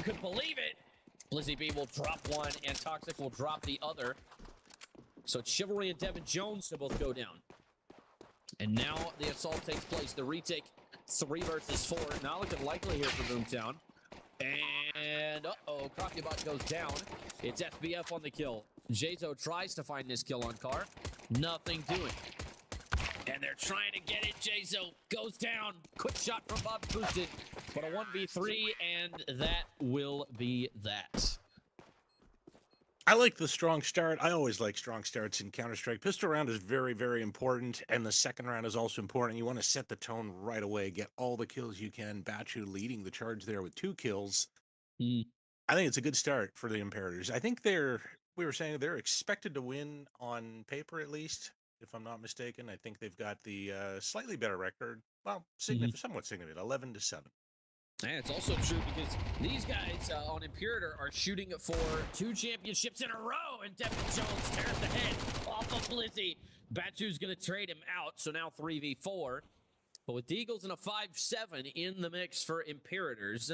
could believe it. Blizzy B will drop one, and Toxic will drop the other. So Chivalry and Devin Jones will both go down. And now the assault takes place. The retake, 3 versus 4. Not looking likely here for Boomtown. And, uh-oh, Crocubot goes down. It's FBF on the kill. Jazo tries to find this kill on Car. Nothing doing. And they're trying to get it. Jazo goes down. Quick shot from Bob Boosted. But a 1v3, and that will be that. I like the strong start. I always like strong starts in Counter-Strike. Pistol round is very, very important, and the second round is also important. You want to set the tone right away, get all the kills you can. Bachu leading the charge there with 2 kills. I think it's a good start for the Imperators. I think we were saying they're expected to win on paper at least, if I'm not mistaken. I think they've got the slightly better record. Well, somewhat significant, 11-7. And it's also true because these guys on Imperator are shooting for 2 championships in a row, and Devin Jones tears the head off of Blizzy. Bachu's going to trade him out, so now 3v4. But with Deagles and a 5-7 in the mix for Imperators,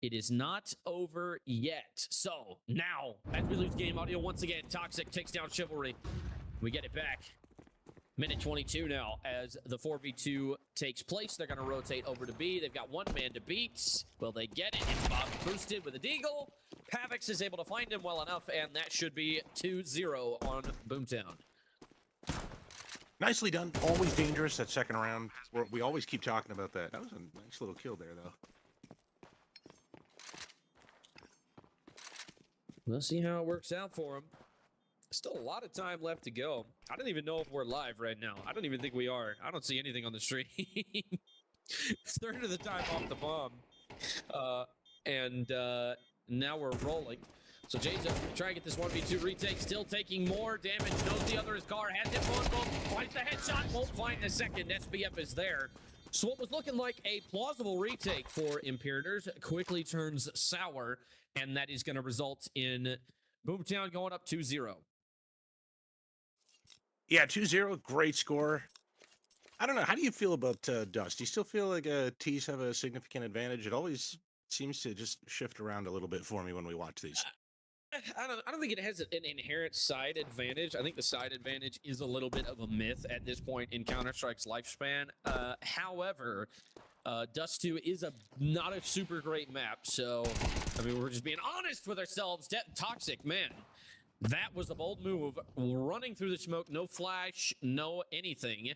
it is not over yet. So now, as we lose game audio once again, Toxic takes down Chivalry. We get it back. Minute 22 now as the 4v2 takes place. They're going to rotate over to B. They've got 1 man to beat. Will they get it? It's Bob boosted with a deagle. Pavix is able to find him well enough, and that should be 2-0 on Boomtown. Nicely done. Always dangerous that second round. We always keep talking about that. That was a nice little kill there, though. We'll see how it works out for him. Still a lot of time left to go. I don't even know if we're live right now. I don't even think we are. I don't see anything on the stream. Third of the time off the bomb. Now we're rolling. So Jazo try to get this 1v2 retake. Still taking more damage. Knows the other is Car. Has him on both. Finds the headshot. Won't find the second. SBF is there. So what was looking like a plausible retake for Imperators quickly turns sour. And that is going to result in Boomtown going up 2-0. Yeah, 2-0, great score. I don't know. How do you feel about Dust? Do you still feel like T's have a significant advantage? It always seems to just shift around a little bit for me when we watch these. I don't think it has an inherent side advantage. I think the side advantage is a little bit of a myth at this point in Counter-Strike's lifespan. However, Dust 2 is not a super great map. So, I mean, we're just being honest with ourselves. Toxic, man. That was a bold move, running through the smoke, no flash, no anything.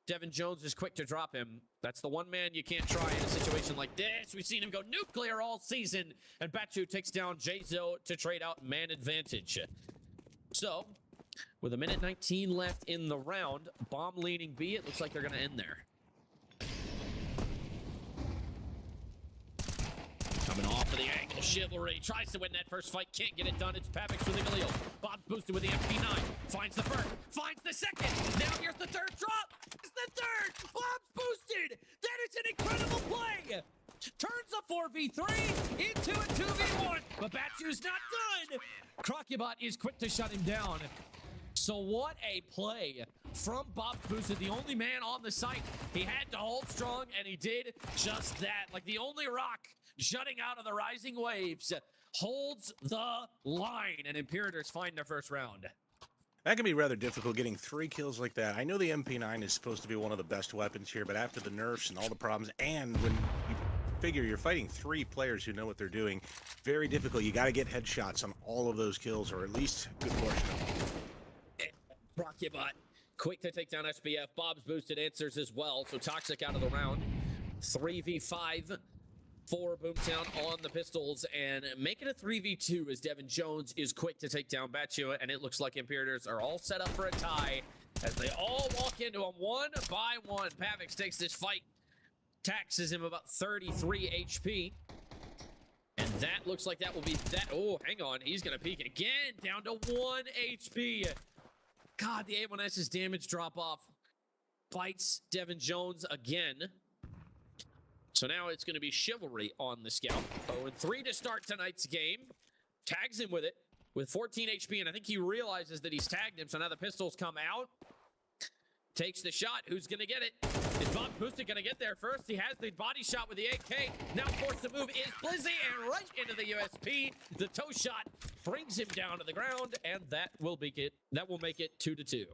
Devin Jones is quick to drop him. That's the one man you can't try in a situation like this. We've seen him go nuclear all season, and Bachu takes down Jazo to trade out man advantage. So, with 1:19 left in the round, bomb leading B, it looks like they're going to end there. Coming off of the angle, Chivalry tries to win that first fight, can't get it done. It's Pavix with the Galil. Bob's boosted with the MP9, finds the first, finds the second. Now here's the third drop. It's the third. Bob's boosted. That is an incredible play. Turns a 4v3 into a 2v1, but Bachu's not done. Crocubot is quick to shut him down. So what a play from Bob Boosted, the only man on the site. He had to hold strong, and he did just that. Like the only rock jutting out of the rising waves, holds the line, and Imperators find their first round. That can be rather difficult, getting 3 kills like that. I know the MP9 is supposed to be one of the best weapons here, but after the nerfs and all the problems, and when you figure you're fighting 3 players who know what they're doing, very difficult. You got to get headshots on all of those kills, or at least a good portion of them. Crocubot, quick to take down SBF. Bob's boosted answers as well, so Toxic out of the round. 3v5 for Boomtown on the pistols, and make it a 3v2 as Devin Jones is quick to take down Bachu, and it looks like Imperators are all set up for a tie as they all walk into him one by one. Pavix takes this fight, taxes him about 33 HP, and that looks like that will be that. Oh, hang on, he's gonna peek it again, down to 1 HP. God, the A1S's damage drop off bites Devin Jones again. So now it's going to be Chivalry on the scout. 0-3 to start tonight's game. Tags him with it with 14 HP, and I think he realizes that he's tagged him, so now the pistols come out. Takes the shot. Who's going to get it? Is Bob Boosted going to get there first? He has the body shot with the AK. Now forced to move is Blizzy, and right into the USP. The toe shot brings him down to the ground, and that will make it 2-2.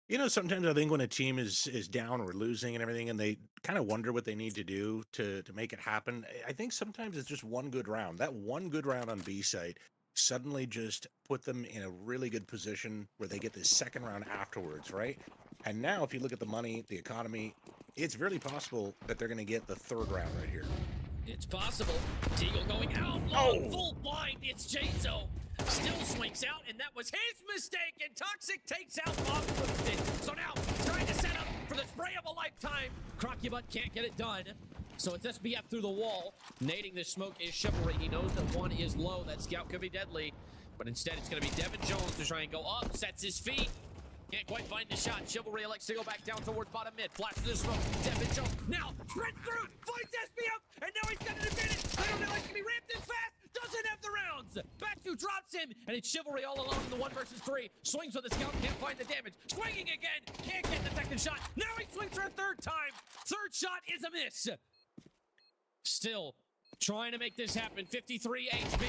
You know, sometimes I think when a team is down or losing and everything, and they kind of wonder what they need to do to make it happen, I think sometimes it's just one good round. That one good round on B site suddenly just put them in a really good position where they get this second round afterwards, right? And now, if you look at the money, the economy, it's really possible that they're going to get the third round right here. It's possible. Deagle going out long, full blind. It's Jazo. Still swings out, and that was his mistake, and Toxic takes out Bob Boosted. So now, trying to set up for the spray of a lifetime. Crocubut can't get it done. So it's SBF through the wall. Nading this smoke is Chivalry. He knows that one is low. That scout could be deadly. But instead, it's going to be Devin Jones to try and go up. Sets his feet. Can't quite find the shot. Chivalry elects to go back down towards bottom mid. Flash to the smoke. Devin Jones now spreads through. Finds SBF. And now he's got an advantage. I don't realize he can be ramped this fast. Doesn't have the rounds. Batu drops him. And it's Chivalry all alone in the 1 versus 3. Swings with the scout. Can't find the damage. Swinging again. Can't get the second shot. Now he swings for a third time. Third shot is a miss. Still trying to make this happen. 53 HP.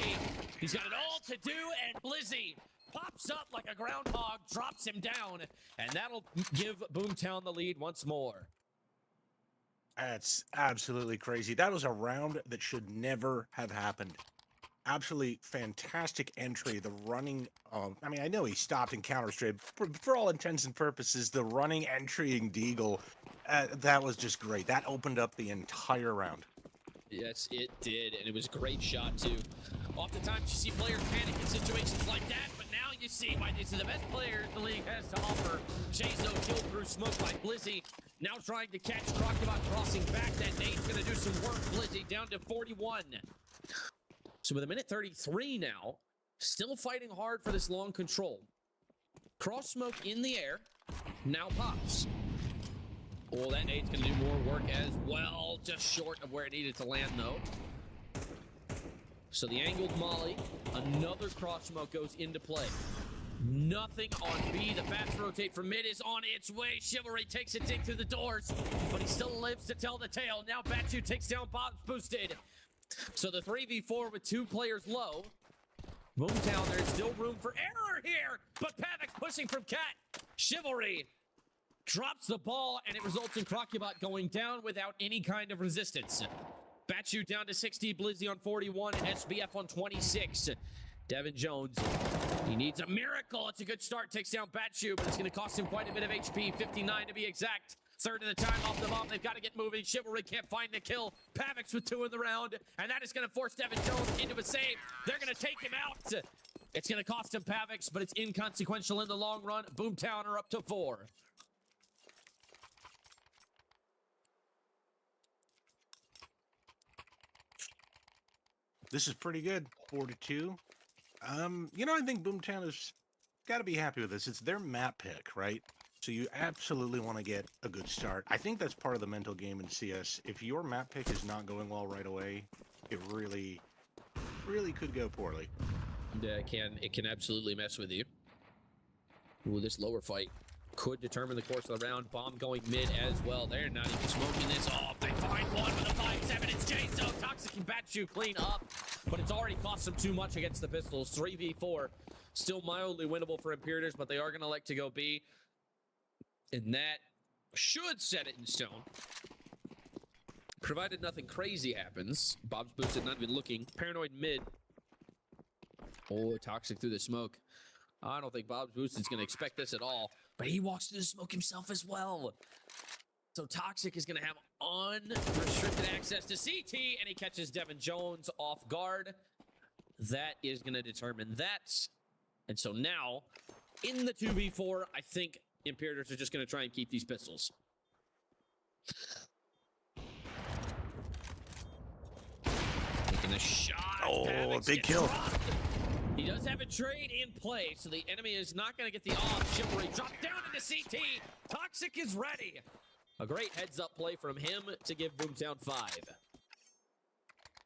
He's got it all to do, and Blizzy pops up like a groundhog, drops him down, and that'll give Boomtown the lead once more. That's absolutely crazy. That was a round that should never have happened. Absolutely fantastic entry. The running, I mean, I know he stopped and counter-strayed. For all intents and purposes, the running entry-ing Deagle, that was just great. That opened up the entire round. Yes, it did, and it was a great shot, too. Oftentimes, you see players panic in situations like that, but now you see why these are the best players the league has to offer. Jazo killed through smoke by Blizzy. Now trying to catch Crocubot crossing back. That nade's going to do some work. Blizzy down to 41. So with 1:33 now, still fighting hard for this long control. Cross smoke in the air. Now pops. Oh, that nade's going to do more work as well. Just short of where it needed to land, though. So the angled molly, another cross smoke goes into play. Nothing on B. The fast rotate from mid is on its way. Chivalry takes a dig through the doors, but he still lives to tell the tale. Now Batu takes down Bob's Boosted. So the 3v4 with 2 players low. Boomtown, there's still room for error here, but Pavic's pushing from Cat. Chivalry drops the ball, and it results in Crocubot going down without any kind of resistance. Batu down to 60, Blizzy on 41, and SBF on 26. Devin Jones, he needs a miracle. It's a good start, takes down Batu, but it's going to cost him quite a bit of HP, 59 to be exact. Third of the time off the bomb, they've got to get moving. Chivalry can't find the kill. Pavic's with 2 in the round, and that is going to force Devin Jones into a save. They're going to take him out. It's going to cost him Pavic's, but it's inconsequential in the long run. Boomtown are up to 4. This is pretty good, 4-2. You know, I think Boomtown has got to be happy with this. It's their map pick, right? So you absolutely want to get a good start. I think that's part of the mental game in CS. If your map pick is not going well right away, it really could go poorly. Yeah, it can absolutely mess with you. Ooh, this lower fight could determine the course of the round. Bomb going mid as well. They're not even smoking this off. They find one with a 5-7. It's Jazo. Toxic and Batu clean up, but it's already cost them too much against the Pistols. 3v4. Still mildly winnable for Imperators, but they are going to elect to go B. And that should set it in stone. Provided nothing crazy happens. Bob's Boosted not even looking. Paranoid mid. Oh, Toxic through the smoke. I don't think Bob's Boosted's going to expect this at all. But he walks through the smoke himself as well. So Toxic is going to have unrestricted access to CT, and he catches Devin Jones off guard. That is going to determine that. And so now, in the 2v4, I think Imperators are just going to try and keep these pistols. Taking a shot. Oh, Pavic's big kill. Dropped. He does have a trade in play, so the enemy is not going to get the off. Chivalry dropped down into CT. Toxic is ready. A great heads-up play from him to give Boomtown 5.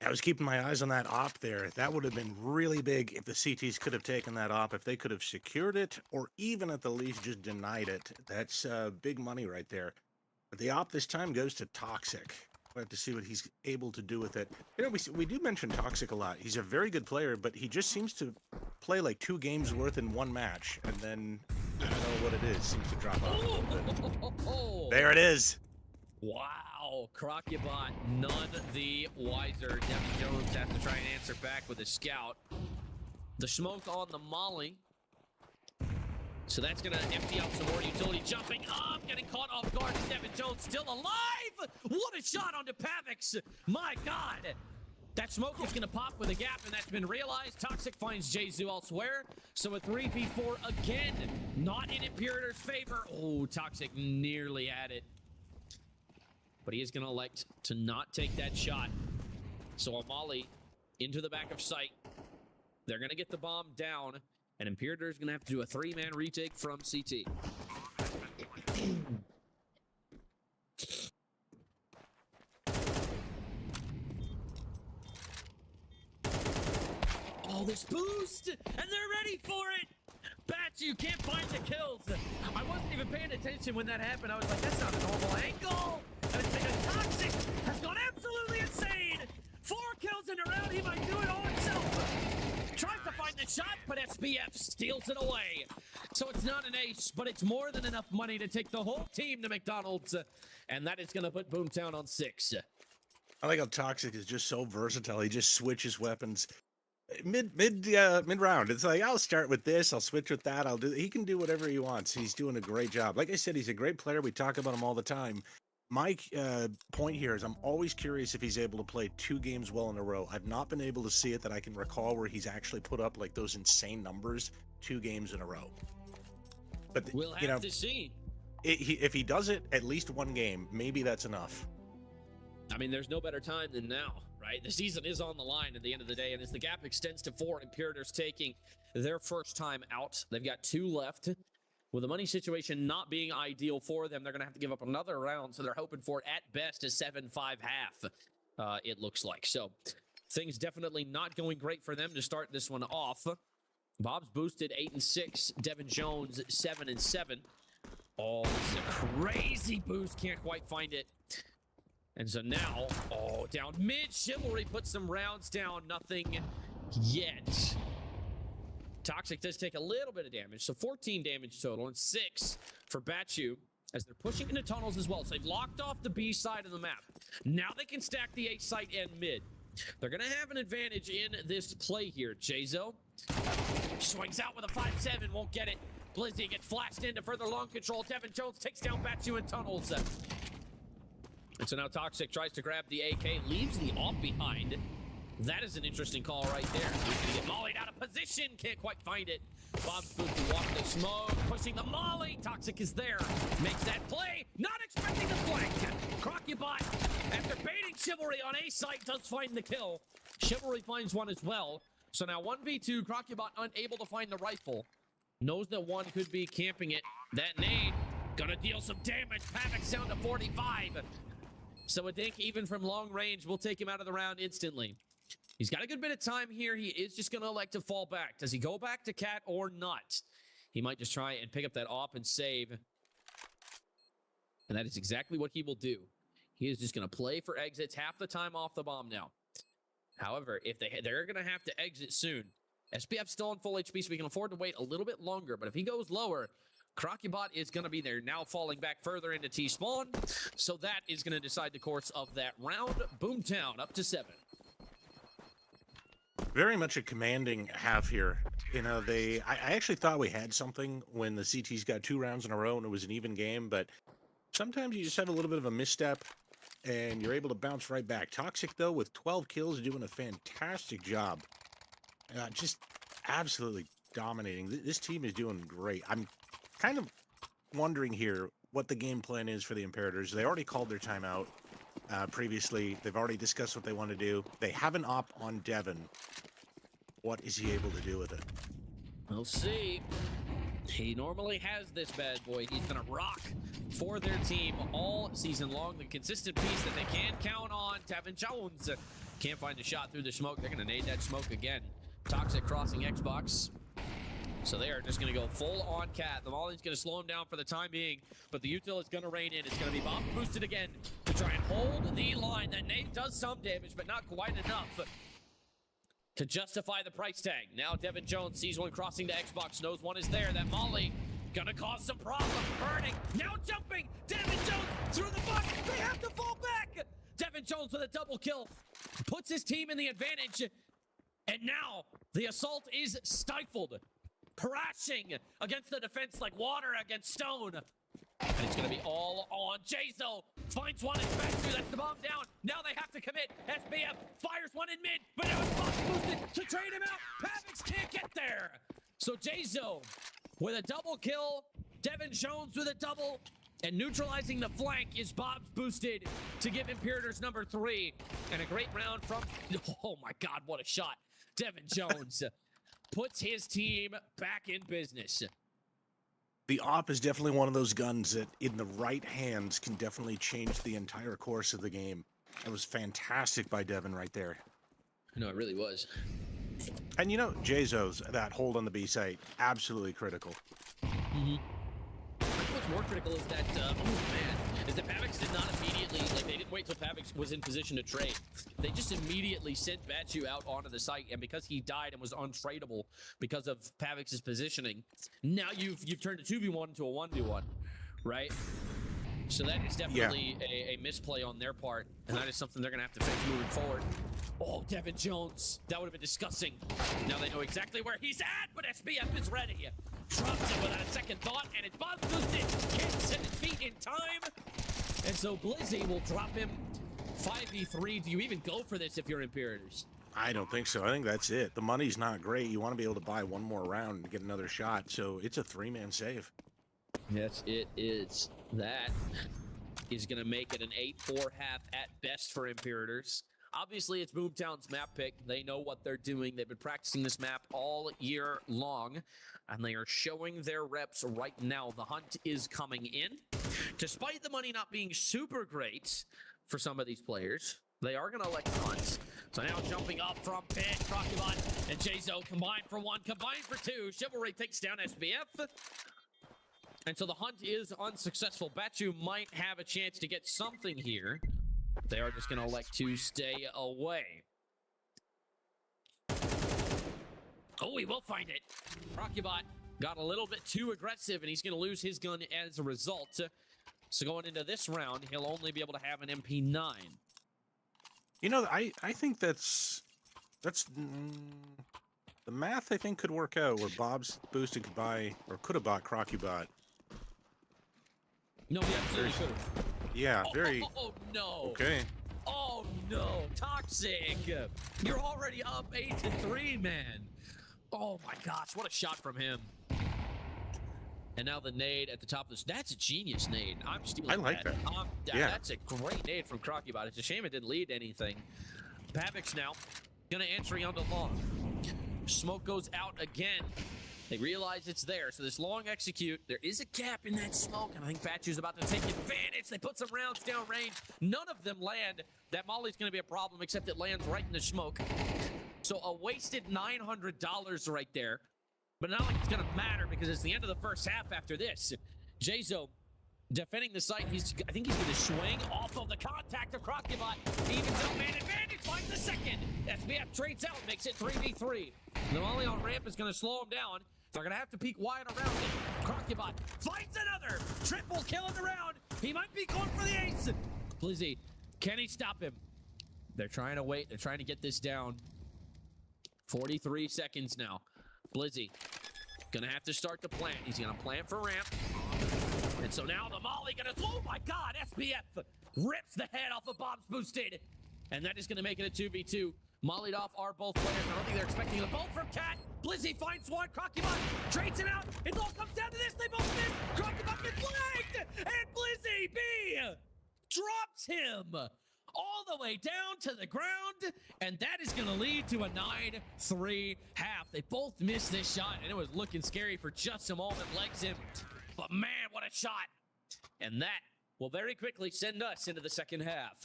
I was keeping my eyes on that op there. That would have been really big if the CTs could have taken that op, if they could have secured it, or even at the least just denied it. That's big money right there. But the op this time goes to Toxic. We'll have to see what he's able to do with it. You know, we do mention Toxic a lot. He's a very good player, but he just seems to play like 2 games worth in one match, and then I don't know what it is. Seems to drop off a little bit. There it is. Wow, Crocubot, none the wiser. Devin Jones has to try and answer back with a scout. The smoke on the molly. So that's going to empty out some more utility. Jumping up, getting caught off guard. Devin Jones still alive. What a shot onto Pavix. My God. That smoke is going to pop with a gap, and that's been realized. Toxic finds Jesu elsewhere. So a 3v4 again. Not in Imperator's favor. Oh, Toxic nearly had it. But he is going to elect to not take that shot. So Amali into the back of sight. They're going to get the bomb down. And Imperator is going to have to do a 3-man retake from CT. Oh, this boost! And they're ready for it! You can't find the kills. I wasn't even paying attention when that happened. I was like, that's not a normal angle. And it's because Toxic has gone absolutely insane. 4 kills in a round. He might do it all himself. Tries to find the shot, but SBF steals it away. So it's not an ace, but it's more than enough money to take the whole team to McDonald's. And that is going to put Boomtown on 6. I like how Toxic is just so versatile. He just switches weapons. Mid round, it's like I'll start with this, I'll switch with that, I'll do. He can do whatever he wants. He's doing a great job. Like I said, he's a great player. We talk about him all the time. My point here is I'm always curious if he's able to play 2 games well in a row. I've not been able to see it that I can recall where he's actually put up like those insane numbers 2 games in a row. But we'll have to see. If he does it at least 1 game, maybe that's enough. I mean, there's no better time than now, right? The season is on the line at the end of the day, and as the gap extends to 4, Imperator's taking their first time out. They've got 2 left. With the money situation not being ideal for them, they're going to have to give up another round, so they're hoping for, at best, a 7-5 half, it looks like. So things definitely not going great for them to start this one off. Bob's boosted 8-6. Devin Jones 7-7. Oh, it's a crazy boost. Can't quite find it. And so now, oh, down mid, Chivalry puts some rounds down, nothing yet. Toxic does take a little bit of damage, so 14 damage total, and 6 for Bachu, as they're pushing into tunnels as well. So they've locked off the B side of the map. Now they can stack the A site and mid. They're going to have an advantage in this play here. Jazo swings out with a 5-7, won't get it. Blizzy gets flashed into further long control. Devin Jones takes down Bachu in tunnels. And so now Toxic tries to grab the AK, leaves the AWP behind. That is an interesting call right there. He's going to get mollied out of position. Can't quite find it. Bob's going to walk the smoke, pushing the molly. Toxic is there. Makes that play. Not expecting the flank. Crocubot, after baiting Chivalry on A site, does find the kill. Chivalry finds one as well. So now 1v2, Crocubot unable to find the rifle. Knows that one could be camping it. That nade gonna deal some damage. Pavix down to 45. So a dink, even from long range, will take him out of the round instantly. He's got a good bit of time here. He is just going to elect to fall back. Does he go back to Cat or not? He might just try and pick up that AWP and save. And that is exactly what he will do. He is just going to play for exits half the time off the bomb now. However, if they're going to have to exit soon. SPF's still on full HP, so we can afford to wait a little bit longer. But if he goes lower, Crocubot is going to be there, now falling back further into T-spawn. So that is going to decide the course of that round. Boomtown up to 7. Very much a commanding half here. You know, I actually thought we had something when the CTs got 2 rounds in a row and it was an even game, but sometimes you just have a little bit of a misstep and you're able to bounce right back. Toxic, though, with 12 kills, doing a fantastic job. Just absolutely dominating. This team is doing great. I'm kind of wondering here what the game plan is for the Imperators. They already called their timeout previously. They've already discussed what they want to do. They have an op on Devin. What is he able to do with it? We'll see. He normally has this bad boy. He's gonna rock for their team all season long. The consistent piece that they can count on. Devin Jones can't find a shot through the smoke. They're gonna nade that smoke again. Toxic crossing Xbox. So they are just going to go full on cat. The Molly's going to slow him down for the time being, but the util is going to rein in. It's going to be Bob boosted again to try and hold the line. That nade does some damage, but not quite enough to justify the price tag. Now Devin Jones sees one crossing to Xbox, knows one is there. That Molly going to cause some problems. Burning, now jumping. Devin Jones through the box. They have to fall back. Devin Jones with a double kill. Puts his team in the advantage. And now the assault is stifled. Crashing against the defense like water against stone. And it's going to be all on Jazo. Finds one in back two. That's the bomb down. Now they have to commit. SBF fires one in mid. But now it's box boosted to trade him out. Pavix can't get there. So Jazo with a double kill. Devin Jones with a double. And neutralizing the flank is Bob's boosted to give Imperators number 3. And a great round from... Oh my God, what a shot. Devin Jones puts his team back in business. The AWP is definitely one of those guns that in the right hands can definitely change the entire course of the game. That was fantastic by Devin right there. No, it really was. And you know, Jazo's, that hold on the B site, absolutely critical. Mm-hmm. I think what's more critical is that, is that Pavix did not immediately, like they didn't wait till Pavix was in position to trade. They just immediately sent Batu out onto the site, and because he died and was untradeable because of Pavix's positioning, now you've turned a 2v1 into a 1v1, right? So that is definitely a misplay on their part, and that is something they're gonna have to fix moving forward. Oh, Devin Jones, that would have been disgusting. Now they know exactly where he's at, but SBF is ready. Drops it without a second thought, and it's Bob boosted. Can't set his feet in time. And so Blizzy will drop him 5v3. Do you even go for this if you're Imperators? I don't think so. I think that's it. The money's not great. You want to be able to buy one more round and get another shot, so it's a 3-man save. Yes, it is. That is going to make it an 8-4 half at best for Imperators. Obviously, it's Boomtown's map pick. They know what they're doing. They've been practicing this map all year long, and they are showing their reps right now. The hunt is coming in. Despite the money not being super great for some of these players, they are going to elect hunt. So now jumping up from pit, Crocubot and Jazo combined for 1, combined for 2. Chivalry takes down SBF. And so the hunt is unsuccessful. Batu might have a chance to get something here. They are just going to elect to stay away. Oh, he will find it. Crocubot got a little bit too aggressive, and he's going to lose his gun as a result. So going into this round, he'll only be able to have an MP9. You know, I think that's the math I think could work out where Bob's boosted could buy, or could have bought Crocubot. No, he absolutely could have. Yeah, very... Oh, no. Okay. Oh, no. Toxic. You're already up 8-3, man. Oh, my gosh. What a shot from him. And now the nade at the top of this. That's a genius nade. I'm stealing that. I like that. Yeah. That's a great nade from Crocubot. It's a shame it didn't lead to anything. Pavix now going to entry onto long. Smoke goes out again. They realize it's there, so this long execute. There is a gap in that smoke, and I think Batu's about to take advantage. They put some rounds down range. None of them land. That molly's going to be a problem, except it lands right in the smoke. So a wasted $900 right there. But not like it's going to matter, because it's the end of the first half after this. Jazo defending the site. I think he's going to swing off of the contact of Crocubot. Evens out man advantage, finds the second. SBF trades out, makes it 3v3. The molly on ramp is going to slow him down. They're going to have to peek wide around it. Crocubot finds another. Triple kill in the round. He might be going for the ace. Blizzy, can he stop him? They're trying to wait. They're trying to get this down. 43 seconds now. Blizzy going to have to start the plant. He's going to plant for ramp. And so now the molly going to... Oh, my God. SBF rips the head off of Bob's boosted. And that is going to make it a 2v2. Mollied off are both players. I don't think they're expecting the bolt from Cat. Blizzy finds one. Crocubot trades him out. It all comes down to this. They both miss. Crocubot gets flagged. And Blizzy B drops him all the way down to the ground, and that is going to lead to a 9-3 half. They both missed this shot, and it was looking scary for just a moment. Legs in, but man, what a shot. And that will very quickly send us into the second half.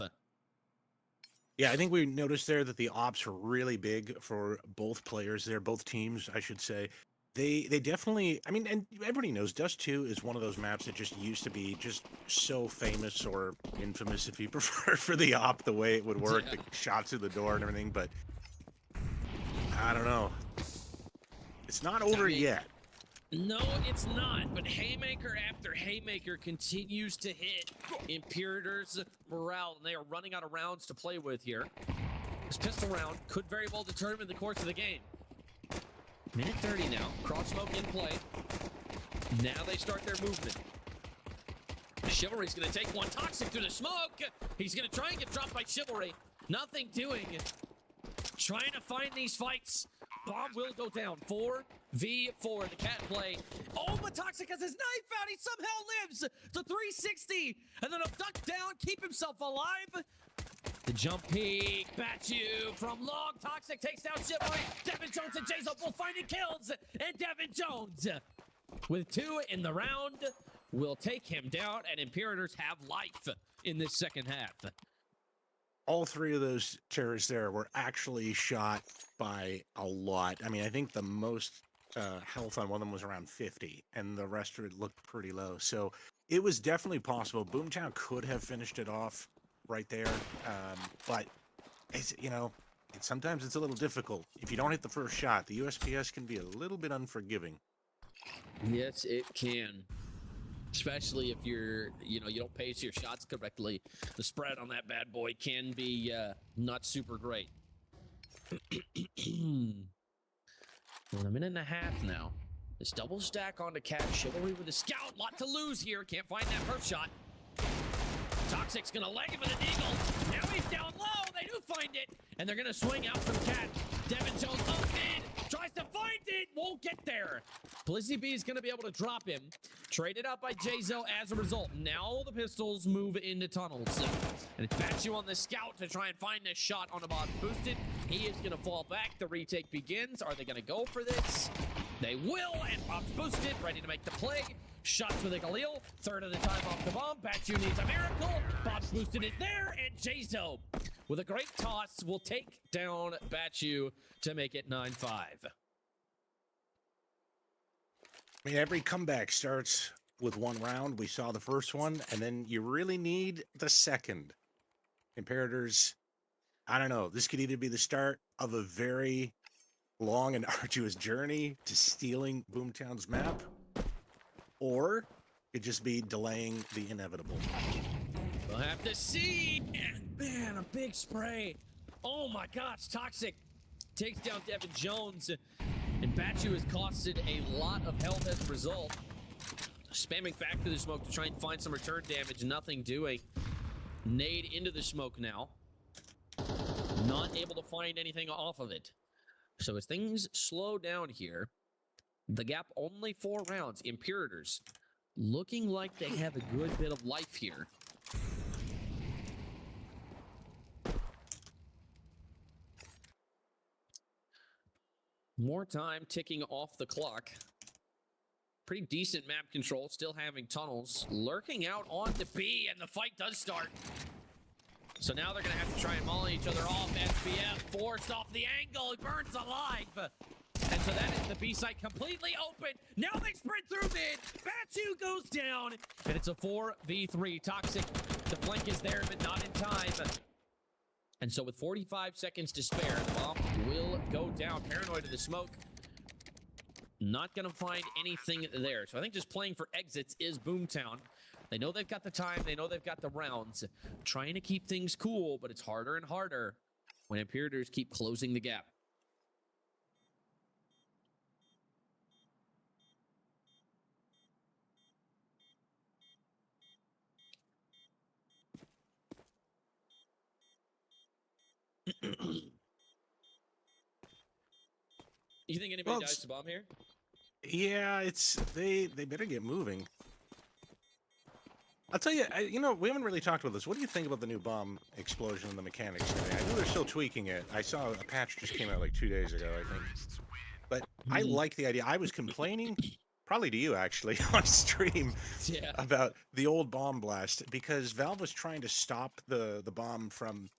Yeah, I think we noticed there that the ops were really big for both players there, both teams, I should say. They definitely, I mean, and everybody knows Dust 2 is one of those maps that just used to be just so famous or infamous, if you prefer, for the op, the way it would work, Yeah. the shots through the door and everything, but I don't know. It's not over yet. No, it's not, but haymaker after haymaker continues to hit Imperator's morale, and they are running out of rounds to play with here. This pistol round could very well determine the course of the game. Minute 30 now, cross smoke in play. Now they start their movement. Chivalry's gonna take one. Toxic through the smoke. He's gonna try and get dropped by Chivalry. Nothing doing. Trying to find these fights. Bomb will go down. 4v4, the cat play. Oh, but Toxic has his knife out. He somehow lives to 360. And then a duck down, keep himself alive. The jump peek, Batu from long. Toxic takes down Chivalry. Devin Jones and Jason both finding kills. And Devin Jones, with 2 in the round, will take him down. And Imperators have life in this second half. All 3 of those terrorists there were actually shot by a lot. I mean, I think the most health on one of them was around 50, and the rest of it looked pretty low. So it was definitely possible. Boomtown could have finished it off right there, but it's, you know, sometimes it's a little difficult. If you don't hit the first shot, the USPS can be a little bit unforgiving. Yes, it can. Especially if you don't pace your shots correctly. The spread on that bad boy can be not super great. We're in a minute and a half now. This double stack onto Cat. Chivalry with a scout. Lot to lose here. Can't find that first shot. Toxic's gonna leg him with an eagle. Now he's down low. They do find it. And they're gonna swing out from Cat. Devin Jones up in. Tries to find it. Won't get there. Blizzy B is gonna be able to drop him. Traded out by Jzo as a result. Now the pistols move into tunnels. And it's Batu on the scout to try and find this shot on a Bob boosted. He is gonna fall back. The retake begins. Are they gonna go for this? They will, and Bob's boosted, ready to make the play. Shots with a Galil, third of the time off the bomb. Batu needs a miracle. Bob's boosted is there, and Jzo, with a great toss, will take down Batu to make it 9-5. I mean, every comeback starts with one round. We saw the first one, and then you really need the second. Imperators, I don't know. This could either be the start of a very long and arduous journey to stealing Boomtown's map, or it just be delaying the inevitable. We'll have to see. And man, a big spray. Oh my gosh, Toxic takes down Devin Jones. And Batu has costed a lot of health as a result. Spamming back to the smoke to try and find some return damage. Nothing doing. Nade into the smoke now. Not able to find anything off of it. So as things slow down here, the gap only 4 rounds. Imperators looking like they have a good bit of life here. More time ticking off the clock. Pretty decent map control, still having tunnels. Lurking out onto B, and the fight does start. So now they're going to have to try and molly each other off. SBF forced off the angle. He burns alive. And so that is the B site completely open. Now they sprint through mid. Batu goes down. And it's a 4v3. Toxic, the flank is there, but not in time. And so with 45 seconds to spare, the bomb will go down. Paranoid to the smoke. Not going to find anything there. So I think just playing for exits is Boomtown. They know they've got the time. They know they've got the rounds. Trying to keep things cool, but it's harder and harder when Imperators keep closing the gap. You think anybody dies to bomb here? Yeah, it's they better get moving. I'll tell you, we haven't really talked about this. What do you think about the new bomb explosion and the mechanics today? I know they're still tweaking it. I saw a patch just came out like 2 days ago, I think. But I like the idea. I was complaining, probably to you actually, on stream about the old bomb blast because Valve was trying to stop the bomb from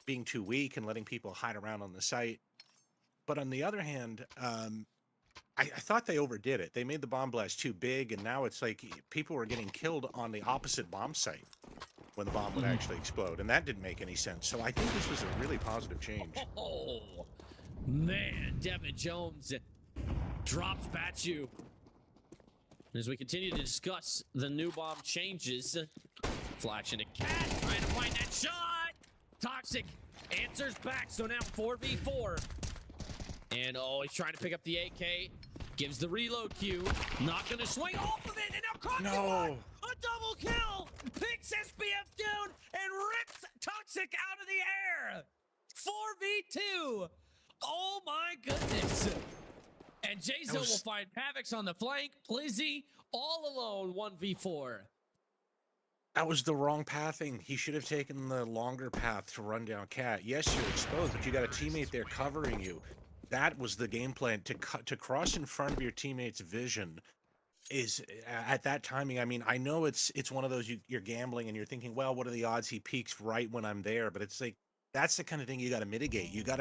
being too weak and letting people hide around on the site. But on the other hand, I thought they overdid it. They made the bomb blast too big, and now it's like people were getting killed on the opposite bomb site when the bomb would actually explode, and that didn't make any sense. So I think this was a really positive change. Oh, man, Devin Jones drops Batchu. As we continue to discuss the new bomb changes, flash into Cat, trying to find that shot. Toxic answers back, so now 4v4. And he's trying to pick up the AK. Gives the reload cue. Not gonna swing off of it, and now Crockett a double kill! Picks SBF down and rips Toxic out of the air! 4v2! Oh my goodness! And Jayzo will find Pavix on the flank. Plizzy all alone 1v4. That was the wrong pathing. He should have taken the longer path to run down Cat. Yes, you're exposed, but you got a teammate there covering you. That was the game plan, to cross in front of your teammate's vision is at that timing. I mean, I know it's one of those you're gambling and you're thinking, well, what are the odds he peeks right when I'm there? But it's like, that's the kind of thing you got to mitigate. You got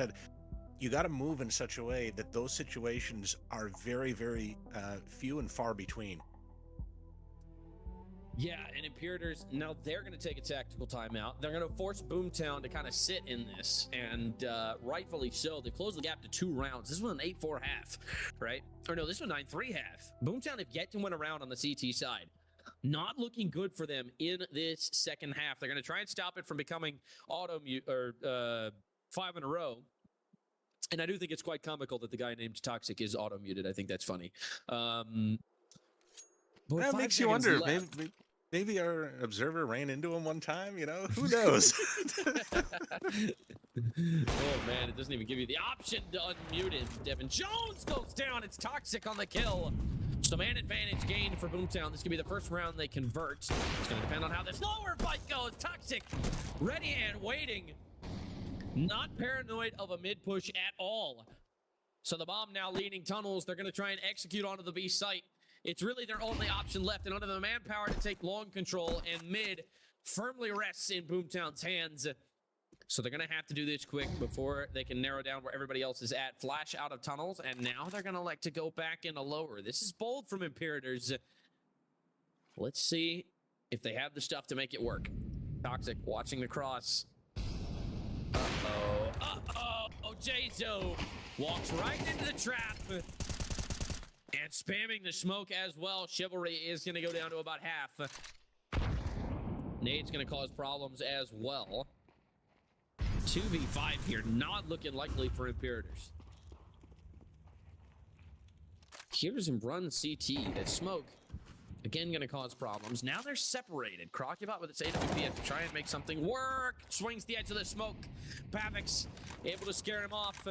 to move in such a way that those situations are very, very few and far between. Yeah, and Imperators, now they're going to take a tactical timeout. They're going to force Boomtown to kind of sit in this, and rightfully so. They've closed the gap to 2 rounds. This was an 8-4 half, right? Or no, this was 9-3 half. Boomtown have yet to win a round on the CT side. Not looking good for them in this second half. They're going to try and stop it from becoming auto-mute, or 5 in a row. And I do think it's quite comical that the guy named Toxic is auto-muted. I think that's funny. That makes you wonder. Maybe our observer ran into him one time, Who knows? Oh, man, it doesn't even give you the option to unmute him. Devin Jones goes down. It's Toxic on the kill. So man advantage gained for Boomtown. This could be the first round they convert. It's going to depend on how this lower fight goes. Toxic ready and waiting. Not paranoid of a mid push at all. So the bomb now leading tunnels. They're going to try and execute onto the B site. It's really their only option left, and under the manpower to take long control, and mid firmly rests in Boomtown's hands. So they're going to have to do this quick before they can narrow down where everybody else is at. Flash out of tunnels, and now they're going to like to go back into lower. This is bold from Imperators. Let's see if they have the stuff to make it work. Toxic watching the cross. Oh, Jayzo walks right into the trap. And spamming the smoke as well. Chivalry is going to go down to about half. Nade's going to cause problems as well. 2v5 here, not looking likely for Imperators. Here's him run CT. That smoke, again, going to cause problems. Now they're separated. Crocubot with its AWP to try and make something work. Swings the edge of the smoke. Pavix able to scare him off.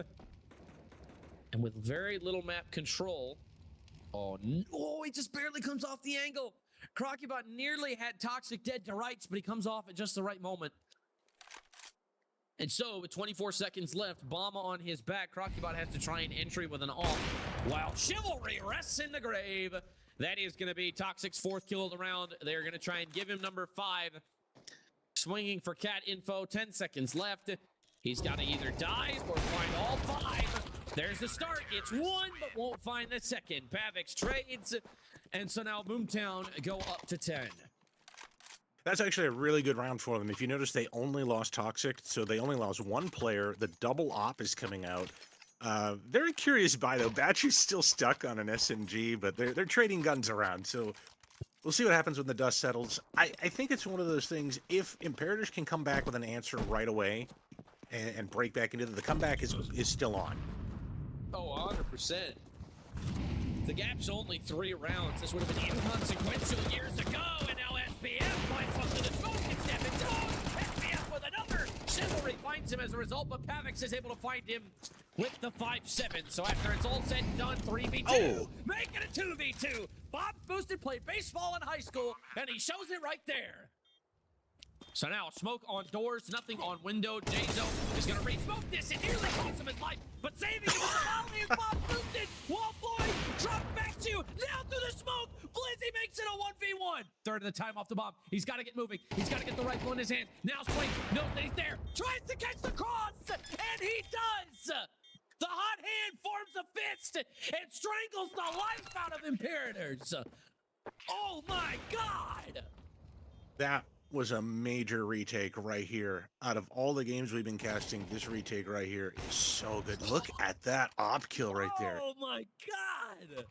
And with very little map control. Oh, no, he just barely comes off the angle. Crocubot nearly had Toxic dead to rights, but he comes off at just the right moment. And so, with 24 seconds left, bomb on his back, Crocubot has to try an entry with an ult, while Chivalry rests in the grave. That is going to be Toxic's 4th kill of the round. They're going to try and give him number 5. Swinging for cat info, 10 seconds left. He's got to either die or find all 5. There's the start. It's 1, but won't find the second. Pavix trades, and so now Boomtown go up to 10. That's actually a really good round for them. If you notice, they only lost Toxic, so they only lost 1 player. The double op is coming out. Very curious buy, though. Batchy's still stuck on an SMG, but they're trading guns around, so we'll see what happens when the dust settles. I think it's one of those things, if Imperators can come back with an answer right away and break back into the comeback is still on. Oh, 100%. The gap's only 3 rounds. This would have been inconsequential years ago, and now SBF finds one to the smoke and step into SBF with another. Chivalry finds him as a result, but Pavix is able to find him with the 5-7. So after it's all said and done, 3v2, Oh. make it a 2v2. Bob's boosted, played baseball in high school, and he shows it right there. So now, smoke on doors, nothing on window. Jazo is going to re-smoke this. It nearly cost him his life, but saving him with the volley, and Bob boosted. Wall boy, drop back to you, now through the smoke. Blizzy makes it a 1v1. Third of the time off the bomb. He's got to get moving. He's got to get the rifle in his hand. Now swing, knows that he's there. Tries to catch the cross, and he does. The hot hand forms a fist and strangles the life out of Imperators. Oh my God. That was a major retake right here. Out of all the games we've been casting, this retake right here is so good. Look at that op kill right there. Oh my God.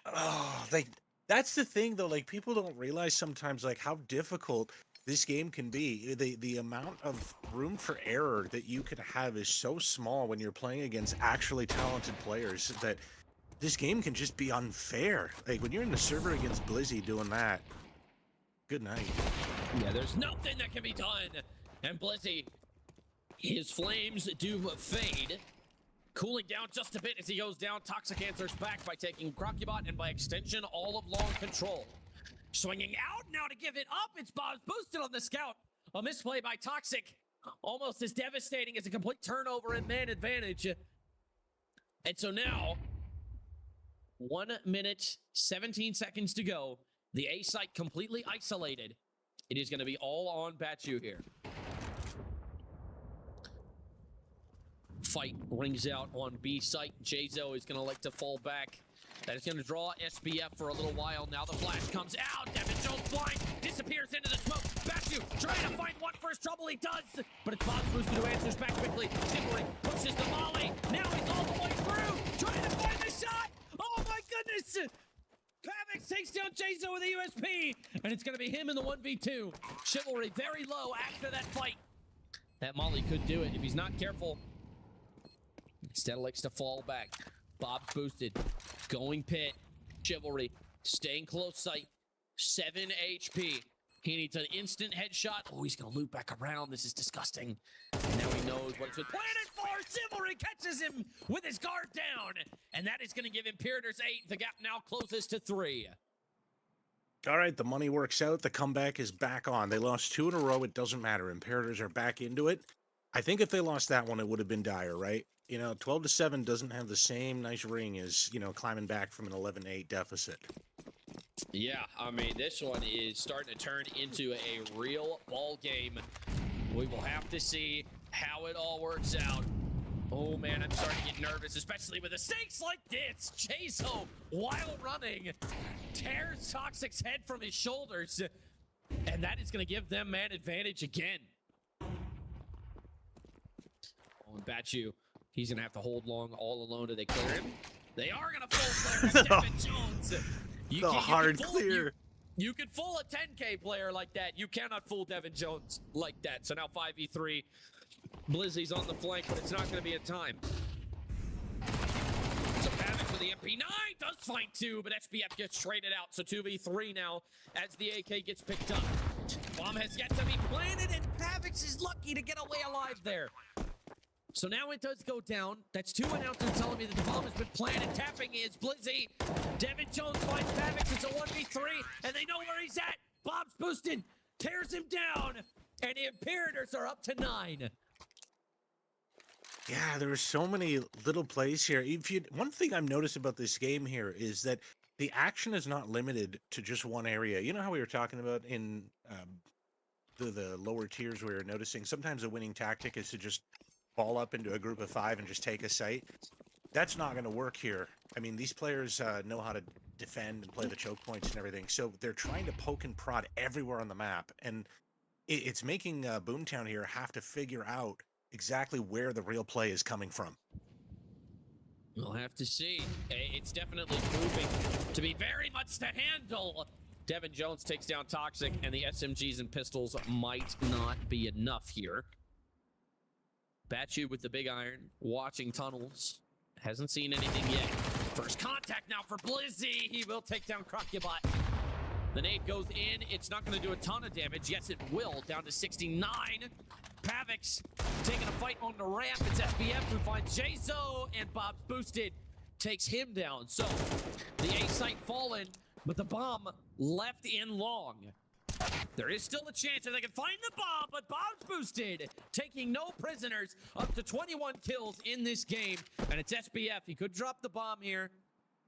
Oh, that's the thing though. Like, people don't realize sometimes like how difficult this game can be. The amount of room for error that you could have is so small when you're playing against actually talented players that this game can just be unfair. Like, when you're in the server against Blizzy doing that, good night. Yeah, there's nothing that can be done. And Blizzy, his flames do fade. Cooling down just a bit as he goes down. Toxic answers back by taking Crocubot and by extension all of long control. Swinging out now to give it up. It's Bob's boosted on the scout. A misplay by Toxic. Almost as devastating as a complete turnover and man advantage. And so now, 1 minute, 17 seconds to go. The A site completely isolated. It is going to be all on Bachu here. Fight rings out on B site. Jazo is going to like to fall back. That is going to draw SBF for a little while. Now the flash comes out. Devin Jones blind. Disappears into the smoke. Bachu trying to find one first trouble. He does. But it's Bob's boosted who answers back quickly. Chivalry pushes the volley. Now he's all the way through. Trying to find the shot. Oh my goodness. Pavix takes down Jazo with a USP, and it's going to be him in the 1v2. Chivalry very low after that fight. That Molly could do it if he's not careful. Instead likes to fall back. Bob's boosted. Going pit. Chivalry staying close sight. 7 HP. He needs an instant headshot. Oh, he's going to loop back around. This is disgusting. And now he knows what it's been planted for. Chivalry catches him with his guard down. And that is going to give Imperators 8. The gap now closes to 3. All right, the money works out. The comeback is back on. They lost 2 in a row. It doesn't matter. Imperators are back into it. I think if they lost that one, it would have been dire, right? You know, 12-7 doesn't have the same nice ring as, you know, climbing back from an 11-8 deficit. Yeah, I mean, this one is starting to turn into a real ball game. We will have to see how it all works out. Oh man, I'm starting to get nervous, especially with the stakes like this. Jazo, while running, tears Toxic's head from his shoulders. And that is going to give them man advantage again. Oh, and Bachu, he's going to have to hold long all alone. Do they clear him? They are going to full clear Devin Jones. The hard clear. You can fool a 10K player like that. You cannot fool Devin Jones like that. So now 5v3. Blizzy's on the flank, but it's not going to be in time. So Pavix with the MP9 does find 2, but SBF gets traded out. So 2v3 now as the AK gets picked up. Bomb has yet to be planted, and Pavix is lucky to get away alive there. So now it does go down. That's 2 announcers telling me that the bomb has been planted. Tapping is Blizzy. Devin Jones finds Pavix. It's a 1v3, and they know where he's at. Bob's boosted, tears him down, and the Imperators are up to 9. Yeah, there are so many little plays here. One thing I've noticed about this game here is that the action is not limited to just one area. You know how we were talking about in the lower tiers, we were noticing sometimes a winning tactic is to just ball up into a group of 5 and just take a site. That's not going to work here. I mean, these players know how to defend and play the choke points and everything, so they're trying to poke and prod everywhere on the map, and it's making Boomtown here have to figure out exactly where the real play is coming from. We'll have to see. It's definitely proving to be very much to handle. Devin Jones takes down Toxic, and the SMGs and pistols might not be enough here. Bachu with the big iron, watching tunnels. Hasn't seen anything yet. First contact now for Blizzy. He will take down Crocubot. The nade goes in. It's not going to do a ton of damage. Yes, it will. Down to 69. Pavix taking a fight on the ramp. It's SBF who finds Jzo, and Bob's boosted. Takes him down. So the A site fallen, but the bomb left in long. There is still a chance that they can find the bomb, but Bob's boosted, taking no prisoners, up to 21 kills in this game. And it's SBF. He could drop the bomb here.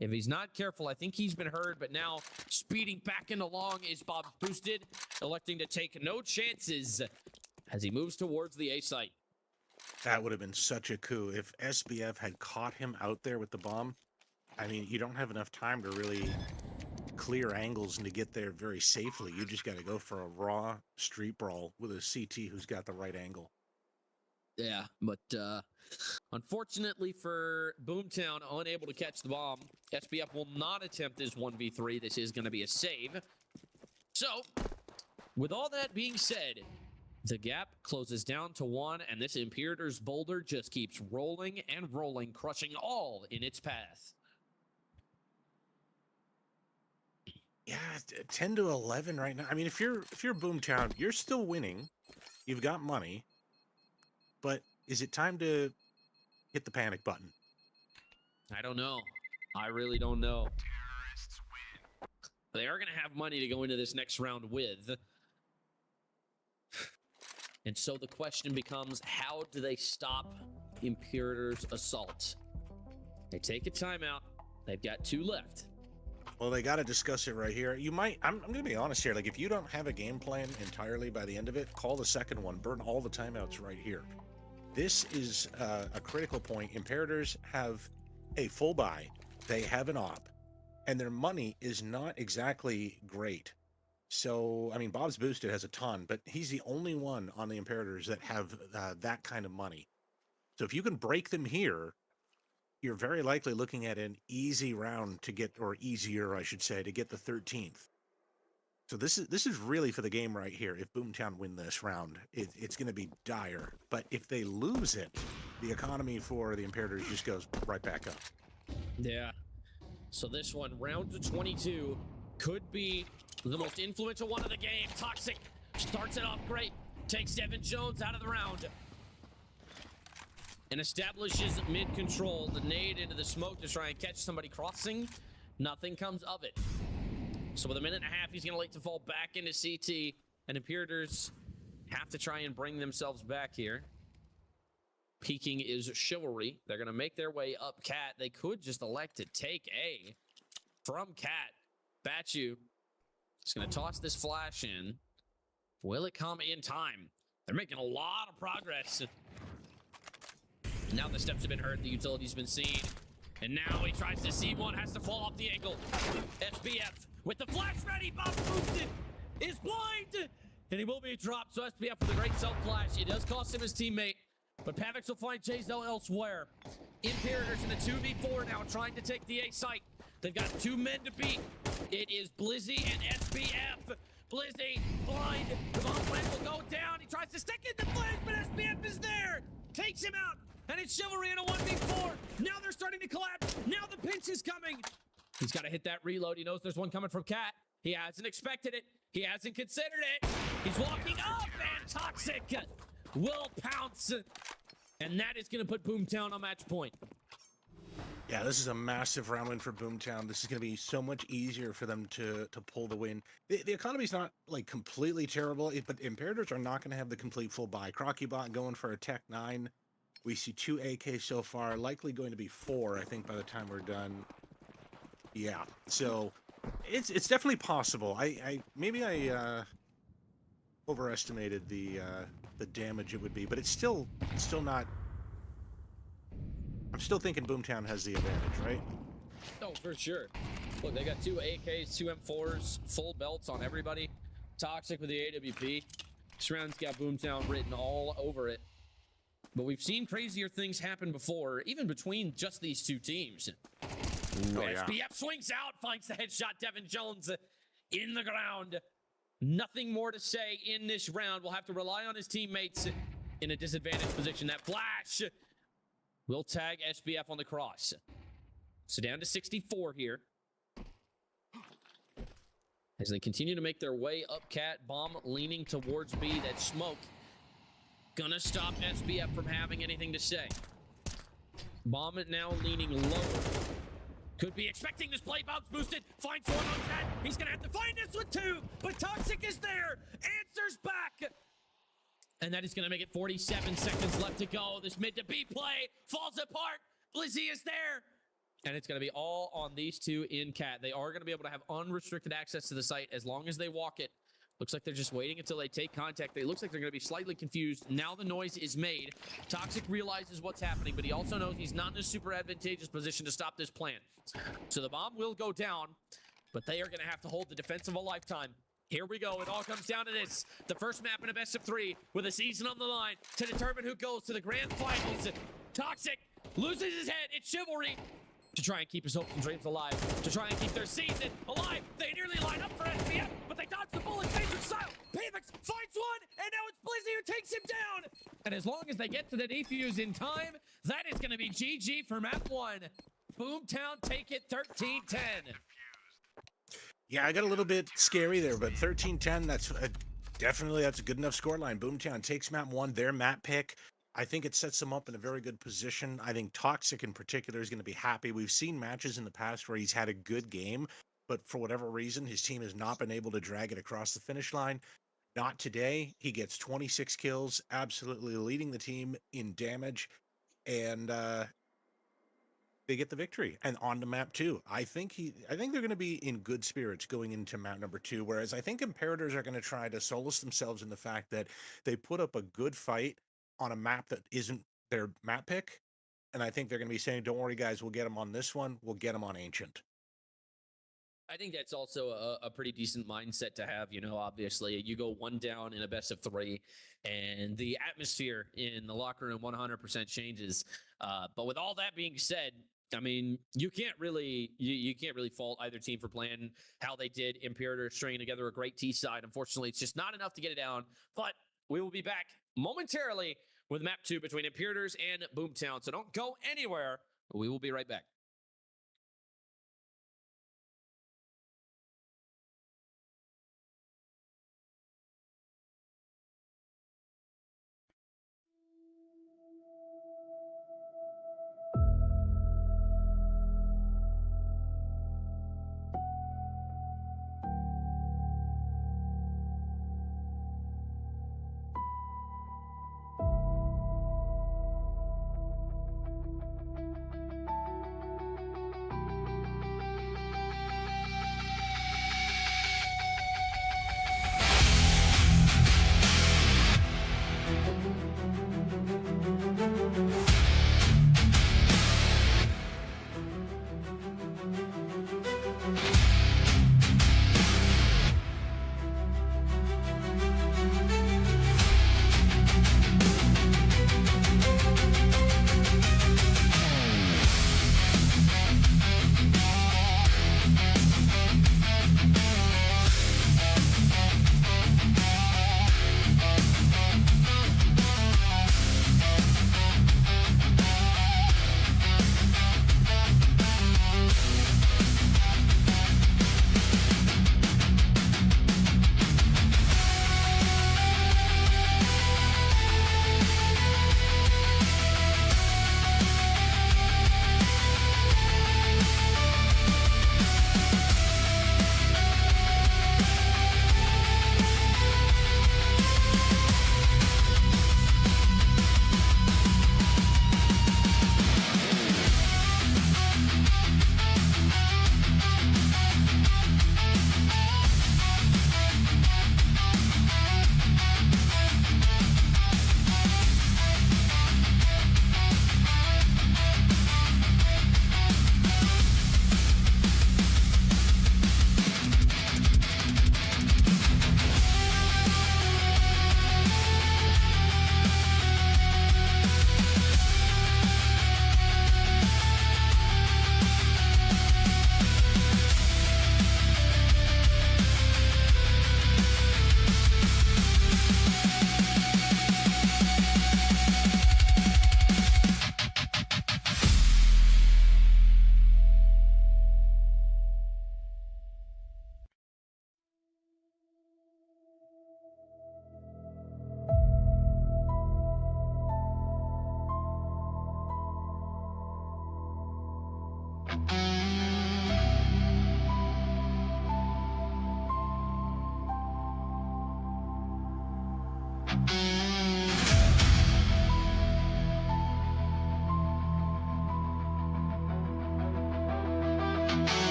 If he's not careful, I think he's been heard, but now speeding back into long is Bob's boosted, electing to take no chances as he moves towards the A site. That would have been such a coup if SBF had caught him out there with the bomb. I mean, you don't have enough time to really clear angles and to get there very safely. You just got to go for a raw street brawl with a CT who's got the right angle. Yeah, but unfortunately for Boomtown, unable to catch the bomb, SBF will not attempt this 1v3. This is going to be a save. So, with all that being said, the gap closes down to 1, and this Imperator's boulder just keeps rolling and rolling, crushing all in its path. Yeah, 10 to 11 right now. I mean, if you're Boomtown, you're still winning. You've got money. But is it time to hit the panic button? I don't know. I really don't know. They are going to have money to go into this next round with. And so the question becomes, how do they stop Imperator's assault? They take a timeout. They've got 2 left. Well, they got to discuss it right here. You might, I'm going to be honest here. Like, if you don't have a game plan entirely by the end of it, call the second one. Burn all the timeouts right here. This is a critical point. Imperators have a full buy. They have an op. And their money is not exactly great. So, I mean, Bob's boosted has a ton, but he's the only one on the Imperators that have that kind of money. So if you can break them here, you're very likely looking at an easy round to get, or easier, I should say, to get the 13th. So this is really for the game right here. If Boomtown win this round, it's going to be dire. But if they lose it, the economy for the Imperators just goes right back up. Yeah. So this one, round to 22, could be the most influential one of the game. Toxic starts it off great. Takes Devin Jones out of the round. And establishes mid-control. The nade into the smoke to try and catch somebody crossing. Nothing comes of it. So with a minute and a half, he's going to like to fall back into CT. And Imperators have to try and bring themselves back here. Peeking is Chivalry. They're going to make their way up Cat. They could just elect to take A from Cat. Batchu is going to toss this flash in. Will it come in time? They're making a lot of progress. Now the steps have been heard. The utility's been seen. And now he tries to see one. Has to fall off the angle. SBF with the flash ready. Bob boosted. Is blind. And he will be dropped. So SBF with a great self-flash. It does cost him his teammate. But Pavix will find Jzo elsewhere. Imperators in a 2v4 now, trying to take the A site. They've got 2 men to beat. It is Blizzy and SBF. Blizzy, blind. The bomb plant will go down. He tries to stick in the flash, but SBF is there. Takes him out. And it's Chivalry in a 1v4. Now they're starting to collapse. Now the pinch is coming. He's got to hit that reload. He knows there's one coming from Cat. He hasn't expected it. He hasn't considered it. He's walking up, and Toxic will pounce. And that is going to put Boomtown on match point. Yeah, this is a massive round win for Boomtown. This is going to be so much easier for them to pull the win. The economy's not like completely terrible, but Imperators are not going to have the complete full buy. Crockeybot going for a Tech 9. We see 2 AK so far, likely going to be 4, I think, by the time we're done. Yeah, so it's definitely possible. Maybe I overestimated the damage it would be, but it's still not. I'm still thinking Boomtown has the advantage, right? Oh, for sure. Look, they got 2 AKs, 2 M4s, full belts on everybody. Toxic with the AWP. This round's got Boomtown written all over it. But we've seen crazier things happen before, even between just these 2 teams. Ooh, yeah. SBF swings out, finds the headshot. Devin Jones in the ground. Nothing more to say in this round. We'll have to rely on his teammates in a disadvantaged position. That flash will tag SBF on the cross. So down to 64 here. As they continue to make their way up Cat, bomb leaning towards B. That smoke Gonna stop SBF from having anything to say. Bomb it now leaning lower. Could be expecting this play. Bob's boosted. Finds one on Cat. He's gonna have to find this one too. But Toxic is there. Answers back. And that is gonna make it 47 seconds left to go. This mid to B play falls apart. Blizzy is there. And it's gonna be all on these two in Cat. They are gonna be able to have unrestricted access to the site as long as they walk it. Looks like they're just waiting until they take contact. It looks like they're going to be slightly confused. Now the noise is made. Toxic realizes what's happening, but he also knows he's not in a super advantageous position to stop this plan. So the bomb will go down, but they are going to have to hold the defense of a lifetime. Here we go. It all comes down to this. The first map in a best of 3 with a season on the line to determine who goes to the grand finals. Toxic loses his head. It's Chivalry. To try and keep his hopes and dreams alive, to try and keep their season alive. They nearly line up for SBF, but they dodge the bullets. Major style. Pavix finds one, and now it's Blizzy who takes him down. And as long as they get to the defuse in time, that is going to be GG for map 1. Boomtown take it 13-10. Yeah, I got a little bit scary there, but 13-10, that's definitely that's a good enough scoreline. Boomtown takes map 1, their map pick. I think it sets them up in a very good position. I think Toxic in particular is going to be happy. We've seen matches in the past where he's had a good game, but for whatever reason, his team has not been able to drag it across the finish line. Not today. He gets 26 kills, absolutely leading the team in damage, and they get the victory. And on to map 2. I think they're going to be in good spirits going into map number 2, whereas I think Imperators are going to try to solace themselves in the fact that they put up a good fight on a map that isn't their map pick. And I think they're going to be saying, don't worry, guys, we'll get them on this one. We'll get them on Ancient. I think that's also a pretty decent mindset to have. You know, obviously, you go 1 down in a best of 3, and the atmosphere in the locker room 100% changes. But with all that being said, I mean, you can't really fault either team for playing how they did. Imperator stringing together a great T side. Unfortunately, it's just not enough to get it down. But we will be back momentarily with map 2 between Imperators and Boomtown. So don't go anywhere. We will be right back.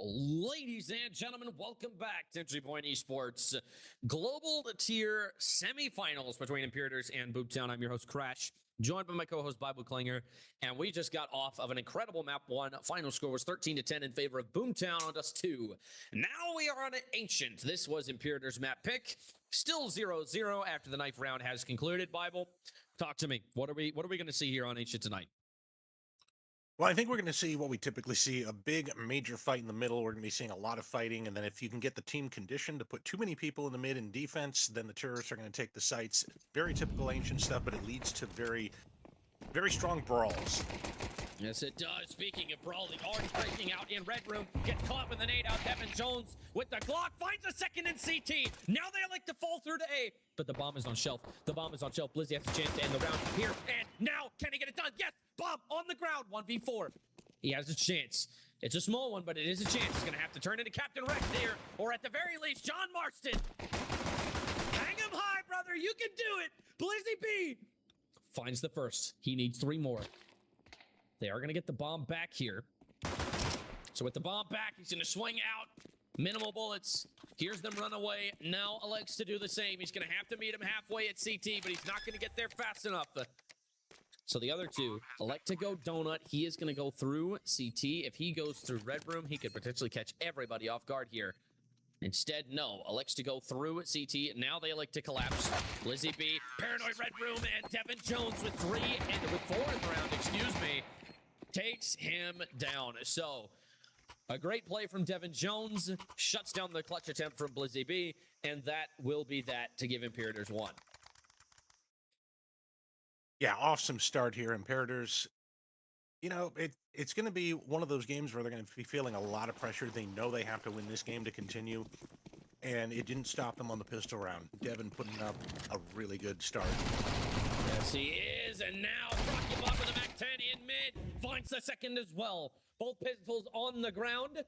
Ladies and gentlemen, welcome back to Entry Point Esports Global Tier Semifinals between Imperators and Boomtown. I'm your host, Crash, joined by my co-host, Bible Klinger, and we just got off of an incredible map one. Final score was 13-10 in favor of Boomtown on Dust 2. Now we are on Ancient. This was Imperators map pick. Still 0-0 after the knife round has concluded. Bible, talk to me. What are we going to see here on Ancient tonight? Well, I think we're going to see what we typically see, a big major fight in the middle. We're going to be seeing a lot of fighting, and then if you can get the team conditioned to put too many people in the mid in defense, then the terrorists are going to take the sites. Very typical Ancient stuff, but it leads to very, very strong brawls. Yes, it does. Speaking of brawling, already breaking out in Red Room. Gets caught with an 8-out. Devin Jones with the Glock. Finds a second in CT. Now they like to fall through to A. But the bomb is on shelf. The bomb is on shelf. Blizzy has a chance to end the round here. And now, can he get it done? Yes! Bomb on the ground. 1v4. He has a chance. It's a small one, but it is a chance. He's going to have to turn into Captain Rex here. Or at the very least, John Marston. Hang him high, brother. You can do it. Blizzy B finds the first. He needs 3 more. They are going to get the bomb back here. So with the bomb back, he's going to swing out. Minimal bullets. Here's them run away. Now elects to do the same. He's going to have to meet him halfway at CT, but he's not going to get there fast enough. So the other two elect to go donut. He is going to go through CT. If he goes through Red Room, he could potentially catch everybody off guard here. Instead, no. Elects to go through CT. Now they elect to collapse. Blizzy B, Paranoid Red Room, and Devin Jones with 4 in the round, excuse me, takes him down. So, a great play from Devin Jones, shuts down the clutch attempt from Blizzy B, and that will be that to give Imperators 1. Yeah, awesome start here, Imperators. You know, it's going to be one of those games where they're going to be feeling a lot of pressure. They know they have to win this game to continue, and it didn't stop them on the pistol round. Devin putting up a really good start. Yes, he is, and now Crockybot with a Mac 10 in mid, finds the second as well. Both pistols on the ground.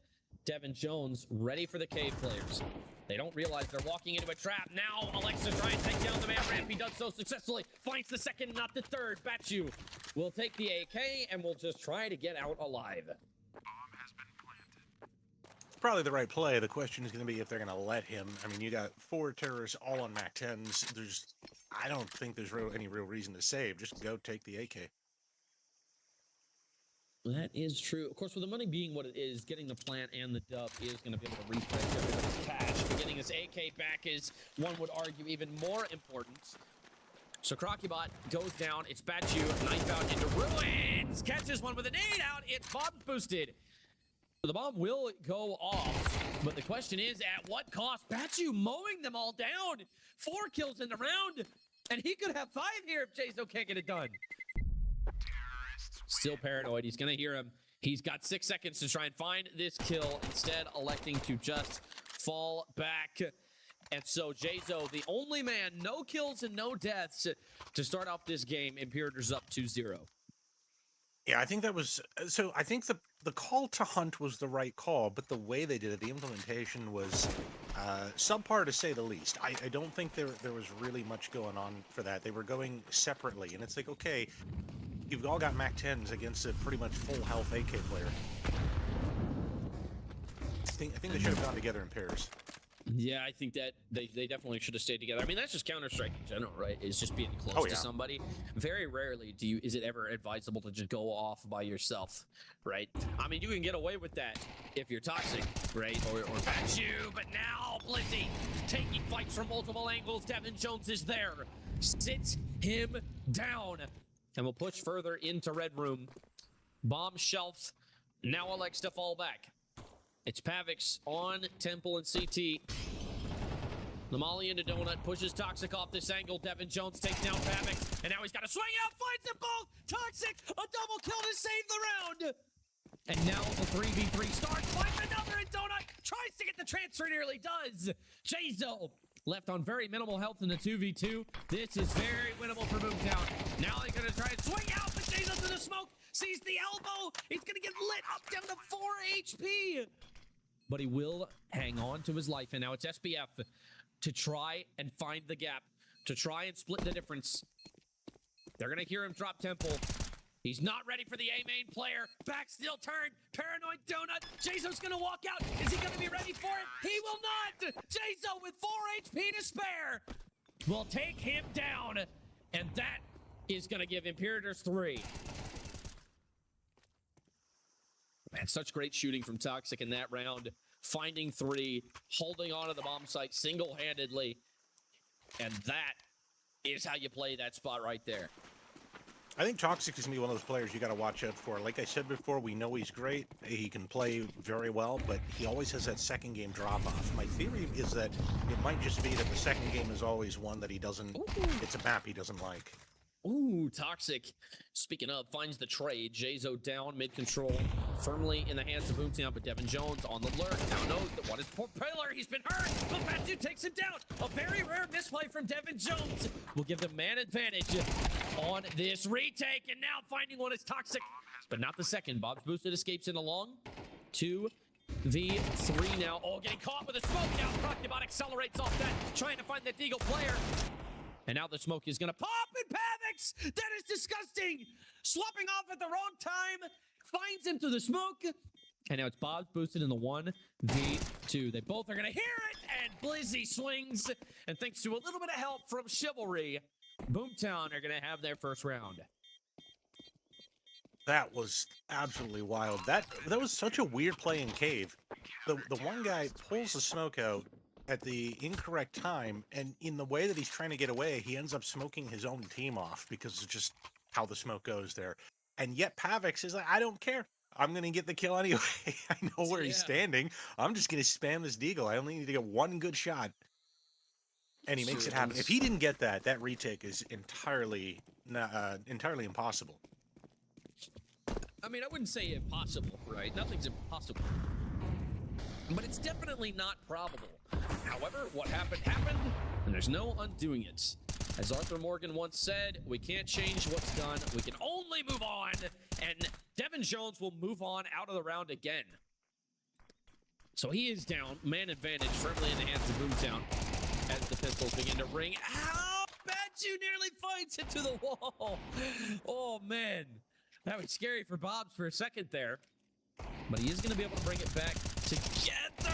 Devin Jones ready for the cave players. They don't realize they're walking into a trap. Now Alexa trying to take down the man ramp. He does so successfully. Finds the second, not the third. Batchu will take the AK and will just try to get out alive. Bomb has been planted. Probably the right play. The question is going to be if they're going to let him. I mean, you got 4 terrorists all on Mac 10s. I don't think there's any real reason to save. Just go take the AK. That is true. Of course, with the money being what it is, getting the plant and the dub is going to be able to refresh everybody's cash. But getting this AK back is, one would argue, even more important. So Crockybot goes down. It's Batchu. Knife out into ruins. Catches one with an 8-out. It's bomb's boosted. So the bomb will go off. But the question is, at what cost? Batchu mowing them all down. 4 kills in the round. And he could have 5 here if Jazo can't get it done. Still paranoid. He's going to hear him. He's got 6 seconds to try and find this kill. Instead, electing to just fall back. And so, Jazo, the only man, no kills and no deaths to start off this game. Imperators up 2-0. Yeah, I think that was... So, I think the call to hunt was the right call, but the way they did it, the implementation was subpar to say the least. I don't think there was really much going on for that. They were going separately, and it's like, okay... You've all got Mac 10s against a pretty much full health AK player. I think they should have gone together in pairs. Yeah, I think that they definitely should have stayed together. I mean, that's just Counter-Strike in general, right? It's just being close to somebody. Very rarely is it ever advisable to just go off by yourself, right? I mean, you can get away with that if you're toxic, right? Or Batchu, but now Blizzy taking fights from multiple angles. Devin Jones is there. Sits him down. And we'll push further into Red Room. Bomb shelf. Now elects to fall back. It's Pavix on Temple and CT. The molly into Donut. Pushes Toxic off this angle. Devin Jones takes down Pavix. And now he's got to swing out. Finds them both. Toxic. A double kill to save the round. And now the 3v3 starts. Finds another in Donut. Tries to get the transfer. Nearly does. Jazo. Left on very minimal health in the 2v2. This is very winnable for Boomtown. Now they're going to try and swing out, but Jason to the smoke. Sees the elbow. He's going to get lit up down to 4 HP. But he will hang on to his life. And now it's SBF to try and find the gap. To try and split the difference. They're going to hear him drop Temple. He's not ready for the A main player. Back still turned. Paranoid donut. Jazo's gonna walk out. Is he gonna be ready for it? He will not. Jazo with 4 HP to spare will take him down. And that is gonna give Imperators 3. Man, such great shooting from Toxic in that round. Finding 3, holding on to the bomb site single-handedly. And that is how you play that spot right there. I think Toxic is going to be one of those players you got to watch out for. Like I said before, we know he's great. He can play very well, but he always has that second game drop-off. My theory is that it might just be that the second game is always one that he doesn't... Ooh. It's a map he doesn't like. Ooh, Toxic, speaking of, finds the trade. Jazo down, mid-control, firmly in the hands of Boomtown, but Devin Jones on the lurk. Now knows that one is Propeller. He's been hurt, but Batu takes him down. A very rare misplay from Devin Jones will give the man advantage on this retake, and now finding one is Toxic, but not the second. Bob's boosted escapes in along. 2v3 now. Oh, getting caught with a smoke now. Crocubot accelerates off that, trying to find that Deagle player. And now the smoke is going to pop, and Pavix! That is disgusting! Swapping off at the wrong time, finds him through the smoke. And now it's Bob's boosted in the 1v2. They both are going to hear it, and Blizzy swings. And thanks to a little bit of help from Chivalry, Boomtown are going to have their first round. That was absolutely wild. That was such a weird play in cave. The one guy pulls the smoke out at the incorrect time, and in the way that he's trying to get away, he ends up smoking his own team off because of just how the smoke goes there. And yet Pavix is like, I don't care. I'm going to get the kill anyway. I know where he's standing. I'm just going to spam this Deagle. I only need to get one good shot. And he makes it happen. If he didn't get that, that retake is entirely impossible. I mean, I wouldn't say impossible, right? Nothing's impossible. But it's definitely not probable. However, what happened, happened, and there's no undoing it. As Arthur Morgan once said, we can't change what's done, we can only move on, and Devin Jones will move on out of the round again. So he is down, man advantage firmly in the hands of Boomtown as the pistols begin to ring. Ow! Batu nearly fights into the wall. Oh, man. That was scary for Bobs for a second there. But he is going to be able to bring it back together.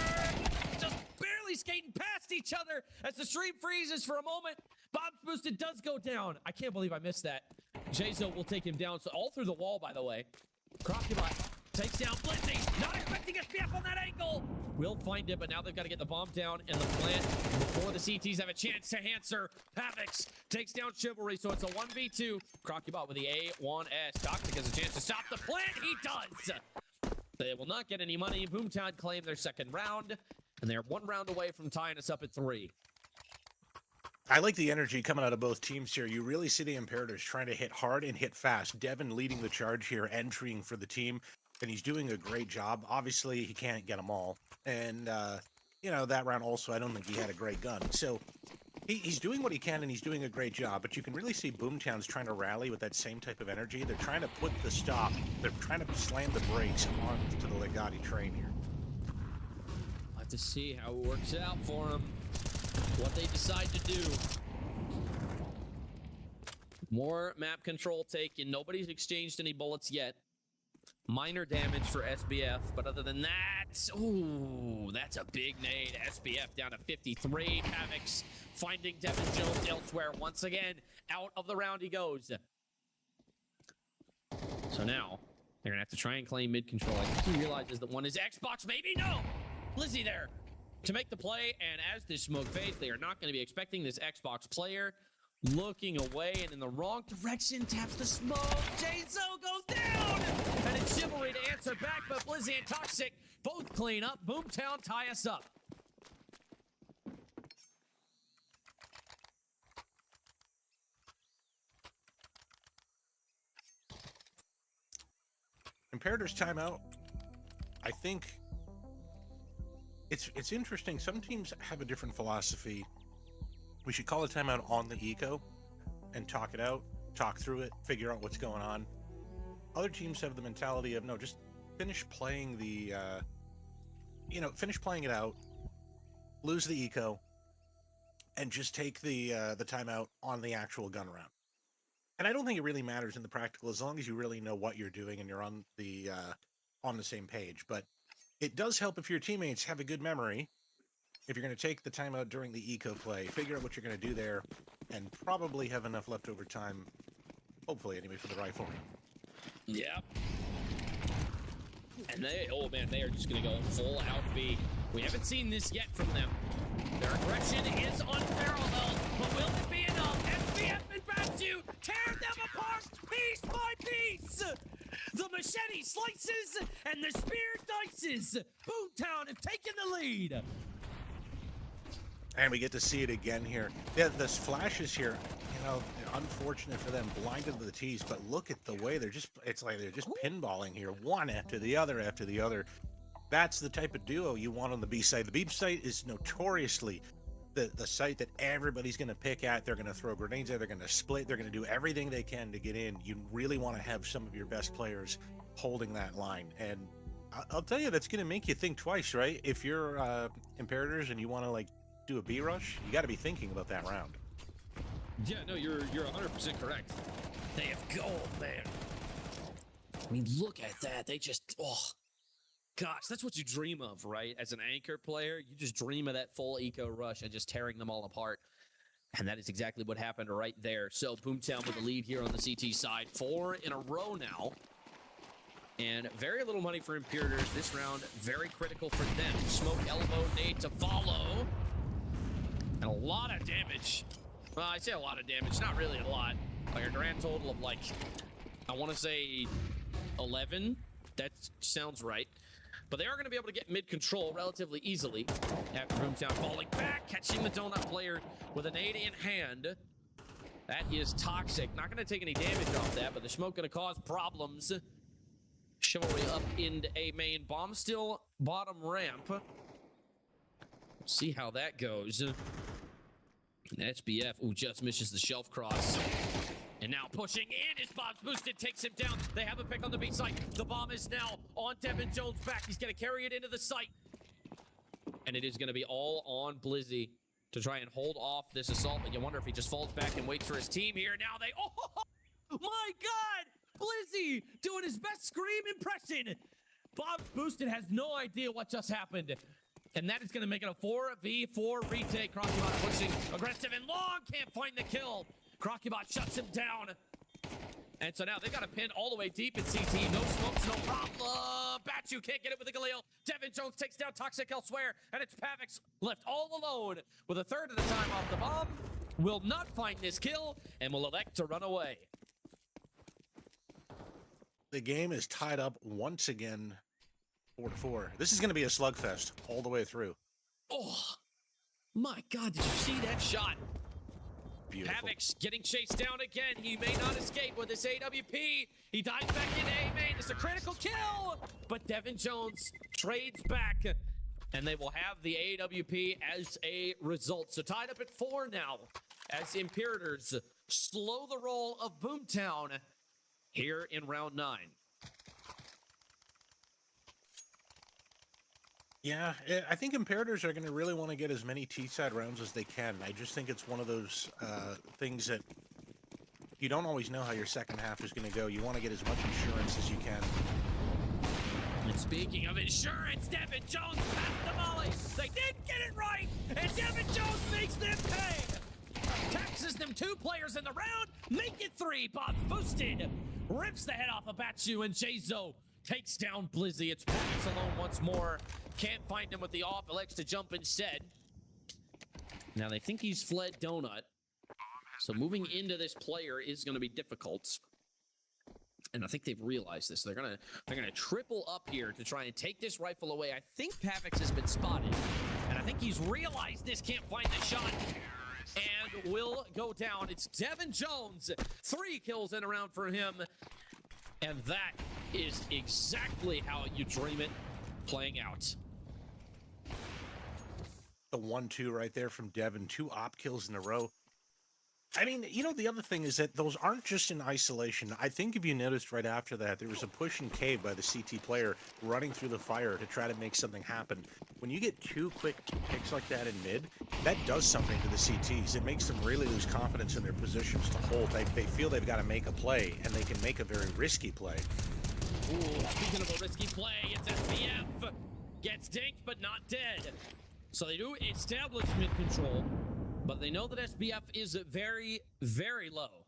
Just barely skating past each other as the stream freezes for a moment. Bob's boosted does go down. I can't believe I missed that. Jazo will take him down. So all through the wall, by the way. Crocubot takes down Blizzy. Not expecting SPF on that angle. Will find it, but now they've got to get the bomb down in the plant before the CTs have a chance to answer. Pavix takes down Chivalry, so it's a 1v2. Crocubot with the A1S. Toxic has a chance to stop the plant. He does. They will not get any money. Boomtown claim their second round, and they're 1 round away from tying us up at 3. I like the energy coming out of both teams here. You really see the Imperators trying to hit hard and hit fast. Devin leading the charge here, entering for the team, and he's doing a great job. Obviously, he can't get them all. And, you know, that round also, I don't think he had a great gun. So he's doing what he can, and he's doing a great job. But you can really see Boomtown's trying to rally with that same type of energy. They're trying to put the stop. They're trying to slam the brakes onto the Legati train here. We'll have to see how it works out for them. What they decide to do. More map control taken. Nobody's exchanged any bullets yet. Minor damage for SBF, but other than that, ooh, that's a big nade. SBF down to 53. Pavix finding Devin Jones elsewhere. Once again, out of the round he goes. So now, they're going to have to try and claim mid-control. I think he realizes that one is Xbox. Maybe no. Lizzie there to make the play, and as this smoke fades, they are not going to be expecting this Xbox player. Looking away and in the wrong direction, taps the smoke. Jazo goes down, and it's Chivalry to answer back, but Blizzy and Toxic both clean up. Boomtown tie us up. Imperators timeout. I think it's interesting. Some teams have a different philosophy. We should call a timeout on the eco and talk it out, talk through it, figure out what's going on. Other teams have the mentality of, no, just finish playing the, finish playing it out, lose the eco, and just take the timeout on the actual gun round. And I don't think it really matters in the practical as long as you really know what you're doing and you're on the same page. But it does help if your teammates have a good memory. If you're going to take the time out during the eco play, figure out what you're going to do there, and probably have enough leftover time, hopefully anyway, for the rifle round. Yep. And they, oh man, they are just going to go full out B. We haven't seen this yet from them. Their aggression is unparalleled, but will it be enough? SBF and Batsu tear them apart piece by piece. The machete slices and the spear dices. Boomtown have taken the lead. And we get to see it again here. Yeah, this flashes here, unfortunate for them, blinded to the tees, but look at the way they're just pinballing here, one after the other after the other. That's the type of duo you want on the B side. The B side is notoriously the site that everybody's going to pick at. They're going to throw grenades at, they're going to split, they're going to do everything they can to get in. You really want to have some of your best players holding that line. And I'll tell you, that's going to make you think twice, right? If you're Imperators and you want to do a B rush, you got to be thinking about that round. Yeah, no, you're 100% correct. They have gold, man. I mean, look at that. They just, gosh, that's what you dream of, right? As an anchor player, you just dream of that full eco rush and just tearing them all apart. And that is exactly what happened right there. So Boomtown with the lead here on the CT side. 4 in a row now. And very little money for Imperators this round. Very critical for them. Smoke, elbow, nade to follow. And a lot of damage. Well, I say a lot of damage. Not really a lot. Like a grand total of I want to say 11. That sounds right. But they are going to be able to get mid-control relatively easily after Boomtown falling back, catching the donut player with a nade in hand. That is toxic. Not going to take any damage off that, but the smoke going to cause problems. Chivalry up into A main. Bomb still bottom ramp. See how that goes. And SBF, just misses the shelf cross. And now pushing in as Bob's boosted, takes him down. They have a pick on the B site. The bomb is now on Devin Jones' back. He's going to carry it into the site. And it is going to be all on Blizzy to try and hold off this assault. But you wonder if he just falls back and waits for his team here. Now they, my God! Blizzy doing his best scream impression. Bob's boosted has no idea what just happened. And that is going to make it a 4v4 retake. Crocubot pushing aggressive and long. Can't find the kill. Crocubot shuts him down. And so now they've got a pin all the way deep in CT. No smokes, no problem. Batchu can't get it with the Galil. Devin Jones takes down Toxic elsewhere. And it's Pavix left all alone with a third of the time off the bomb. Will not find this kill and will elect to run away. The game is tied up once again, 4-4. This is going to be a slugfest all the way through. Oh, my God, did you see that shot? Beautiful. Pavix getting chased down again. He may not escape with this AWP. He dives back in A main. It's a critical kill. But Devin Jones trades back. And they will have the AWP as a result. So tied up at 4 now as Imperators slow the roll of Boomtown here in round 9. Yeah, I think Imperators are going to really want to get as many T-side rounds as they can. I just think it's one of those things that you don't always know how your second half is going to go. You want to get as much insurance as you can. And speaking of insurance, Devin Jones passed the volley. They didn't get it right, and Devin Jones makes them pay. Taxes them 2 players in the round, make it 3. Bob's boosted, rips the head off of Batchu, and Jazo takes down Blizzy. It's Pavix alone once more. Can't find him with the off. Elects to jump instead. Now they think he's fled Donut. So moving into this player is going to be difficult. And I think they've realized this. They're gonna triple up here to try and take this rifle away. I think Pavix has been spotted. And I think he's realized this, can't find the shot. And will go down. It's Devin Jones. 3 kills in a round for him. And that is exactly how you dream it playing out. The 1-2 right there from Devin. 2 op kills in a row. I mean, the other thing is that those aren't just in isolation. I think if you noticed right after that, there was a push and cave by the CT player running through the fire to try to make something happen. When you get two quick picks like that in mid, that does something to the CTs. It makes them really lose confidence in their positions to hold. They feel they've got to make a play, and they can make a very risky play. Ooh, speaking of a risky play, it's SBF. Gets dinked, but not dead. So they do establish mid control, but they know that SBF is very, very low.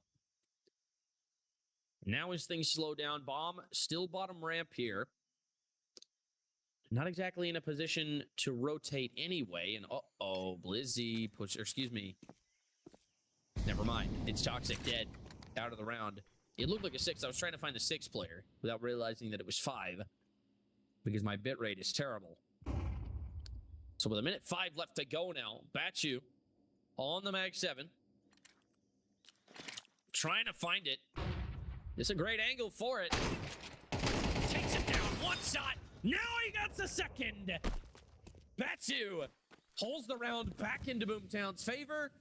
Now as things slow down, Bomb still bottom ramp here. Not exactly in a position to rotate anyway. And uh-oh, Blizzy push, or excuse me. Never mind. It's Toxic dead out of the round. It looked like a 6. I was trying to find the 6 player without realizing that it was 5 because my bitrate is terrible. So with a minute 5 left to go now, Batchu on the Mag 7. Trying to find it. It's a great angle for it. Takes it down. One shot. Now he got the second. Batchu pulls the round back into Boomtown's favor.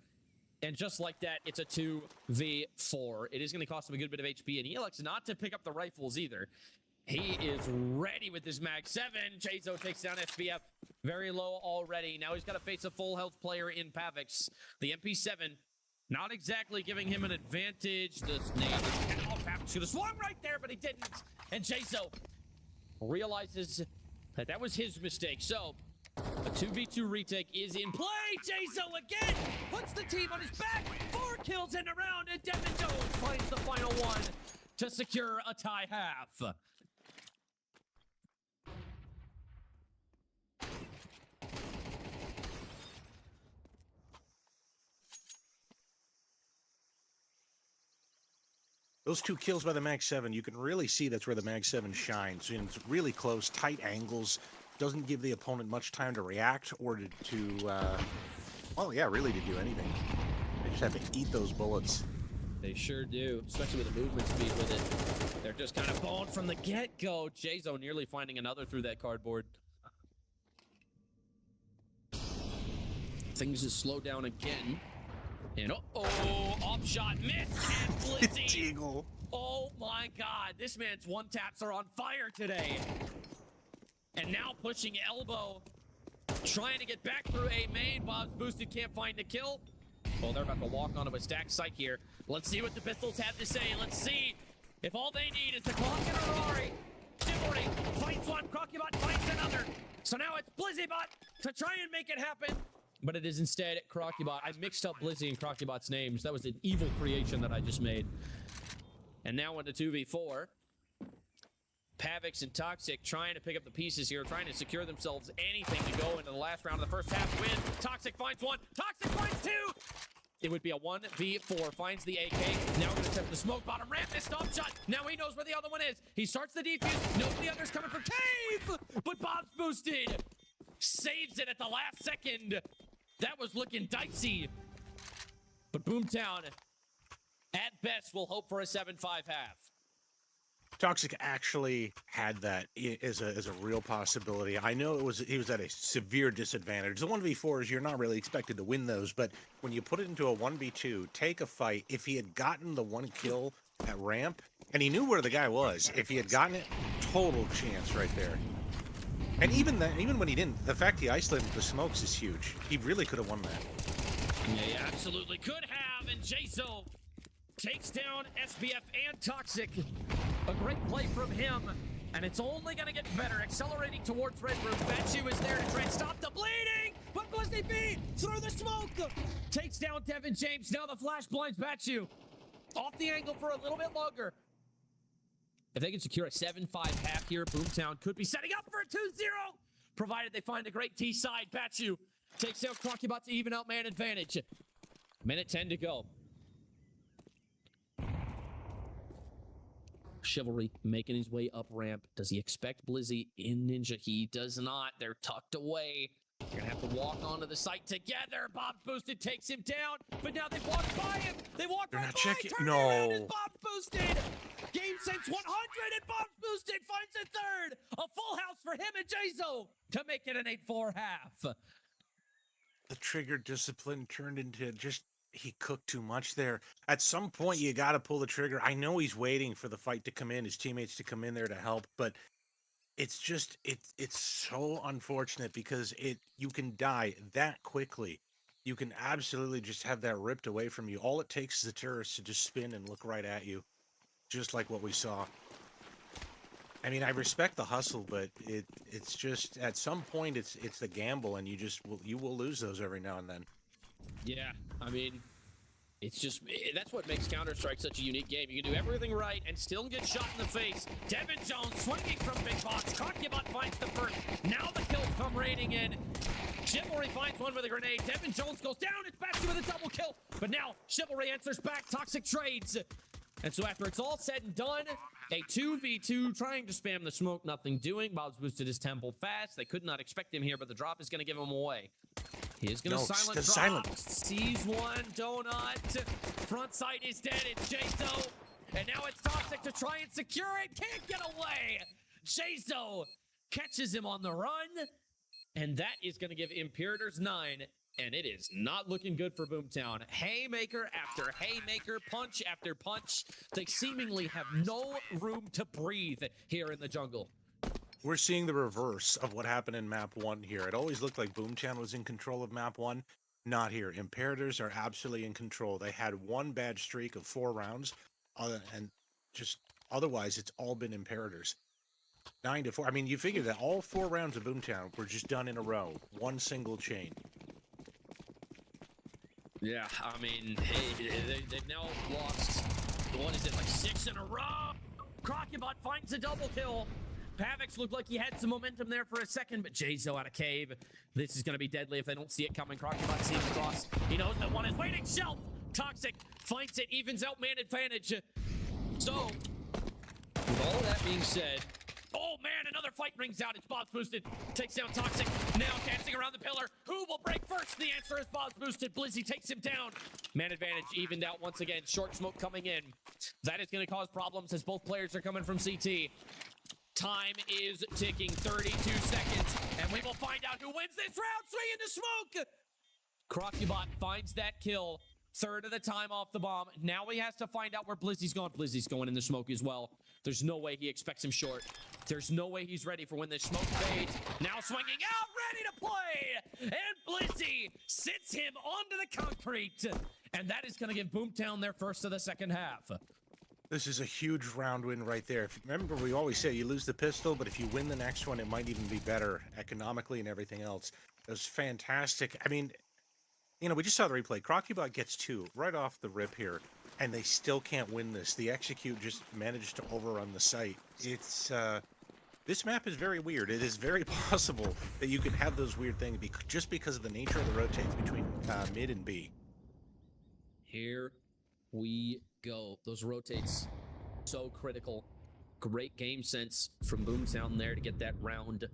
And just like that, it's a 2v4. It is going to cost him a good bit of HP, and he elects not to pick up the rifles either. He is ready with his Mag 7. Chazo takes down SBF very low already. Now he's got to face a full health player in Pavix. The MP7 not exactly giving him an advantage. The name is Pavix should have swung right there, but he didn't. And Chazo realizes that that was his mistake. So a 2v2 retake is in play. Chazo again puts the team on his back. 4 kills in a round, and Devin Jones finds the final one to secure a tie half. Those 2 kills by the Mag 7, you can really see that's where the Mag 7 shines. And it's really close, tight angles. Doesn't give the opponent much time to react or really to do anything. They just have to eat those bullets. They sure do, especially with the movement speed with it. They're just kind of boned from the get-go. Jazo nearly finding another through that cardboard. Things just slow down again. And off shot missed, and Blizzy. Eagle. Oh my god, this man's one-taps are on fire today. And now pushing elbow, trying to get back through a main. Bob's boosted, can't find the kill. Well, they're about to walk onto a stacked site here. Let's see what the Pistols have to say. Let's see if all they need is the clock and a Ferrari. Chivalry finds one, Crocubot finds another. So now it's Blizzybot to try and make it happen. But it is instead Crocubot. I mixed up Blizzy and Crocubot's names. That was an evil creation that I just made. And now into 2v4. Pavix and Toxic trying to pick up the pieces here, trying to secure themselves anything to go into the last round of the first half win. Toxic finds one. Toxic finds 2. It would be a 1v4. Finds the AK. Now going to attempt the smoke bottom ramp. This stop shot. Now he knows where the other one is. He starts the defuse. Knows the other's coming for cave. But Bob's boosted. Saves it at the last second. That was looking dicey. But Boomtown, at best, will hope for a 7-5 half. Toxic actually had that as a real possibility. I know he was at a severe disadvantage. The 1v4s, you're not really expected to win those, but when you put it into a 1v2, take a fight, if he had gotten the 1 kill at ramp, and he knew where the guy was, if he had gotten it, total chance right there. And even when he didn't, the fact he isolated the smokes is huge. He really could have won that. Yeah, he absolutely could have, and Jaso takes down SBF and Toxic. A great play from him, and it's only going to get better. Accelerating towards Red Room. Batchu is there to try and stop the bleeding, but Blizzly B through the smoke takes down Devin James. Now the flash blinds Batchu off the angle for a little bit longer. If they can secure a 7-5 half here, Boomtown could be setting up for a 2-0, provided they find a great T-side. Batchu takes down Crocubot to even out man advantage. Minute 10 to go. Chivalry making his way up ramp. Does he expect Blizzy in Ninja? He does not. They're tucked away. They're gonna have to walk onto the site together. Bob's boosted, takes him down, but now they've walked by him. They walk They're right not by. checking. Turn No. around as Bob's boosted. Game sense 100, and Bob's boosted finds a third. A full house for him and Jazo to make it an 8-4 half. The trigger discipline turned into just he cooked too much there. At some point, you got to pull the trigger. I know he's waiting for the fight to come in, his teammates to come in there to help, but it's just it's so unfortunate because you can die that quickly. You can absolutely just have that ripped away from you. All it takes is the terrorist to just spin and look right at you, just like what we saw. I mean, I respect the hustle, but it's just at some point it's the gamble, and you will lose those every now and then. Yeah, I mean, it's just that's what makes Counter-Strike such a unique game. You can do everything right and still get shot in the face. Devin Jones swinging from big box. Crocubot finds the first. Now the kills come raining in. Chivalry finds one with a grenade. Devin Jones goes down. It's Bastion with a double kill. But now Chivalry answers back. Toxic trades. And so after it's all said and done, a 2v2 trying to spam the smoke, nothing doing. Bob's boosted his temple fast. They could not expect him here, but the drop is going to give him away. He is going to silent drop. Sees one, donut. Front sight is dead. It's Jazo. And now it's Toxic to try and secure it. Can't get away. Jazo catches him on the run. And that is going to give Imperators 9. And it is not looking good for Boomtown. Haymaker after haymaker, punch after punch. They seemingly have no room to breathe here in the jungle. We're seeing the reverse of what happened in map 1 here. It always looked like Boomtown was in control of map 1. Not here. Imperators are absolutely in control. They had one bad streak of 4 rounds, and just otherwise it's all been Imperators. 9-4. I mean, you figure that all 4 rounds of Boomtown were just done in a row. One single chain. Yeah, I mean, hey, they've now lost, what is it, like 6 in a row? Crocubot finds a double kill. Pavix looked like he had some momentum there for a second, but Jazo out of cave. This is going to be deadly if they don't see it coming. Crocubot sees across. He knows that one is waiting. Shelf. Toxic finds it, evens out man advantage. So, with all of that being said, oh man, another fight rings out. It's Bob's boosted. Takes down Toxic. Now dancing around the pillar. Who will break first? The answer is Bob's boosted. Blizzy takes him down. Man advantage evened out once again. Short smoke coming in. That is going to cause problems as both players are coming from CT. Time is ticking. 32 seconds. And we will find out who wins this round. Swing into smoke. Crocubot finds that kill. Third of the time off the bomb. Now he has to find out where Blizzy's going. Blizzy's going in the smoke as well. There's no way he expects him short. There's no way he's ready for when the smoke fades. Now swinging out, ready to play. And Blizzy sits him onto the concrete. And that is going to give Boomtown their first of the second half. This is a huge round win right there. If you remember, we always say you lose the pistol, but if you win the next one, it might even be better economically and everything else. It was fantastic. I mean, you know, we just saw the replay. Crocubot gets 2 right off the rip here, and they still can't win this. The execute just managed to overrun the site. It's, this map is very weird. It is very possible that you can have those weird things just because of the nature of the rotates between mid and B. Here we go. Those rotates, so critical. Great game sense from Boomtown there to get that round.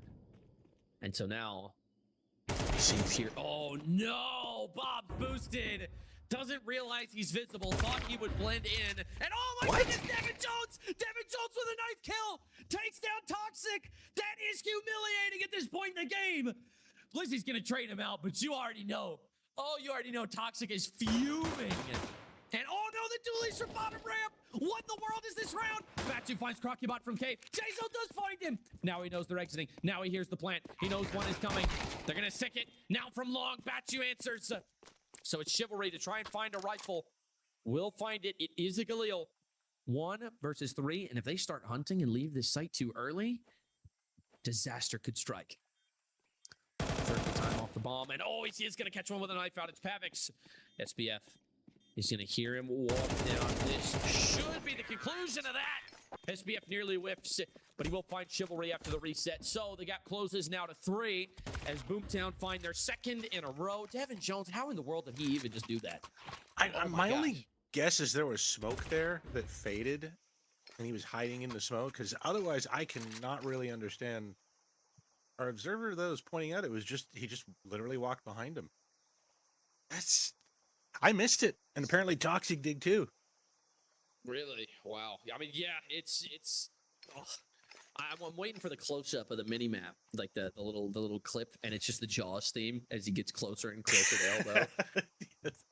And so now, here. Oh no! Bob's boosted. Doesn't realize he's visible. Thought he would blend in. And oh my goodness, Devin Jones! Devin Jones with a knife kill! Takes down Toxic! That is humiliating at this point in the game! Blizzy's gonna trade him out, but you already know. Oh, you already know Toxic is fuming. And oh no, the dualies from bottom ramp! What in the world is this round? Batu finds Crocubot from cave. Jazo does find him. Now he knows they're exiting. Now he hears the plant. He knows one is coming. They're gonna sick it. Now from long, Batu answers. So it's Chivalry to try and find a rifle. Will find it. It is a Galil. 1 versus 3. And if they start hunting and leave this site too early, disaster could strike. Third time off the bomb. And oh, he is gonna catch one with a knife out. It's Pavix. SBF. He's going to hear him walk down. This should be the conclusion of that. SBF nearly whiffs, but he will find Chivalry after the reset. So the gap closes now to 3 as Boomtown find their second in a row. Devin Jones, how in the world did he even just do that? My only guess is there was smoke there that faded, and he was hiding in the smoke, because otherwise I cannot really understand. Our observer, though, is pointing out it was just, he just literally walked behind him. I missed it, and apparently Toxic did too. Really? Wow. I mean, yeah, it's. Oh, I'm waiting for the close-up of the mini-map, like the little clip, and it's just the Jaws theme as he gets closer and closer to Elbow. Yes.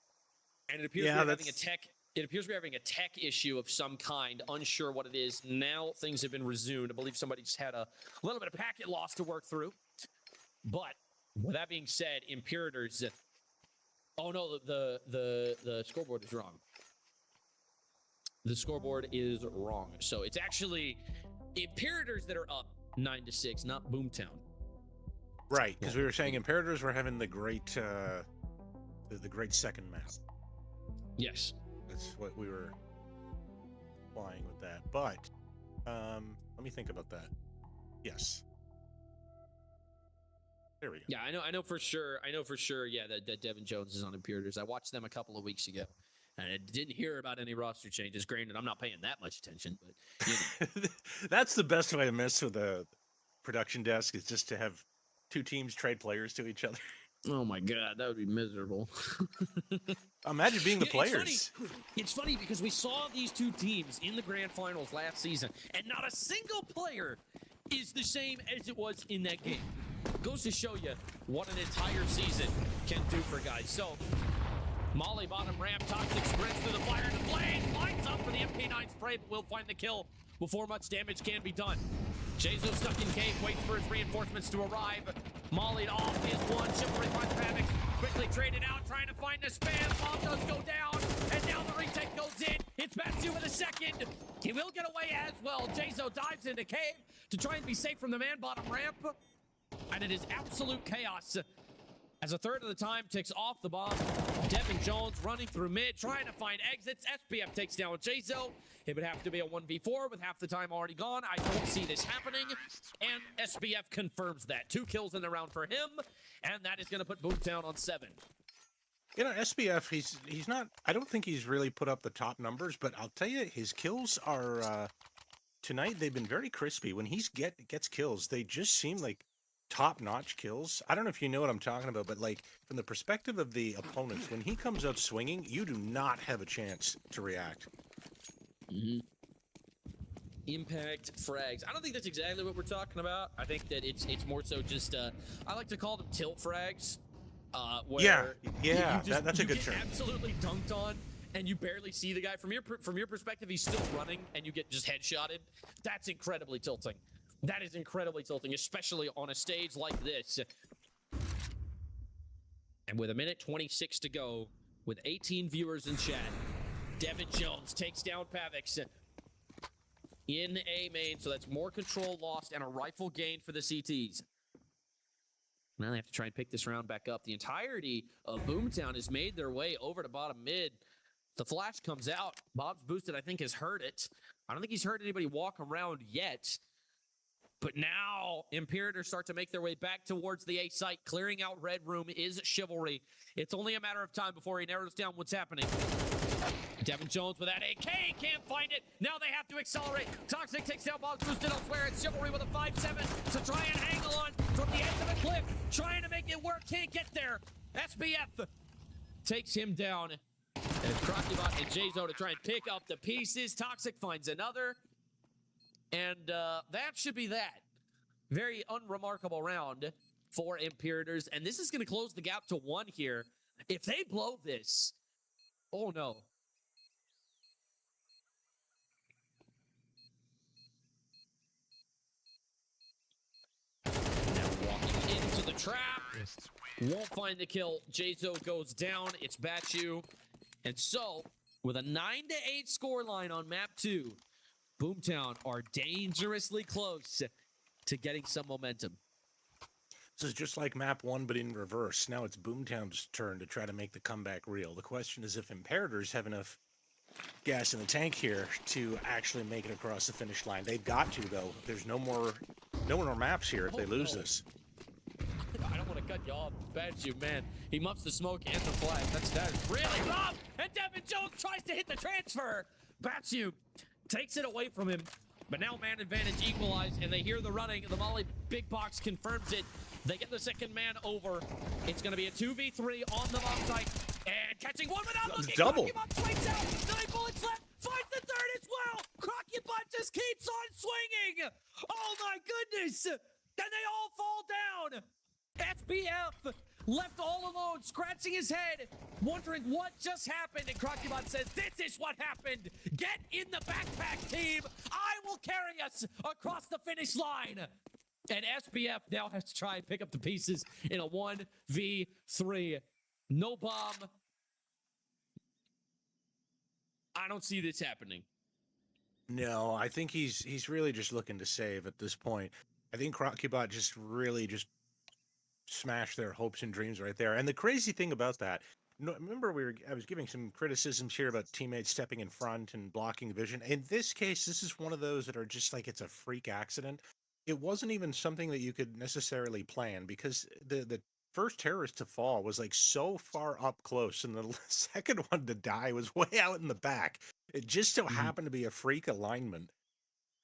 And it appears Yeah, we're having a tech. It appears we're having a tech issue of some kind. Unsure what it is. Now things have been resumed. I believe somebody just had a little bit of packet loss to work through. But with that being said, Imperators. Oh no, the scoreboard is wrong. The scoreboard is wrong. So it's actually Imperators that are up 9-6, not Boomtown. Right, because we were saying Imperators were having the great second map. Yes. That's what we were flying with that. But let me think about that. Yes. There we go. Yeah, I know for sure. Yeah, that Devin Jones is on Imperators. I watched them a couple of weeks ago, and I didn't hear about any roster changes. Granted, I'm not paying that much attention, but you know. That's the best way to mess with a production desk is just to have two teams trade players to each other. Oh my god, that would be miserable. Imagine being the Yeah, players. It's funny because we saw these two teams in the grand finals last season, and not a single player is the same as it was in that game. Goes to show you what an entire season can do for guys. So, Molly bottom ramp, Toxic sprints through the fire and the flames, lines up for the MP9 spray, but will find the kill before much damage can be done. Jazo stuck in cave, waits for his reinforcements to arrive. Mollied off is one, Chivalry finds Panic, quickly traded out, trying to find the spam. Bomb does go down, and now the retake goes in. It's Batsu with a second. He will get away as well. Jazo dives into cave to try and be safe from the man bottom ramp. And it is absolute chaos as a third of the time ticks off the bomb. Devin Jones running through mid, trying to find exits. SPF takes down Jazo. It would have to be a 1v4 with half the time already gone. I don't see this happening. And SPF confirms that. 2 kills in the round for him. And that is going to put Boomtown on 7. You know, SPF, he's not, I don't think he's really put up the top numbers, but I'll tell you, his kills are, tonight, they've been very crispy. When he gets kills, they just seem like top-notch kills. I don't know if you know what I'm talking about, but like from the perspective of the opponents, when he comes out swinging, you do not have a chance to react. Mm-hmm. Impact frags. I don't think that's exactly what we're talking about. I think that it's more so just I like to call them tilt frags. Where that's a good term. Absolutely dunked on, and you barely see the guy from your perspective. He's still running, and you get just headshotted. That's incredibly tilting. That is incredibly tilting, especially on a stage like this. And with 1:26 to go, with 18 viewers in chat, Devin Jones takes down Pavix in A main, so that's more control lost and a rifle gain for the CTs. Now they have to try and pick this round back up. The entirety of Boomtown has made their way over to bottom mid. The flash comes out. Bob's boosted, I think, has heard it. I don't think he's heard anybody walk around yet. But now, Imperators start to make their way back towards the A site. Clearing out Red Room is Chivalry. It's only a matter of time before he narrows down what's happening. Devin Jones with that AK, can't find it. Now they have to accelerate. Toxic takes down Bob's boosted elsewhere. It's Chivalry with a 5-7 to try and hang on from the edge of the cliff. Trying to make it work, can't get there. SBF takes him down. And Crocubot and Jazo to try and pick up the pieces. Toxic finds another. And that should be that. Very unremarkable round for Imperators. And this is going to close the gap to 1 here. If they blow this, oh no. Now walking into the trap. Won't find the kill. Jazo goes down. It's Batchu. And so, with a 9-8 scoreline on map 2, Boomtown are dangerously close to getting some momentum. This is just like map 1, but in reverse. Now it's Boomtown's turn to try to make the comeback real. The question is if Imperators have enough gas in the tank here to actually make it across the finish line. They've got to, though. There's no more maps here if they lose this. I don't want to cut you off. Batchu, man. He muffs the smoke and the flag. That is really rough. And Devin Jones tries to hit the transfer. Batchu takes it away from him. But now man advantage equalized, and they hear the running. The Molly big box confirms it. They get the second man over. It's going to be a 2v3 on the bomb site. And catching one without looking. Double. Crocubot swings out. 9 bullets left. Finds the third as well. Crocubot just keeps on swinging. Oh my goodness. And they all fall down. SPF left all alone, scratching his head, wondering what just happened. And Crocubot says, this is what happened. Get in the backpack, team. I will carry us across the finish line. And SBF now has to try and pick up the pieces in a 1v3. No bomb. I don't see this happening. No, I think he's really just looking to save at this point. I think Crocubot just really just smashed their hopes and dreams right there. And the crazy thing about that, remember I was giving some criticisms here about teammates stepping in front and blocking vision. In this case, this is one of those that are just like it's a freak accident. It wasn't even something that you could necessarily plan because the first terrorist to fall was like so far up close, and the second one to die was way out in the back. It just so happened to be a freak alignment,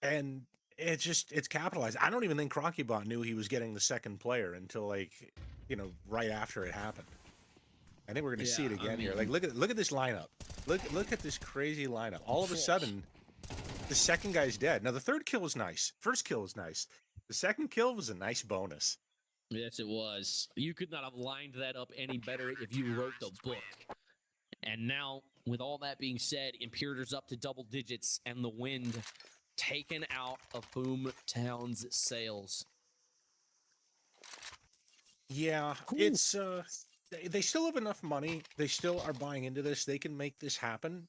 and it's capitalized. I don't even think Crocubot knew he was getting the second player until like, right after it happened. I think we're going to see it again here. Like, look at this lineup. Look at this crazy lineup. All of a sudden, the second guy's dead. Now the third kill was nice. First kill was nice. The second kill was a nice bonus. Yes, it was. You could not have lined that up any better if you wrote the book. And now, with all that being said, Imperator's up to double digits, and the wind taken out of Boomtown's sails. Yeah, it's they still have enough money. They still are buying into this. They can make this happen.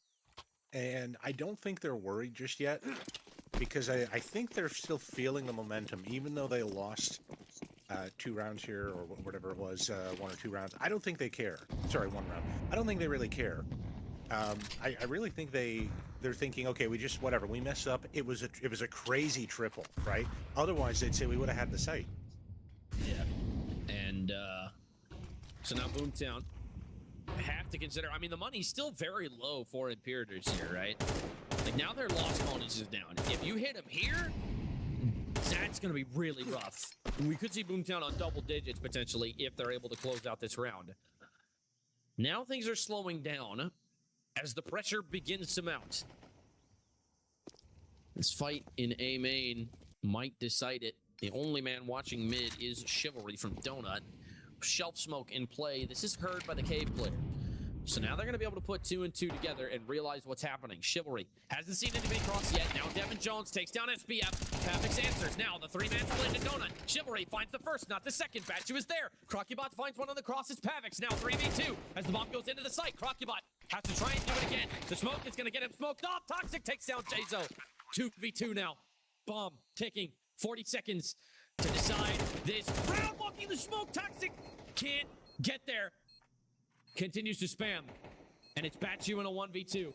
And I don't think they're worried just yet, because I think they're still feeling the momentum, even though they lost 2 rounds here, or whatever it was, 1 or 2 rounds. I don't think they care. Sorry, 1 round. I don't think they really care. I really think they're thinking, okay, we just, whatever, we messed up. It was a crazy triple, right? Otherwise, they'd say we would have had the site. Yeah. And so now Boomtown have to consider, I mean, the money's still very low for Imperators here, right? Like, now their loss bonus is down. If you hit them here, that's going to be really rough. We could see Boomtown on double digits, potentially, if they're able to close out this round. Now things are slowing down as the pressure begins to mount. This fight in A main might decide it. The only man watching mid is Chivalry from Donut. Shelf smoke in play. This is heard by the cave player. So now they're going to be able to put 2 and 2 together and realize what's happening. Chivalry hasn't seen anybody cross yet. Now Devin Jones takes down SBF. Pavix answers. Now the 3-man split into Donut. Chivalry finds the first, not the second. Batchu is there. Crocubot finds one on the cross. It's Pavix. Now 3v2 as the bomb goes into the site. Crocubot has to try and do it again. The smoke is going to get him smoked off. Toxic takes down Jazo. 2v2 now. Bomb ticking. 40 seconds to decide this round. Walking the smoke. Toxic can't get there. Continues to spam. And it's Batchu in a 1v2. You're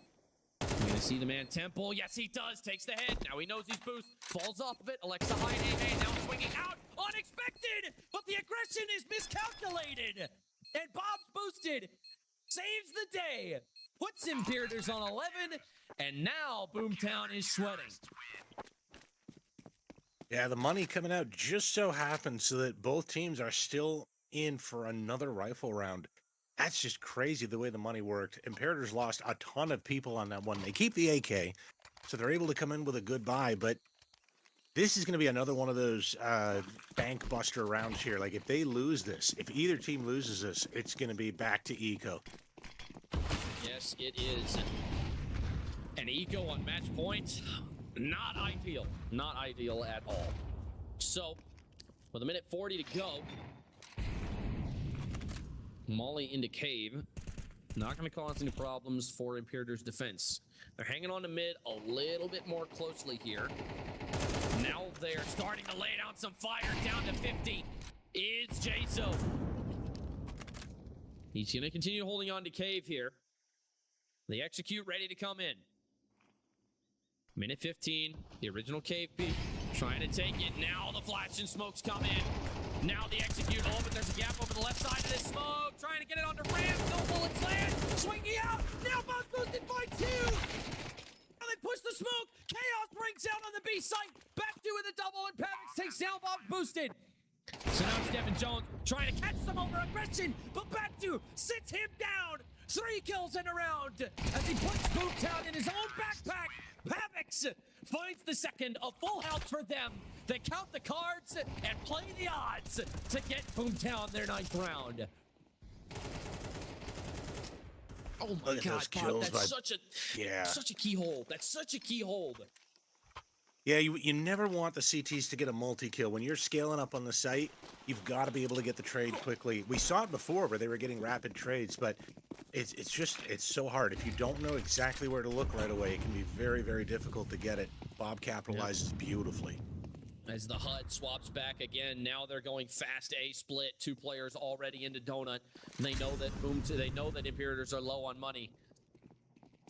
going to see the man Temple. Yes, he does. Takes the head. Now he knows he's boost. Falls off of it. Alexa high AA now swinging out. Unexpected. But the aggression is miscalculated. And Bob's boosted. Saves the day. Puts Imperators on 11. And now Boomtown is sweating. Yeah, the money coming out just so happens so that both teams are still in for another rifle round. That's just crazy the way the money worked. Imperators lost a ton of people on that one. They keep the AK, so they're able to come in with a good buy, but this is going to be another one of those bank buster rounds here. Like, if they lose this, if either team loses this, it's going to be back to Eco. Yes, it is. And Eco on match point, not ideal. Not ideal at all. So, with a minute 40 to go, Molly into cave. Not going to cause any problems for Imperator's defense. They're hanging on to mid a little bit more closely here. Now they're starting to lay down some fire. Down to 50 is Jaso. He's going to continue holding on to cave here. They execute, ready to come in. Minute 15, the original cave peak, trying to take it. Now the flash and smokes come in. Now the execute. Oh, but there's a gap over the left side of this smoke. Trying to get it onto ramp. No bullets land. Swinging out. Now Bob's boosted by 2. Now they push the smoke. Chaos breaks out on the B site. Back to with a double, and Pavix takes down Bob boosted. So now it's Devin Jones trying to catch some over aggression, but Batu sits him down. 3 kills in a round as he puts Boomtown in his own backpack. Pavix finds the second, a full health for them. They count the cards and play the odds to get Boomtown their 9th round. Oh my Look at God, those Bob, kills that's yeah. such a key hold. That's such a key hold. Yeah, you never want the CTs to get a multi-kill. When you're scaling up on the site, you've got to be able to get the trade quickly. We saw it before where they were getting rapid trades, but it's so hard. If you don't know exactly where to look right away, it can be very, very difficult to get it. Bob capitalizes beautifully. As the HUD swaps back again, now they're going fast A split. 2 players already into Donut. They know that Imperators are low on money.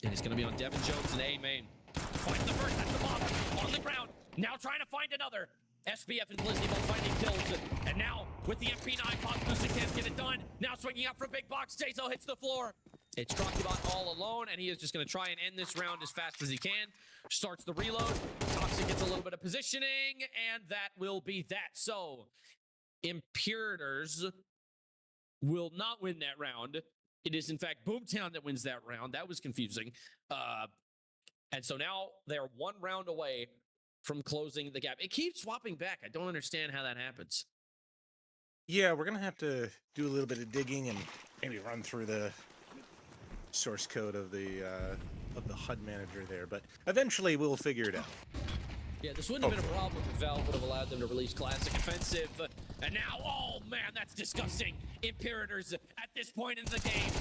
And it's going to be on Devin Jones and A main. Finds the first, that's the bomb on the ground. Now trying to find another. SBF and Blizzy both finding kills. And now with the MP9, Bob Booster can't get it done. Now swinging out from big box, Jazo hits the floor. It's Crocubot all alone, and he is just going to try and end this round as fast as he can. Starts the reload. Toxic gets a little bit of positioning, and that will be that. So, Imperators will not win that round. It is, in fact, Boomtown that wins that round. That was confusing. And so now they're 1 round away from closing the gap. It keeps swapping back. I don't understand how that happens. Yeah, we're going to have to do a little bit of digging and maybe run through the source code of the HUD manager there, but eventually we'll figure it out. Yeah, this wouldn't have been a problem if Valve would have allowed them to release Classic Offensive. And now, oh man, that's disgusting. Imperators at this point in the game.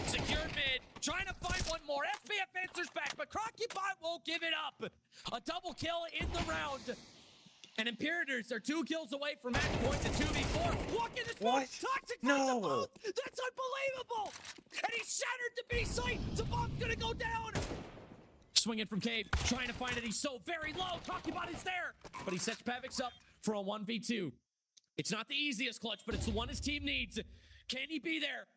Secured mid, trying to find one more. FBF answers back, but Crocubot won't give it up. A double kill in the round. And Imperators are 2 kills away from match point to 2v4. Walk in the smoke. What? Toxic No. finds them both. That's unbelievable. And he shattered the B site. The bomb's gonna go down. Swinging from Cave, trying to find it. He's so very low. Crocubot is there. But he sets Pavix up for a 1v2. It's not the easiest clutch, but it's the one his team needs. Can he be there?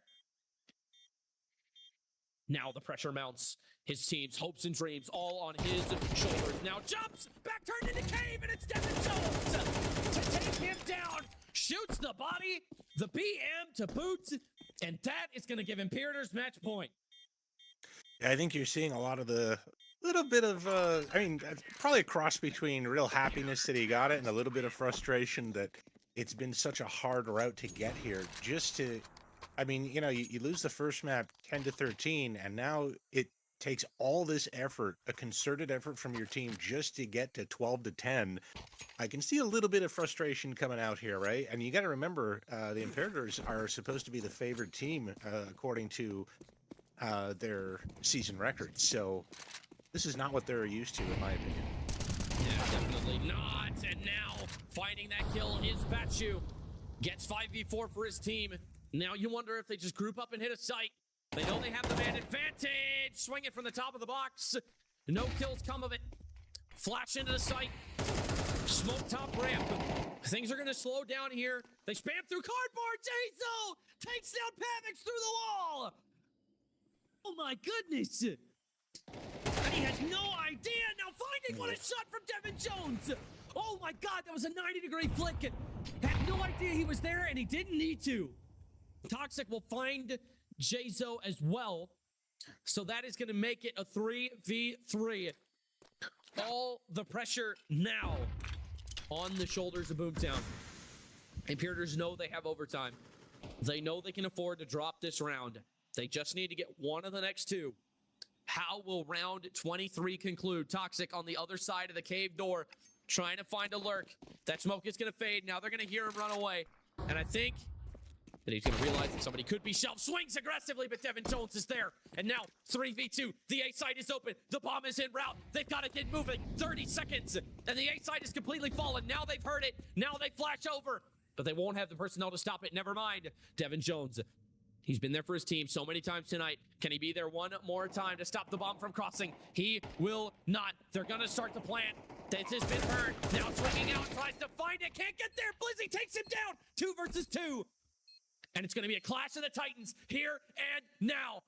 Now the pressure mounts. His team's hopes and dreams all on his shoulders. Now jumps, back turned into Cave, and it's Devin Jones to take him down. Shoots the body, the BM to boot, and that is going to give Imperators match point. I think you're seeing a lot of the little bit of, I mean, probably a cross between real happiness that he got it and a little bit of frustration that it's been such a hard route to get here. Just to, I mean, you know, you lose the first map 10-13, and now it takes all this effort, a concerted effort from your team just to get to 12-10. I can see a little bit of frustration coming out here, right? And you got to remember, the Imperators are supposed to be the favored team, according to their season records. So this is not what they're used to, in my opinion. Yeah, definitely not. And now, finding that kill is Batshu. Gets 5v4 for his team. Now you wonder if they just group up and hit a site. They know they have the man advantage. Swing it from the top of the box. No kills come of it. Flash into the site. Smoke top ramp. Things are going to slow down here. They spam through cardboard. Jazo takes down Pavix through the wall. Oh my goodness. And he has no idea. Now finding what a shot from Devin Jones. Oh my God, that was a 90-degree flick. Had no idea he was there, and he didn't need to. Toxic will find Jazo as well. So that is going to make it a 3v3. All the pressure now on the shoulders of Boomtown. Imperators know they have overtime. They know they can afford to drop this round. They just need to get one of the next 2. How will round 23 conclude? Toxic on the other side of the cave door, trying to find a lurk. That smoke is going to fade. Now they're going to hear him run away. And I think that he's going to realize that somebody could be shelved. Swings aggressively, but Devin Jones is there. And now 3v2. The A side is open. The bomb is en route. They've got to get moving. 30 seconds. And the A side is completely fallen. Now they've heard it. Now they flash over. But they won't have the personnel to stop it. Never mind. Devin Jones. He's been there for his team so many times tonight. Can he be there one more time to stop the bomb from crossing? He will not. They're going to start the plant. This has been heard. Now swinging out, tries to find it. Can't get there. Blizzy takes him down. 2 versus 2. And it's going to be a clash of the Titans here and now.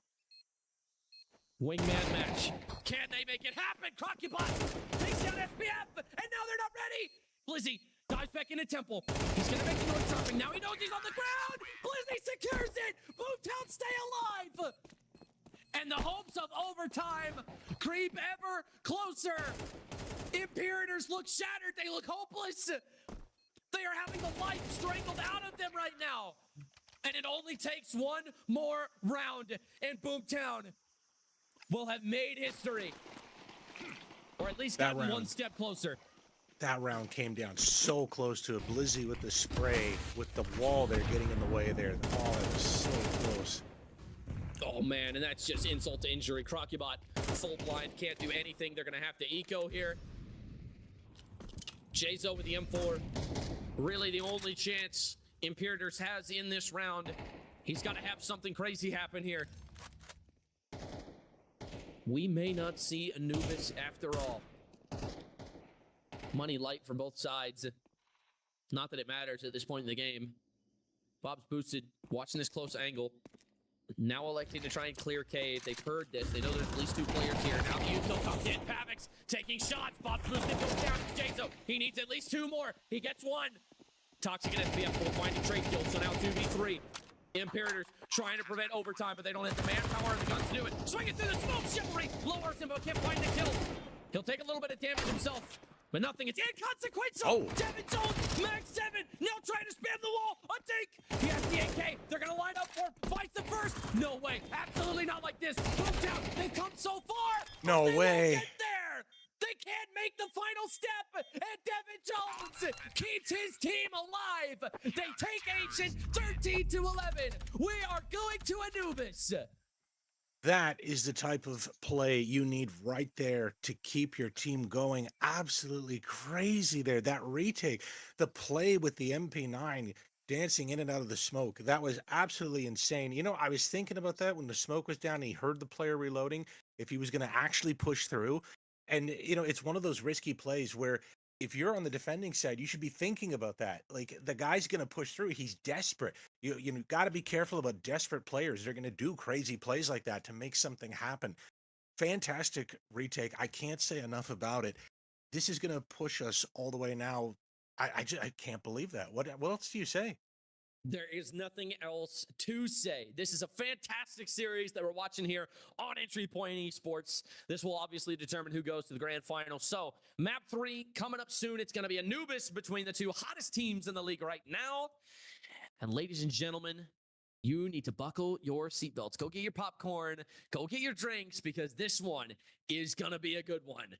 Wingman match. Can they make it happen? Crocubot takes down SPF, and now they're not ready. Blizzy dives back into Temple. He's going to make the noise dropping. Now he knows he's on the ground. Blizzy secures it. Boomtown stay alive. And the hopes of overtime creep ever closer. Imperators look shattered. They look hopeless. They are having the life strangled out of them right now. And And it only takes one more round, and Boomtown will have made history. Or at least That gotten one round. step closer. That round came down so close to a Blizzy with the spray, with the wall there getting in the way there. Oh, it was so close. Oh man, and that's just insult to injury. Crocubot full blind, can't do anything. They're gonna have to eco here. Jazo with the M4, really the only chance Imperators has in this round. He's got to have something crazy happen here. We may not see Anubis after all. Money light for both sides. Not that it matters at this point in the game. Bob's boosted, watching this close angle. Now electing to try and clear cave. They've heard this. They know there's at least two players here. Now the util comes in. Pavix taking shots. Bob's boosted, goes down to Jazo. He needs at least two more. He gets one. Toxic and SPF will find a trade kill, so now 2v3. Imperators trying to prevent overtime, but they don't have the manpower or the guns to do it. Swing it through the smoke, Chivalry lowers him, but can't find the kill. He'll take a little bit of damage himself, but nothing. It's inconsequential. Oh. Devin Jones, Max 7, now trying to spam the wall. A take. He has the AK. They're going to line up for him. Fights the first. No way. Absolutely not like this. Boomtown, they've come so far. No They way. won't get there. They can't make the final step, and Devin Jones keeps his team alive. They take Ancient 13-11. We are going to Anubis. That is the type of play you need right there to keep your team going. Absolutely crazy there. That retake, the play with the MP9 dancing in and out of the smoke, that was absolutely insane. You know, I was thinking about that when the smoke was down and he heard the player reloading, if he was going to actually push through. And, you know, it's one of those risky plays where if you're on the defending side, you should be thinking about that. Like, the guy's going to push through. He's desperate. You got to be careful about desperate players. They're going to do crazy plays like that to make something happen. Fantastic retake. I can't say enough about it. This is going to push us all the way now. I can't believe that. What else do you say? There is nothing else to say. This is a fantastic series that we're watching here on Entry Point Esports. This will obviously determine who goes to the grand final. So, map 3 coming up soon. It's going to be Anubis between the two hottest teams in the league right now. And ladies and gentlemen, you need to buckle your seatbelts. Go get your popcorn. Go get your drinks, because this one is going to be a good one.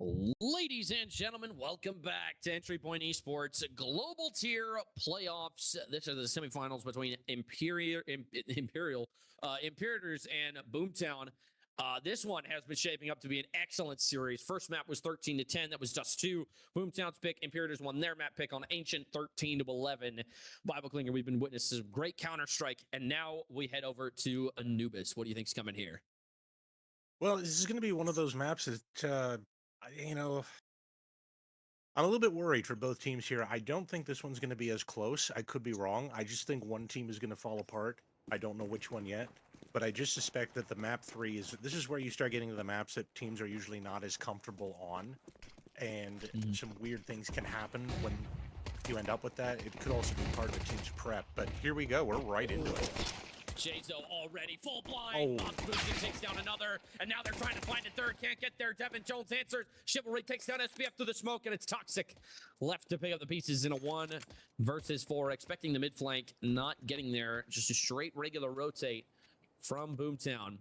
Ladies and gentlemen, welcome back to Entry Point Esports Global Tier Playoffs. This are the semifinals between Imperators and Boomtown. This one has been shaping up to be an excellent series. First map was 13-10. That was Dust 2. Boomtown's pick. Imperators won their map pick on Ancient 13-11. Bible Clinger, we've been witnesses of great Counter-Strike, and now we head over to Anubis. What do you think's coming here? Well, this is going to be one of those maps that, I'm a little bit worried for both teams here. I don't think this one's going to be as close. I could be wrong. I just think one team is going to fall apart. I don't know which one yet, but I just suspect that the map 3 this is where you start getting to the maps that teams are usually not as comfortable on, and some weird things can happen when you end up with that. It could also be part of the team's prep, but here we go. We're right into it. Jayzo already full blind. Bob's boosted, takes down another, and now they're trying to find a third. Can't get there. Devin Jones answers. Chivalry takes down SPF through the smoke, and it's Toxic left to pick up the pieces in a 1 versus 4. Expecting the mid flank, not getting there. Just a straight regular rotate from Boomtown.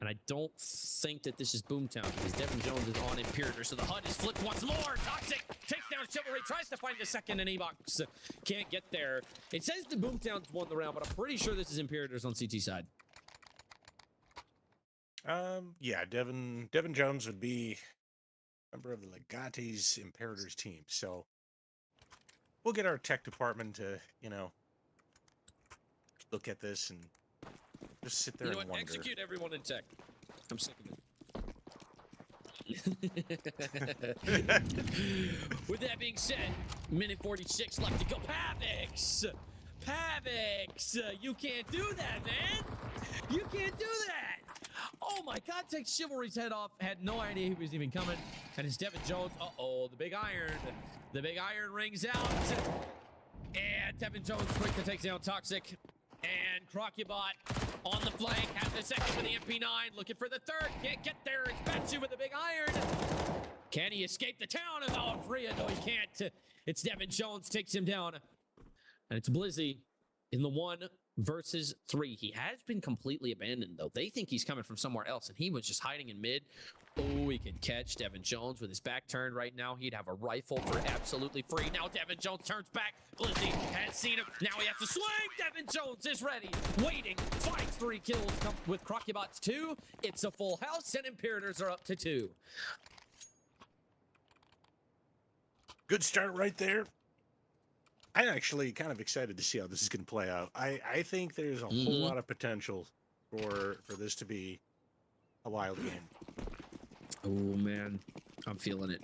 And I don't think that this is Boomtown because Devin Jones is on Imperator. So the HUD is flipped once more. Toxic takes down Chivalry, tries to find the second, and E-Box can't get there. It says the Boomtown's won the round, but I'm pretty sure this is Imperators on CT side. Yeah, Devin Jones would be a member of the Legate's Imperators team. So we'll get our tech department to, look at this and just sit there and wonder. Execute everyone in tech. I'm sick of it. With that being said, minute 46 left to go. Pavix! You can't do that, man! You can't do that! Oh my god, takes Chivalry's head off. Had no idea he was even coming. And it's Devin Jones. Uh-oh, the big iron. The big iron rings out. And Devin Jones quick to take down Toxic. And Crocubot on the flank, has the second with the MP9, looking for the third, can't get there, it's Batsu with the big iron. Can he escape the town? Oh, Freya, no he can't. It's Devin Jones, takes him down. And it's Blizzy in the 1 versus 3. He has been completely abandoned, though. They think he's coming from somewhere else, and he was just hiding in mid. Oh, he can catch Devin Jones with his back turned right now. He'd have a rifle for absolutely free. Now Devin Jones turns back. Blizzy has seen him. Now he has to swing. Devin Jones is ready. Waiting. Finds 3 kills with Crocubots 2. It's a full house, and Imperators are up to 2. Good start right there. I'm actually kind of excited to see how this is going to play out. I think there's a whole lot of potential for this to be a wild game. Oh, man. I'm feeling it.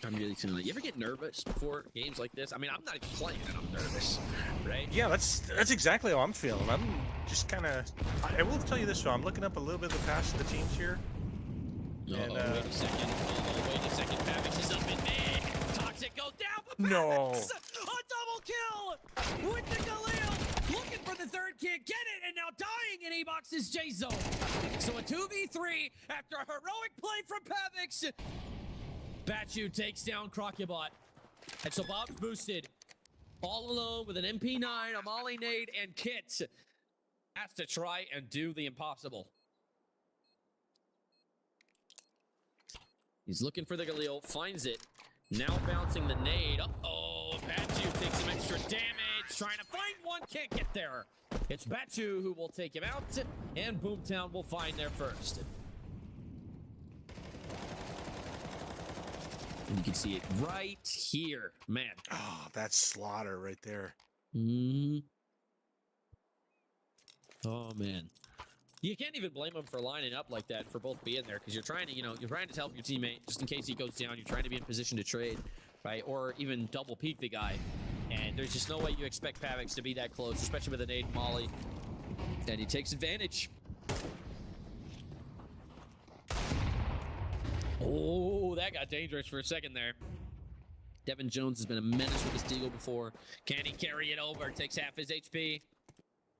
I'm really feeling it. You ever get nervous before games like this? I mean, I'm not even playing and I'm nervous, right? Yeah, that's exactly how I'm feeling. I'm just kind of... I will tell you this, though. I'm looking up a little bit of the past of the teams here. Wait a second. Wait a second. Pavix is up in mid. Toxic goes down, but Pavix, No. a double kill with the Galil. Looking for the third, can't get it, and now dying in E-Box's J-Zone. So a 2v3 after a heroic play from Pavix. Batchu takes down Crocubot. And so Bob's boosted. All alone with an MP9, a Molly nade, and Kit. Has to try and do the impossible. He's looking for the Galil, finds it. Now bouncing the nade. Uh-oh, Batchu takes some extra damage. Trying to find one, can't get there. It's Batchu who will take him out, and Boomtown will find their first. And you can see it right here, man. Oh, that's slaughter right there. Oh, man. You can't even blame him for lining up like that for both being there because you're trying to, you're trying to help your teammate just in case he goes down. You're trying to be in position to trade, right? Or even double peek the guy. And there's just no way you expect Pavix to be that close, especially with an nade Molly. And he takes advantage. Oh, that got dangerous for a second there. Devin Jones has been a menace with his deagle before. Can he carry it over? Takes half his HP.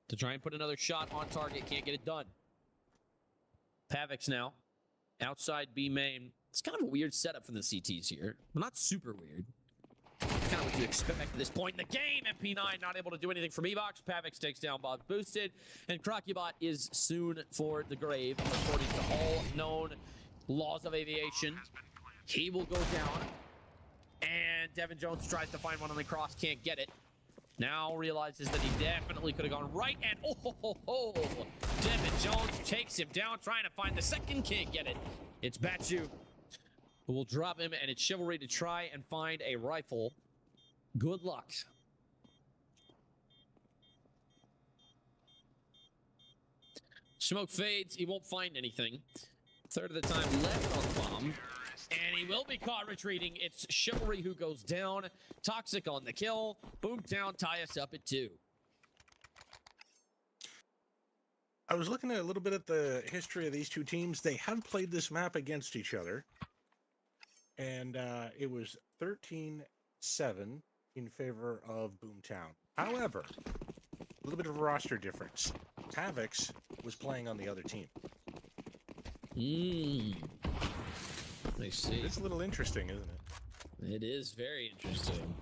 To try and put another shot on target, can't get it done. Pavix now, outside B main. It's kind of a weird setup from the CTs here. Not super weird. Kind of what you expect at this point in the game. MP9 not able to do anything from E-Box. Pavix takes down Bob boosted. And Crocubot is soon for the grave, according to all known laws of aviation. He will go down. And Devin Jones tries to find one on the cross, can't get it. Now realizes that he definitely could have gone right, and Devin Jones takes him down, trying to find the second, can't get it. It's Batchu who will drop him, and it's Chivalry to try and find a rifle. Good luck. Smoke fades, he won't find anything. Third of the time left on the bomb. And he will be caught retreating. It's Chivalry who goes down. Toxic on the kill. Boomtown tie us up at 2. I was looking at a little bit at the history of these two teams. They have played this map against each other. And it was 13-7 in favor of Boomtown. However, a little bit of a roster difference. Havocs was playing on the other team. I see. It's a little interesting, isn't it? It is very interesting.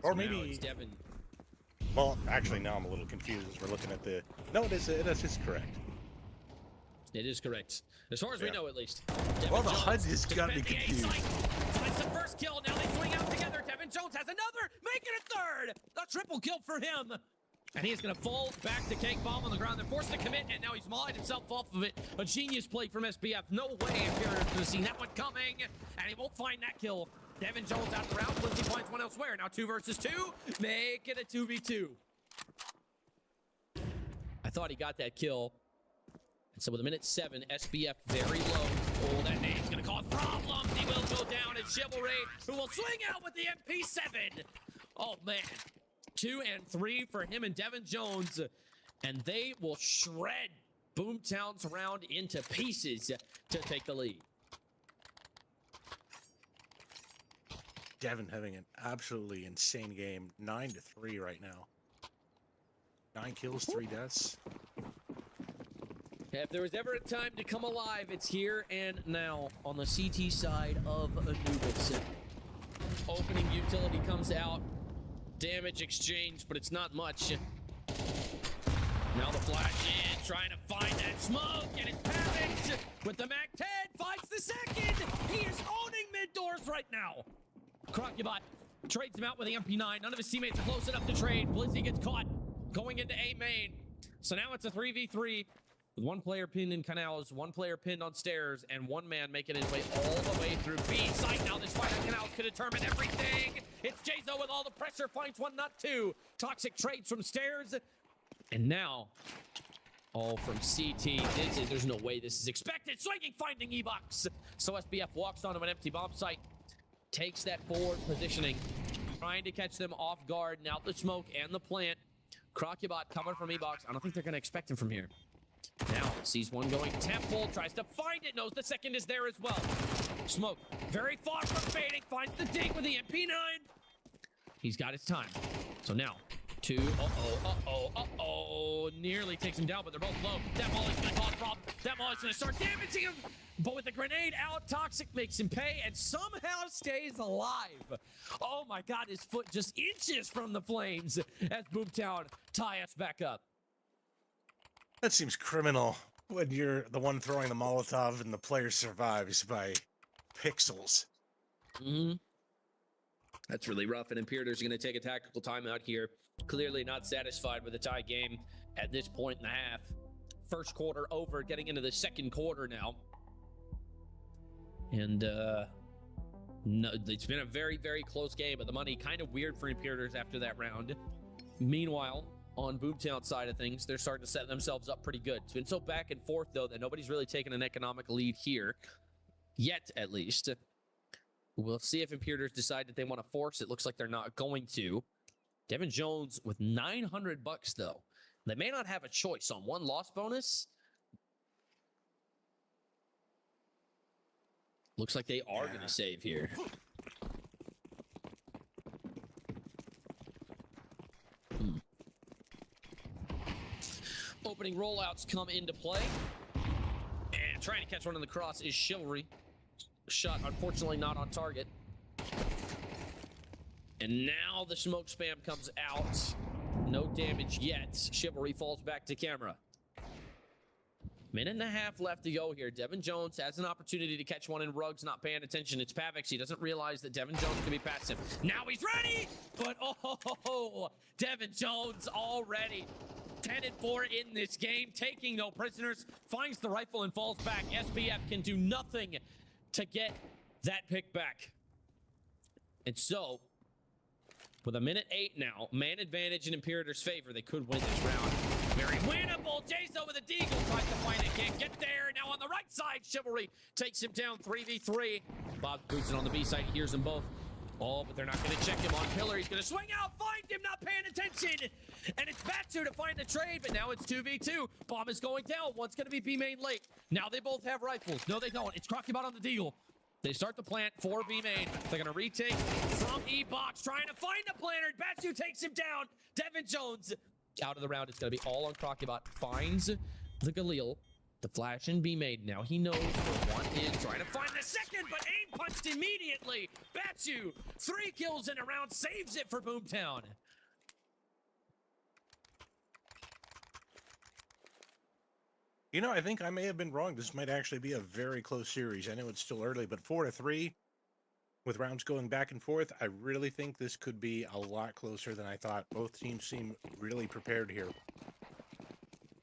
Or So maybe now it's Devin. Well, actually, now I'm a little confused as we're looking at the. No, it is correct. It is correct. As far as we know, at least. Well, the Jones HUD just got me defend the A confused. site. Finds the first kill. Now they swing out together. Devin Jones has another. Making a third. A triple kill for him. And he is going to fall back to Cake Bomb on the ground. They're forced to commit, and now he's mollied himself off of it. A genius play from SBF. No way Imperial could have seen that one coming. And he won't find that kill. Devin Jones out of the round. Blizzy finds one elsewhere. Now 2 versus 2. Make it a 2v2. I thought he got that kill. And so with a minute 7, SBF very low. Oh, that nade's going to cause problems. He will go down. And Chivalry, who will swing out with the MP7. Oh, man. 2 and 3 for him and Devin Jones. And they will shred Boomtown's round into pieces to take the lead. Devin having an absolutely insane game. 9-3 right now. 9 kills, 3 deaths. If there was ever a time to come alive, it's here and now on the CT side of Anubis. Opening utility comes out. Damage exchange, but it's not much. Now the flash in, trying to find that smoke, and it's Pavix with the MAC-10, finds the second. He is owning mid-doors right now. Crocubot trades him out with the MP9. None of his teammates are close enough to trade. Blizzy gets caught going into A main. So now it's a 3v3 with 1 player pinned in canals, 1 player pinned on stairs, and 1 man making his way all the way through B site. Now this fight on canals could determine everything. It's Jzo with all the pressure, finds 1, not 2. Toxic trades from stairs. And now, all from CT. There's no way this is expected. Swinging, finding E-Box. So SBF walks onto an empty bomb site. Takes that forward positioning. Trying to catch them off guard. Now the smoke and the plant. Crocubot coming from E-Box. I don't think they're going to expect him from here. Now, sees one going temple, tries to find it, knows the second is there as well. Smoke, very far from fading, finds the dig with the MP9. He's got his time. So now, 2, nearly takes him down, but they're both low. That molly's gonna cause problems. That molly's gonna start damaging him. But with the grenade out, Toxic makes him pay and somehow stays alive. Oh my God, his foot just inches from the flames as Boomtown tie us back up. That seems criminal when you're the one throwing the Molotov and the player survives by pixels. That's really rough, and Imperator's going to take a tactical timeout here. Clearly not satisfied with the tie game at this point in the half. First quarter over, getting into the second quarter now. And no, it's been a very, very close game, but the money kind of weird for Imperators after that round. Meanwhile, on Boomtown side of things, they're starting to set themselves up pretty good. It's been so back and forth, though, that nobody's really taken an economic lead here. Yet, at least. We'll see if Imperators decide that they want to force it. Looks like they're not going to. Devin Jones with $900, though. They may not have a choice on 1 loss bonus. Looks like they are going to save here. Opening rollouts come into play. And trying to catch one on the cross is Chivalry. Shot, unfortunately, not on target. And now the smoke spam comes out. No damage yet. Chivalry falls back to camera. Minute and a half left to go here. Devin Jones has an opportunity to catch one, and Ruggs not paying attention. It's Pavix. He doesn't realize that Devin Jones can be passive. Now he's ready, but oh, Devin Jones already 10-4 in this game, taking no prisoners, finds the rifle and falls back. SBF can do nothing to get that pick back. And so, with a minute 8 now, man advantage in Imperator's favor, they could win this round. Very winnable. Jazo with a deagle tries to find it, can't get there. Now on the right side, Chivalry takes him down 3v3. Bob's boosting on the B side, he hears them both. Oh, but they're not going to check him on Pillar. He's going to swing out, find him, not paying attention. And it's Batsu to find the trade, but now it's 2v2. Bomb is going down. One's going to be B main late. Now they both have rifles. No, they don't. It's Crocubot on the deagle. They start the plant for B main. They're going to retake from E-Box, trying to find the planter. Batsu takes him down. Devin Jones out of the round. It's going to be all on Crocubot. Finds the Galil. The flash and B made. Now he knows where one is, trying to find the second, but aim punched immediately. Batsu, 3 kills in a round, saves it for Boomtown. You know, I think I may have been wrong. This might actually be a very close series. I know it's still early, but 4-3 with rounds going back and forth, I really think this could be a lot closer than I thought. Both teams seem really prepared here.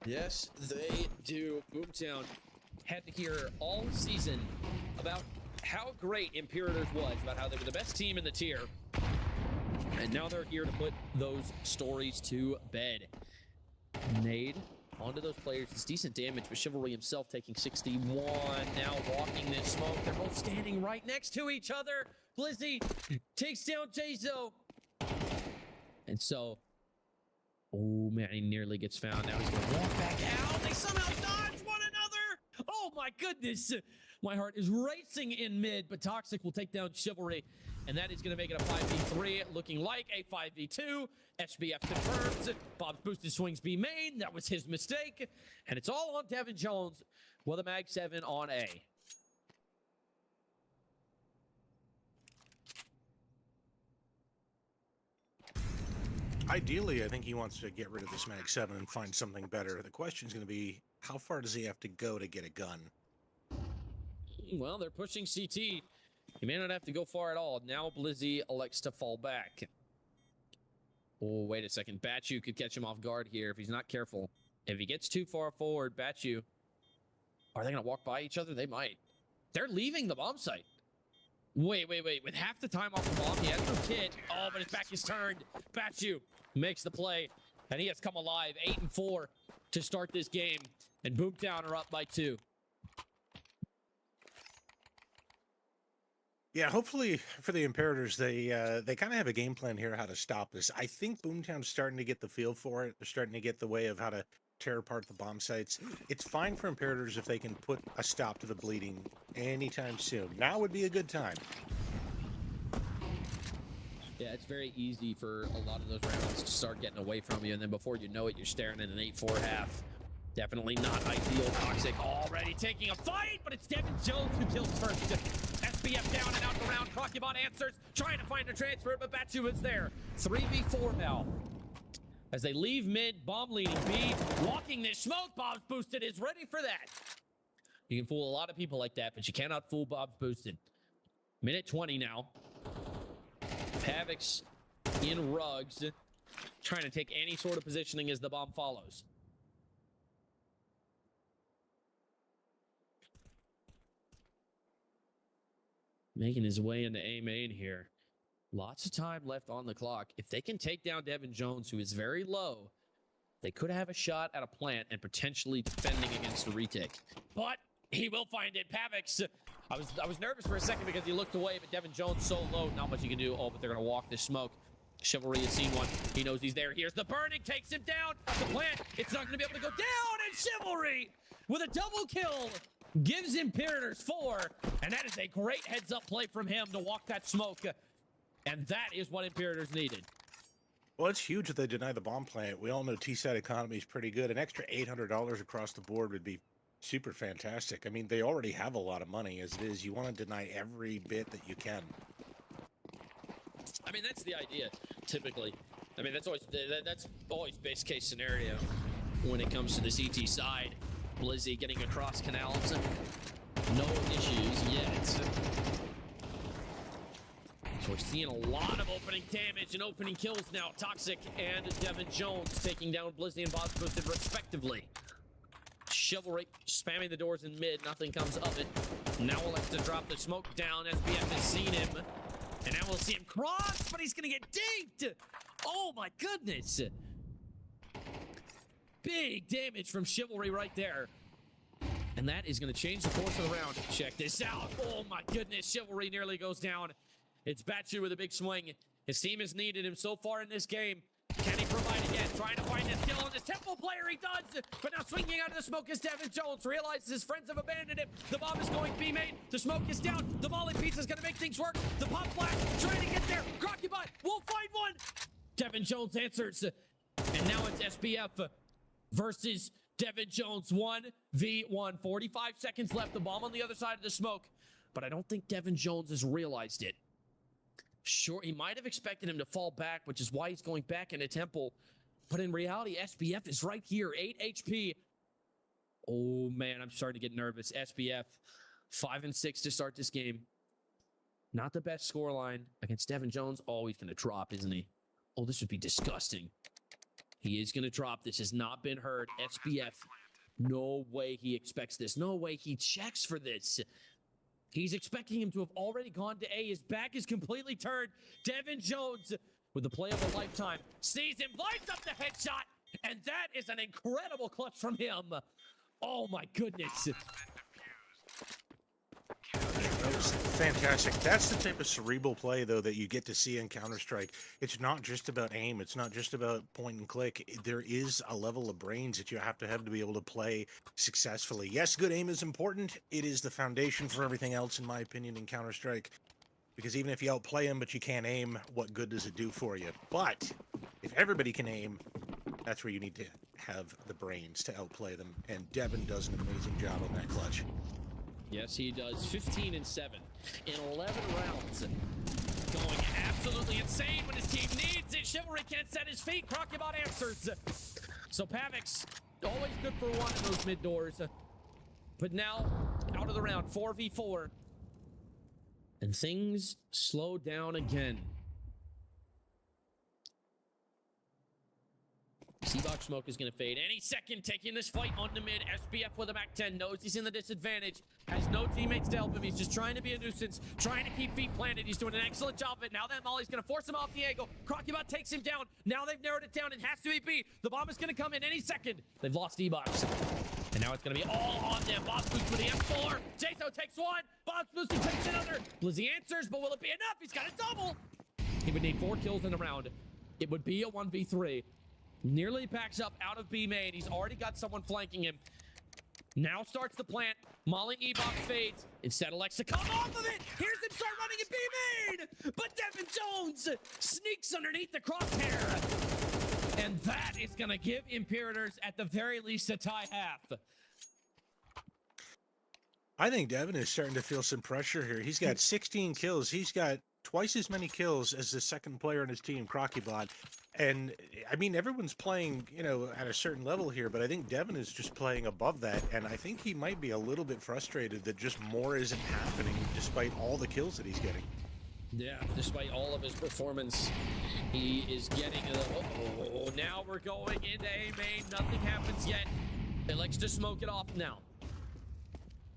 Yes, they do. Boomtown had to hear all season about how great Imperators was, about how they were the best team in the tier. And now they're here to put those stories to bed. Nade onto those players. It's decent damage, but Chivalry himself taking 61. Now walking this smoke. They're both standing right next to each other. Blizzy takes down Jazo. And so, oh man, he nearly gets found. Now he's gonna walk back out. They somehow dodge one another. Oh my goodness. My heart is racing in mid, but Toxic will take down Chivalry. And that is going to make it a 5v3, looking like a 5v2. SBF confirms it. Bob's boosted swings B main. That was his mistake. And it's all on Devin Jones with a Mag 7 on A. Ideally, I think he wants to get rid of this Mag 7 and find something better. The question is going to be, how far does he have to go to get a gun? Well, they're pushing CT. He may not have to go far at all. Now Blizzy elects to fall back. Oh, wait a second. Batchu could catch him off guard here if he's not careful. If he gets too far forward, Batchu... Are they going to walk by each other? They might. They're leaving the bomb site. Wait. With half the time off the bomb, he has no kit. Oh, but his back is turned. Batchu makes the play, and he has come alive. 8-4 to start this game. And Boomtown are up by 2. Yeah, hopefully for the Imperators, they kind of have a game plan here how to stop this. I think Boomtown's starting to get the feel for it. They're starting to get the way of how to tear apart the bomb sites. It's fine for Imperators if they can put a stop to the bleeding anytime soon. Now would be a good time. Yeah, it's very easy for a lot of those rounds to start getting away from you, and then before you know it, you're staring at an 8-4 half. Definitely not ideal. Toxic already taking a fight, but it's Devin Jones who kills first. SBF down and out the round. Crocubot answers, trying to find a transfer, but Batchu is there. 3v4 now. As they leave mid, bomb leading B, walking this smoke. Bob's boosted is ready for that. You can fool a lot of people like that, but you cannot fool Bob's boosted. Minute 20 now. Pavix in Ruggs, trying to take any sort of positioning as the bomb follows. Making his way into A main here. Lots of time left on the clock. If they can take down Devin Jones, who is very low, they could have a shot at a plant and potentially defending against a retake. But he will find it. Pavix. I was nervous for a second because he looked away, but Devin Jones so low, not much he can do. Oh, but they're gonna walk this smoke. Chivalry has seen one. He knows he's there. Here's the burning, takes him down. The plant, it's not gonna be able to go down, and Chivalry with a double kill gives Imperators 4, and that is a great heads-up play from him to walk that smoke, and that is what Imperators needed. Well, it's huge that they deny the bomb plant. We all know T-side economy is pretty good. An extra $800 across the board would be super fantastic. I mean, they already have a lot of money as it is. You want to deny every bit that you can. I mean, that's the idea, typically. I mean, that's always base case scenario when it comes to the CT side. Blizzy getting across canals. No issues yet. So we're seeing a lot of opening damage and opening kills now. Toxic and Devin Jones taking down Blizzy and Bob's Boosted respectively. Chivalry spamming the doors in mid. Nothing comes of it. Now we'll have to drop the smoke down. SBF has seen him. And now we'll see him cross, but he's going to get dinked. Oh my goodness. Big damage from Chivalry right there. And that is going to change the course of the round. Check this out. Oh my goodness. Chivalry nearly goes down. It's Batchu with a big swing. His team has needed him so far in this game. Can he provide again? Trying to find his kill on this Temple player. He does. But now swinging out of the smoke is Devin Jones. Realizes his friends have abandoned him. The bomb is going B-main. The smoke is down. The volley pizza is going to make things work. The pop flash trying to get there. Crocubot will find one. Devin Jones answers. And now it's SBF versus Devin Jones. 1v1. 45 seconds left. The bomb on the other side of the smoke. But I don't think Devin Jones has realized it. Sure, he might have expected him to fall back, which is why he's going back into Temple. But in reality, SBF is right here. 8 HP. Oh, man, I'm starting to get nervous. SBF, 5-6 to start this game. Not the best scoreline against Devin Jones. Oh, he's going to drop, isn't he? Oh, this would be disgusting. He is going to drop. This has not been heard. SBF, no way he expects this. No way he checks for this. He's expecting him to have already gone to A. His back is completely turned. Devin Jones, with the play of a lifetime, sees him, lights up the headshot, and that is an incredible clutch from him. Oh my goodness. That was fantastic. That's the type of cerebral play, though, that you get to see in Counter-Strike. It's not just about aim. It's not just about point and click. There is a level of brains that you have to be able to play successfully. Yes, good aim is important. It is the foundation for everything else, in my opinion, in Counter-Strike. Because even if you outplay him, but you can't aim, what good does it do for you? But if everybody can aim, that's where you need to have the brains to outplay them. And Devin does an amazing job on that clutch. Yes, he does. 15-7 in 11 rounds. Going absolutely insane when his team needs it. Chivalry can't set his feet. Crocubot answers. So Pavix, always good for one in those mid doors. But now, out of the round, 4v4. And things slow down again. C-Box smoke is going to fade any second, taking this fight on the mid. SBF with a MAC-10 knows he's in the disadvantage. Has no teammates to help him. He's just trying to be a nuisance, trying to keep feet planted. He's doing an excellent job of it. Now that Molly's going to force him off the angle. Crocubot takes him down. Now they've narrowed it down. It has to be B. The bomb is going to come in any second. They've lost E-Box. And now it's going to be all on them. Bob's Boost for the M4. Jaso takes one. Bob's Boost takes another. Blizzy answers, but will it be enough? He's got a double. He would need 4 kills in the round. It would be a 1v3. Nearly backs up out of B main. He's already got someone flanking him. Now starts the plant. Molly E-Box fades. Instead elects to come off of it. Here's him start running at B main. But Devin Jones sneaks underneath the crosshair. And that is going to give Imperators at the very least a tie half. I think Devin is starting to feel some pressure here. He's got 16 kills. He's got twice as many kills as the second player in his team, Crocubot. And I mean, everyone's playing, you know, at a certain level here, but I think Devin is just playing above that. And I think he might be a little bit frustrated that just more isn't happening despite all the kills that he's getting. Yeah, despite all of his performance, he is getting now we're going into A main. Nothing happens yet. It likes to smoke it off now.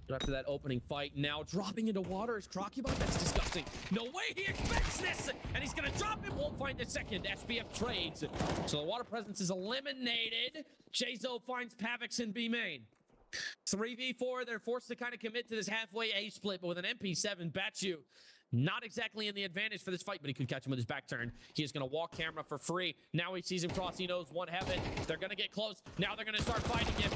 But after that opening fight, now dropping into water is Crocubot. That's disgusting. No way he expects this! And he's gonna drop it, won't find the second. SBF trades. So the water presence is eliminated. Jazo finds Pavix in B main. 3v4, they're forced to kind of commit to this halfway A split, but with an MP7, Batchu not exactly in the advantage for this fight, but he could catch him with his back turn. He is going to walk camera for free. Now he sees him cross. He knows one heaven. They're going to get close. Now they're going to start fighting him.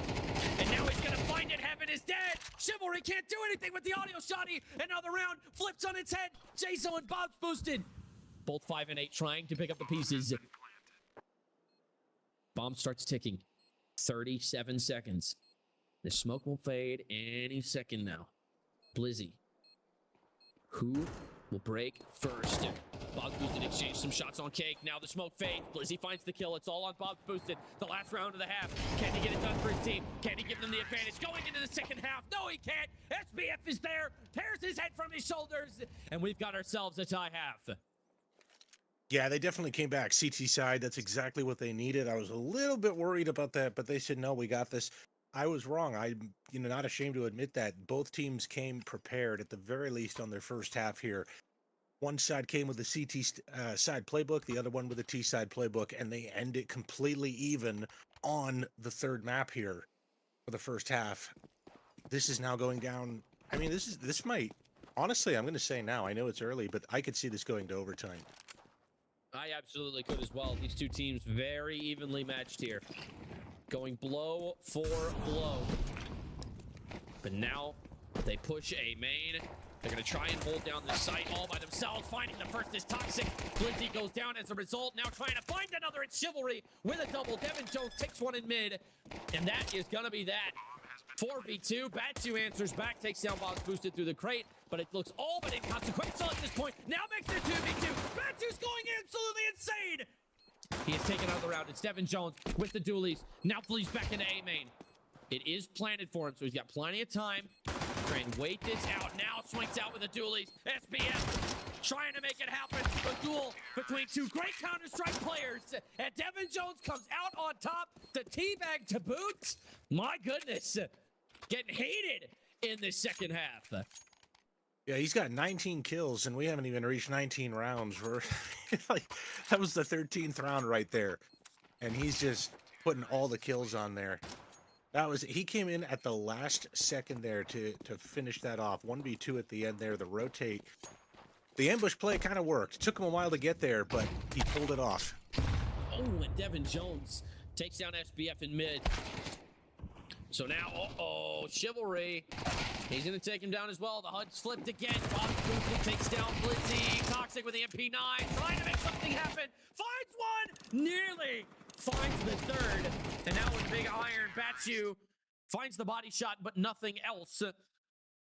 And now he's going to find it. Heaven is dead. Chivalry can't do anything with the audio shotty. Another round flips on its head. Jason and Bob's boosted. Both 5 and 8 trying to pick up the pieces. Bomb starts ticking. 37 seconds. The smoke will fade any second now. Blizzy. Who will break first? Bob's Boosted exchange some shots on Cake. Now the smoke fades. Blizzy finds the kill. It's all on Bob's Boosted. The last round of the half. Can he get it done for his team? Can he give them the advantage going into the second half? No, he can't. SBF is there. Tears his head from his shoulders. And we've got ourselves a tie half. Yeah, they definitely came back. CT side, that's exactly what they needed. I was a little bit worried about that, but they said, no, we got this. I was wrong. I'm not ashamed to admit that. Both teams came prepared, at the very least, on their first half here. One side came with the CT side playbook, the other one with the T side playbook, and they end it completely even on the third map here for the first half. This is now going down. I mean, this might, honestly, I'm going to say now, I know it's early, but I could see this going to overtime. I absolutely could as well. These two teams very evenly matched here. Going blow for blow. But now they push a main. They're going to try and hold down the site all by themselves. Finding the first is Toxic. Blizzy goes down as a result. Now trying to find another. It's Chivalry with a double. Devin Jones takes one in mid. And that is going to be that. 4v2. Batu answers back. Takes down Bob's Boosted through the crate. But it looks all but inconsequential at this point. Now makes it a 2v2. Batu's going absolutely insane. He has taken out the round. It's Devin Jones with the dualies. Now flees back into A main. It is planted for him, so he's got plenty of time. Try and wait this out. Now swings out with the dualies. SBF trying to make it happen. A duel between two great Counter-Strike players. And Devin Jones comes out on top. The teabag to boot. My goodness. Getting hated in this second half. Yeah, he's got 19 kills, and we haven't even reached 19 rounds. We're like, that was the 13th round right there, and he's just putting all the kills on there. He came in at the last second there to finish that off. 1v2 at the end there, the rotate. The ambush play kind of worked. Took him a while to get there, but he pulled it off. Oh, and Devin Jones takes down SBF in mid. So now, Chivalry. He's going to take him down as well. The HUD's flipped again. Bob's Boosted takes down Blizzy. Toxic with the MP9. Trying to make something happen. Finds one. Nearly finds the third. And now with Big Iron, Batu finds the body shot, but nothing else.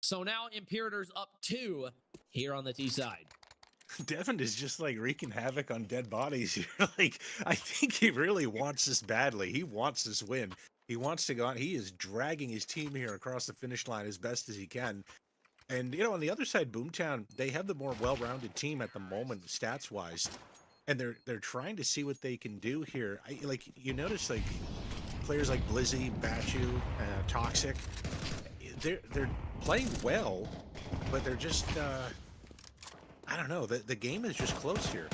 So now Imperator's up 2 here on the T side. Devin is just like wreaking havoc on dead bodies here. Like, I think he really wants this badly. He wants this win. He wants to go on. He is dragging his team here across the finish line as best as he can. And, on the other side, Boomtown, they have the more well-rounded team at the moment, stats-wise. And they're trying to see what they can do here. You notice, like, players like Blizzy, Batu, Toxic, they're playing well, but they're just, I don't know. The game is just close here.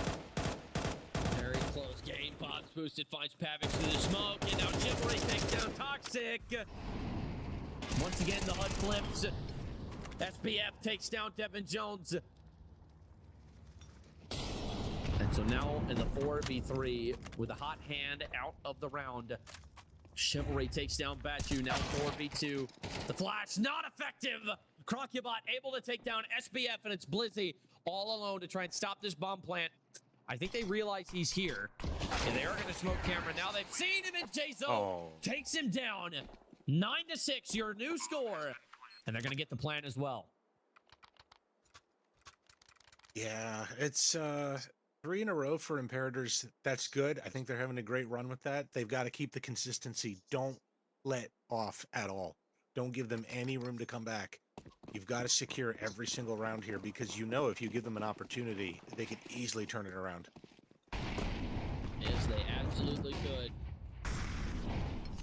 Very close game. Bob's Boosted finds Pavix through the smoke, and now Chivalry takes down Toxic. Once again, the HUD flips. SBF takes down Devin Jones. And so now in the 4v3 with a hot hand out of the round. Chivalry takes down Batu, now 4v2. The flash not effective. Crocubot able to take down SBF, and it's Blizzy all alone to try and stop this bomb plant. I think they realize he's here, and they are going to smoke camera. Now they've seen him, and Jazo takes him down. 9-6, your new score. And they're going to get the plan as well. Yeah, it's 3 in a row for Imperators. That's good. I think they're having a great run with that. They've got to keep the consistency. Don't let off at all. Don't give them any room to come back. You've got to secure every single round here, because if you give them an opportunity, they could easily turn it around. Yes, they absolutely could.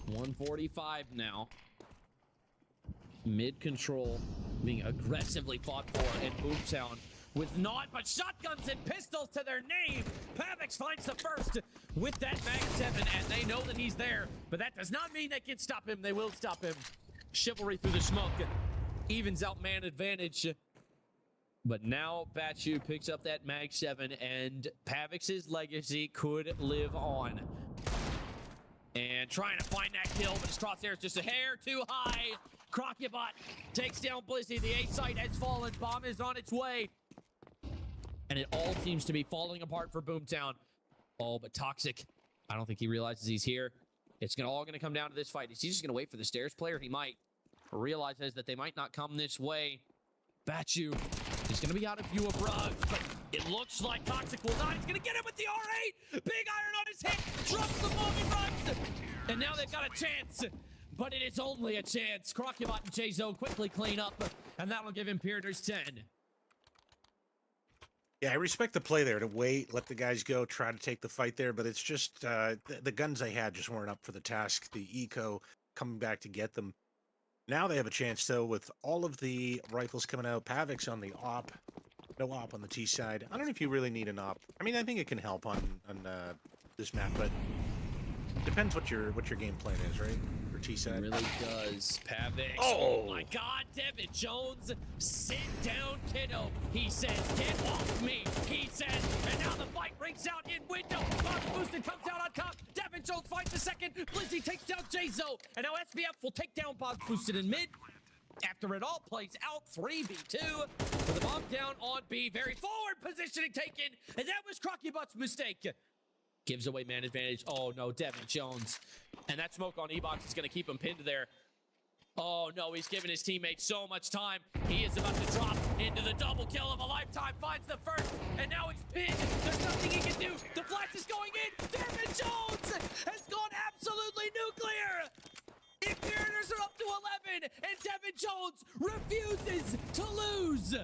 145 now. Mid-control being aggressively fought for in Boomtown with naught but shotguns and pistols to their name. Pavix finds the first with that Mag 7, and they know that he's there, but that does not mean they can stop him. They will stop him. Chivalry through the smoke evens out man advantage, but now Batu picks up that Mag 7, and Pavix's legacy could live on. And trying to find that kill, but his crosshair is just a hair too high. Crocubot takes down Blizzy. The A site has fallen. Bomb is on its way. And it all seems to be falling apart for Boomtown. Oh, but Toxic, I don't think he realizes he's here. It's all going to come down to this fight. Is he just going to wait for the stairs player? He might. Realizes that they might not come this way. Batu He's going to be out of view of Ruggs, but it looks like Toxic will not. He's going to get it with the R8. Big iron on his head. Drops the bomb and runs. And now they've got a chance. But it is only a chance. Crocubot and J-Zo quickly clean up, and that'll give Imperator's 10. Yeah, I respect the play there to wait, let the guys go, try to take the fight there, but it's just the guns they had just weren't up for the task. The eco coming back to get them. Now they have a chance, though, with all of the rifles coming out. Pavic's on the op. No op on the T side. I don't know if you really need an op. I mean, I think it can help on this map, but depends what your game plan is, right? For T side. It really does. Pavic. Oh. Oh my God, Devin Jones. Sit down, kiddo. He says, get off me. He says, and now the fight rings out in window. Bob Boosted comes out on top. Devin Jones fights the second. Blizzy takes down J-Zo. And now SBF will take down Bob Boosted in mid. After it all plays out, 3v2 with the bomb down on B. Very forward positioning taken, and that was Crocubot's mistake. Gives away man advantage. Oh no, Devin Jones. And that smoke on E-Box is going to keep him pinned there. Oh no, he's giving his teammates so much time. He is about to drop into the double kill of a lifetime. Finds the first, and now he's pinned. There's nothing he can do. The flash is going in. Devin Jones has gone absolutely nuclear. Imperators are up to 11, and Devin Jones refuses to lose.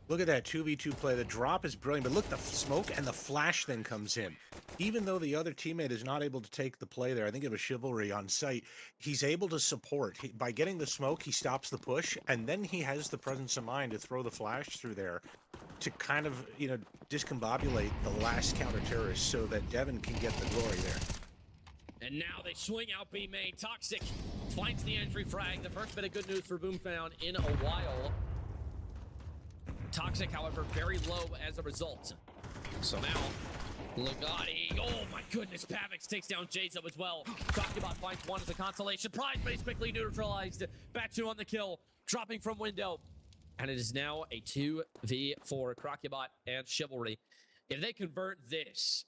Look at that 2v2 play. The drop is brilliant, but look, the smoke and the flash then comes in. Even though the other teammate is not able to take the play there, I think it was Chivalry on site, he's able to support. By getting the smoke, he stops the push, and then he has the presence of mind to throw the flash through there to kind of, you know, discombobulate the last counter-terrorist so that Devin can get the glory there. And now they swing out B main. Toxic finds the entry frag. The first bit of good news for Boomtown in a while. Toxic, however, very low as a result. So now, Legati. Oh my goodness, Pavix takes down J-Zo as well. Crocubot finds one as a consolation prize, but he's quickly neutralized. Batu on the kill, dropping from window. And it is now a 2v4, Crocubot and Chivalry. If they convert this,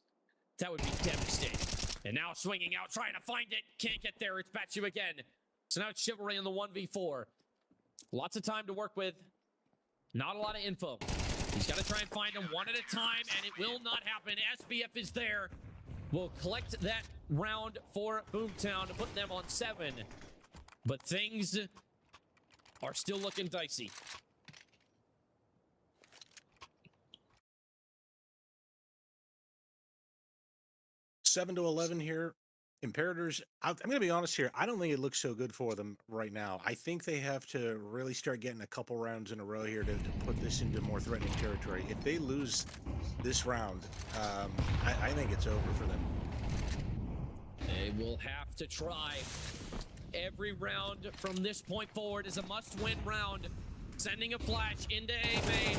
that would be devastating. And now swinging out, trying to find it. Can't get there. It's Batu again. So now it's Chivalry in the 1v4. Lots of time to work with. Not a lot of info. He's got to try and find them one at a time, and it will not happen. SBF is there. We'll collect that round for Boomtown to put them on 7. But things are still looking dicey. Seven to 11 here. Imperators, I'm going to be honest here. I don't think it looks so good for them right now. I think they have to really start getting a couple rounds in a row here to put this into more threatening territory. If they lose this round, I think it's over for them. They will have to try. Every round from this point forward is a must-win round. Sending a flash into A main.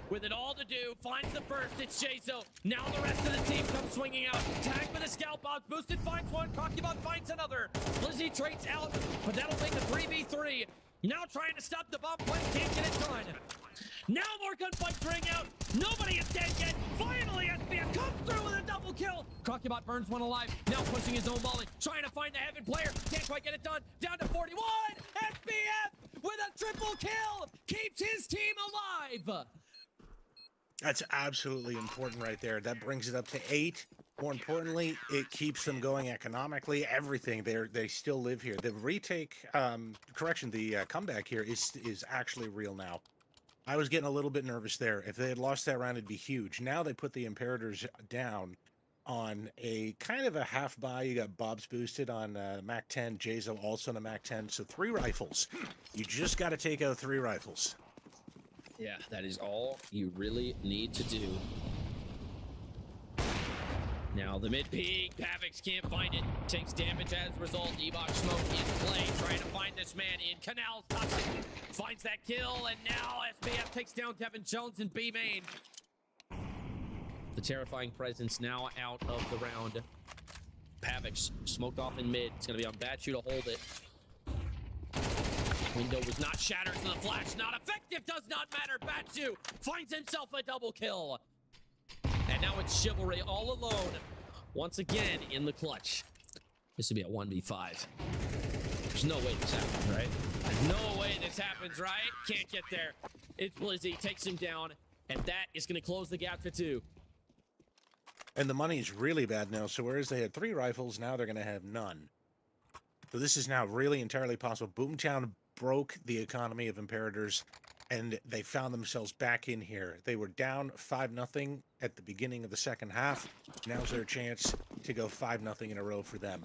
With it all to do, finds the first, it's J-Zo. Now the rest of the team comes swinging out. Tag with a scout box, boosted finds one, Crocubot finds another. Blizzy trades out, but that'll make a 3v3. Now trying to stop the bomb play, can't get it done. Now more gunfights ring out. Nobody is dead yet. Finally, SBF comes through with a double kill. Crocubot burns one alive. Now pushing his own molly, trying to find the heaven player. Can't quite get it done. Down to 41. SBF with a triple kill keeps his team alive. That's absolutely important right there. That brings it up to 8. More importantly, it keeps them going economically. Everything. They still live here. The retake, the comeback here is actually real now. I was getting a little bit nervous there. If they had lost that round, it'd be huge. Now they put the Imperators down on a kind of a half buy. You got Bob's boosted on Mac 10, J-Zo also on a Mac 10. So 3 rifles. You just got to take out 3 rifles. Yeah, that is all you really need to do. Now the mid peak, Pavix can't find it. Takes damage as a result. E-Box smoke in play, trying to find this man in Canals. Toxic finds that kill, and now SBF takes down Devin Jones in B main. The terrifying presence now out of the round. Pavix smoked off in mid. It's going to be on Batu to hold it. Window was not shattered, so the flash not effective. Does not matter. Batu finds himself a double kill. And now it's Chivalry all alone. Once again in the clutch. This would be a 1v5. There's no way this happens, right? There's no way this happens, right? Can't get there. It's Blizzy, takes him down, and that is going to close the gap to 2. And the money's really bad now, so whereas they had 3 rifles, now they're going to have none. So this is now really entirely possible. Boomtown broke the economy of Imperators, and they found themselves back in here. They were down 5-0 at the beginning of the second half. Now's their chance to go 5-0 in a row for them.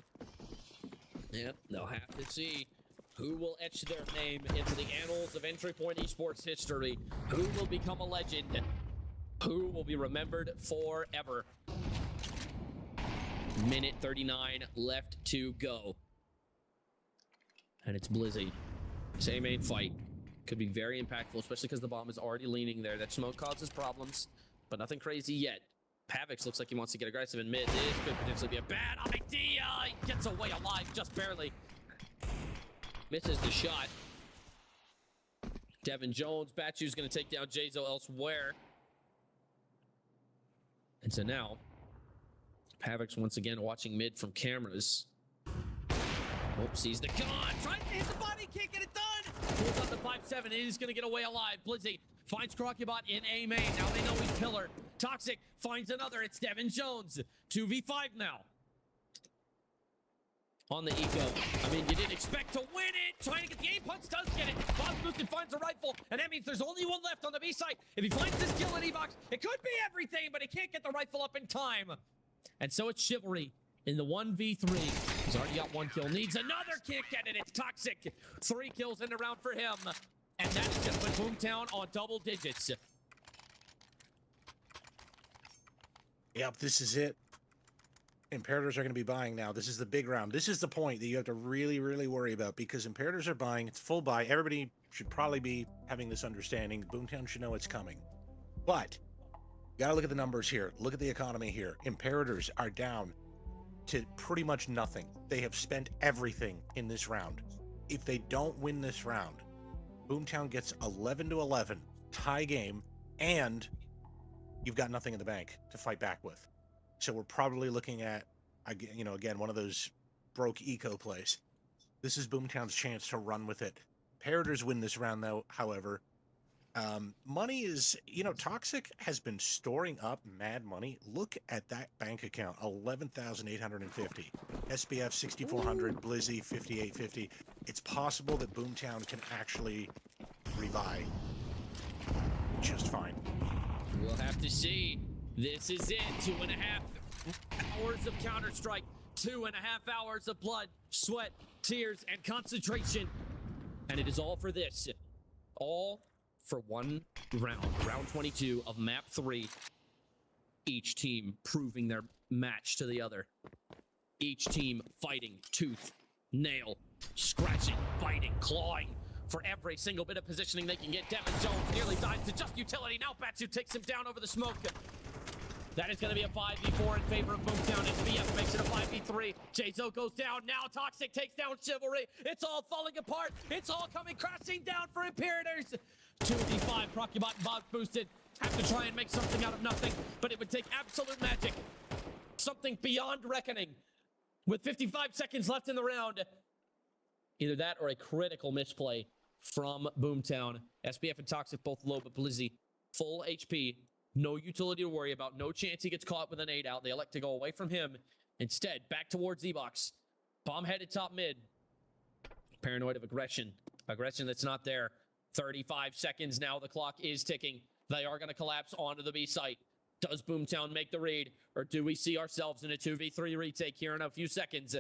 Yep, they'll have to see who will etch their name into the annals of Entry Point Esports history. Who will become a legend? Who will be remembered forever? Minute 39 left to go. And it's Blizzy. Same main fight. Could be very impactful, especially because the bomb is already leaning there. That smoke causes problems, but nothing crazy yet. Pavix looks like he wants to get aggressive in mid. This could potentially be a bad idea. He gets away alive just barely. Misses the shot. Devin Jones. Batchu's going to take down Jazo elsewhere. And so now, Pavix once again watching mid from cameras. Oops, sees the gun. Trying to hit the body, can't get it done. Pulls up the 5-7, and he's going to get away alive. Blizzy finds Crocubot in A main. Now they know he's pillar. Toxic finds another. It's Devin Jones. 2v5 now. On the eco. I mean, you didn't expect to win it. Trying to get the aim punch, does get it. Bob's boosted, finds a rifle, and that means there's only one left on the B side. If he finds this kill in E-Box, it could be everything, but he can't get the rifle up in time. And so it's Chivalry in the 1v3. He's already got 1 kill, needs another, can't get it. It's Toxic. 3 kills in the round for him. And that is going to put Boomtown on double digits. Yep, this is it. Imperators are going to be buying now. This is the big round. This is the point that you have to really, really worry about, because Imperators are buying. It's full buy. Everybody should probably be having this understanding. Boomtown should know it's coming. But you got to look at the numbers here. Look at the economy here. Imperators are down to pretty much nothing. They have spent everything in this round. If they don't win this round, Boomtown gets 11-11, tie game, and you've got nothing in the bank to fight back with. So we're probably looking at, you know, again, one of those broke eco plays. This is Boomtown's chance to run with it. Imperators win this round, though, however. Money is, you know, Toxic has been storing up mad money. Look at that bank account, 11,850. SBF 6,400, Blizzy 5,850. It's possible that Boomtown can actually rebuy just fine. We'll have to see. This is it. 2.5 hours of Counter-Strike. 2.5 hours of blood, sweat, tears, and concentration. And it is all for this. All for one round. Round 22 of map 3. Each team proving their match to the other. Each team fighting tooth, nail, scratching, biting, clawing for every single bit of positioning they can get. Devin Jones nearly dies to just utility. Now Batsu takes him down over the smoke. That is going to be a 5v4 in favor of Boomtown. SBF makes it a 5v3. Jazo goes down. Now Toxic takes down Chivalry. It's all falling apart. It's all coming crashing down for Imperators. 2v5. Crocubot and Bob boosted. Have to try and make something out of nothing, but it would take absolute magic. Something beyond reckoning. With 55 seconds left in the round. Either that or a critical misplay from Boomtown. SBF and Toxic both low, but Blizzy full HP. No utility to worry about. No chance he gets caught with an 8 out. They elect to go away from him. Instead, back towards Z-Box. Bomb headed top mid. Paranoid of aggression. Aggression that's not there. 35 seconds now. The clock is ticking. They are going to collapse onto the B site. Does Boomtown make the read? Or do we see ourselves in a 2v3 retake here in a few seconds?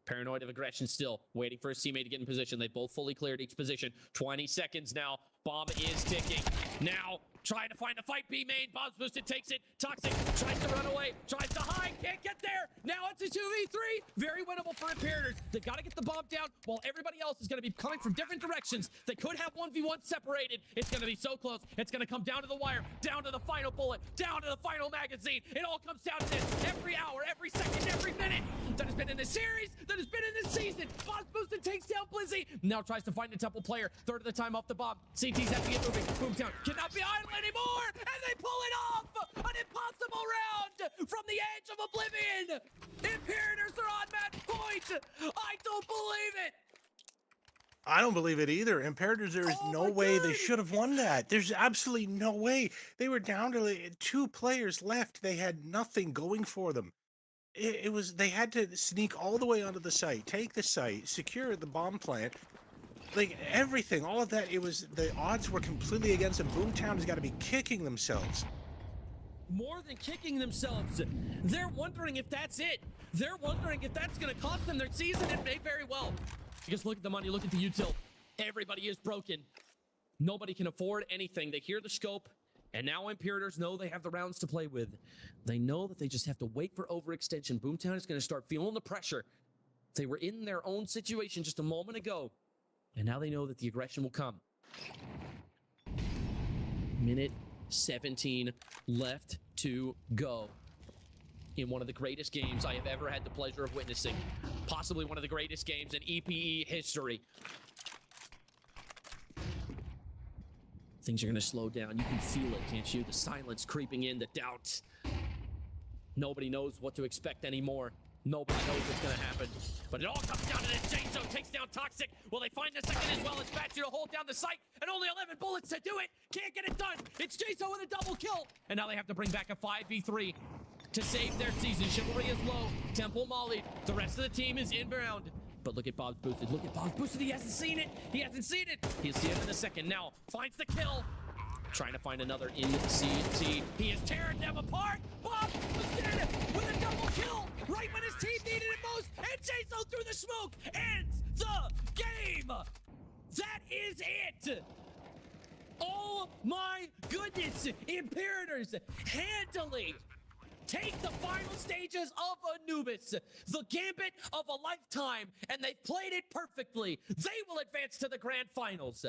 Paranoid of aggression still. Waiting for his teammate to get in position. They both fully cleared each position. 20 seconds now. Bomb is ticking. Now, trying to find a fight. B main. Bomb's boosted. Takes it. Toxic tries to run away. Tries to hide. Can't get there. Now it's a 2v3. Very winnable for Imperators. They got to get the bomb down while everybody else is going to be coming from different directions. They could have 1v1 separated. It's going to be so close. It's going to come down to the wire. Down to the final bullet. Down to the final magazine. It all comes down to this. Every hour, every second, every minute that has been in this series, that has been in this season. Bomb's boosted. Takes down Blizzy. Now tries to find the temple player. Third of the time off the bomb. CT's have to get moving. Boomtown cannot be idle anymore. And they pull it off. An impossible round from the edge of oblivion. Imperators are on match point. I don't believe it. I don't believe it either. Imperators, there is Oh no my way they God! should have won that. There's absolutely no way. They were down to like 2 players left. They had nothing going for them. It was they had to sneak all the way onto the site, take the site, secure the bomb plant, like everything, all of that. It was the odds were completely against them. Boomtown has got to be kicking themselves. More than kicking themselves, they're wondering if that's it. They're wondering if that's going to cost them their season. It may very well. Because look at the money, look at the util. Everybody is broken. Nobody can afford anything. They hear the scope, and now Imperators know they have the rounds to play with. They know that they just have to wait for overextension. Boomtown is going to start feeling the pressure. They were in their own situation just a moment ago, and now they know that the aggression will come. Minute 17 left to go in one of the greatest games I have ever had the pleasure of witnessing. Possibly one of the greatest games in EPE history. Things are going to slow down. You can feel it, can't you? The silence creeping in, the doubt. Nobody knows what to expect anymore. Nobody knows what's going to happen. But it all comes down to this. J-Zone takes down Toxic. Will they find the second as well as Batcher to hold down the site? And only 11 bullets to do it. Can't get it done. It's J-Zone with a double kill. And now they have to bring back a 5v3 to save their season. Chivalry is low. Temple mollied. The rest of the team is inbound. But look at Bob's boosted. Look at Bob's boosted. He hasn't seen it. He hasn't seen it. He'll see it in a second. Now finds the kill. Trying to find another in the CT. He is tearing them apart. Bob was dead with a double kill right when his team needed it most. And J-Zone through the smoke ends the game. That is it. Oh my goodness. Imperators handily take the final stages of Anubis, the gambit of a lifetime, and they've played it perfectly. They will advance to the grand finals.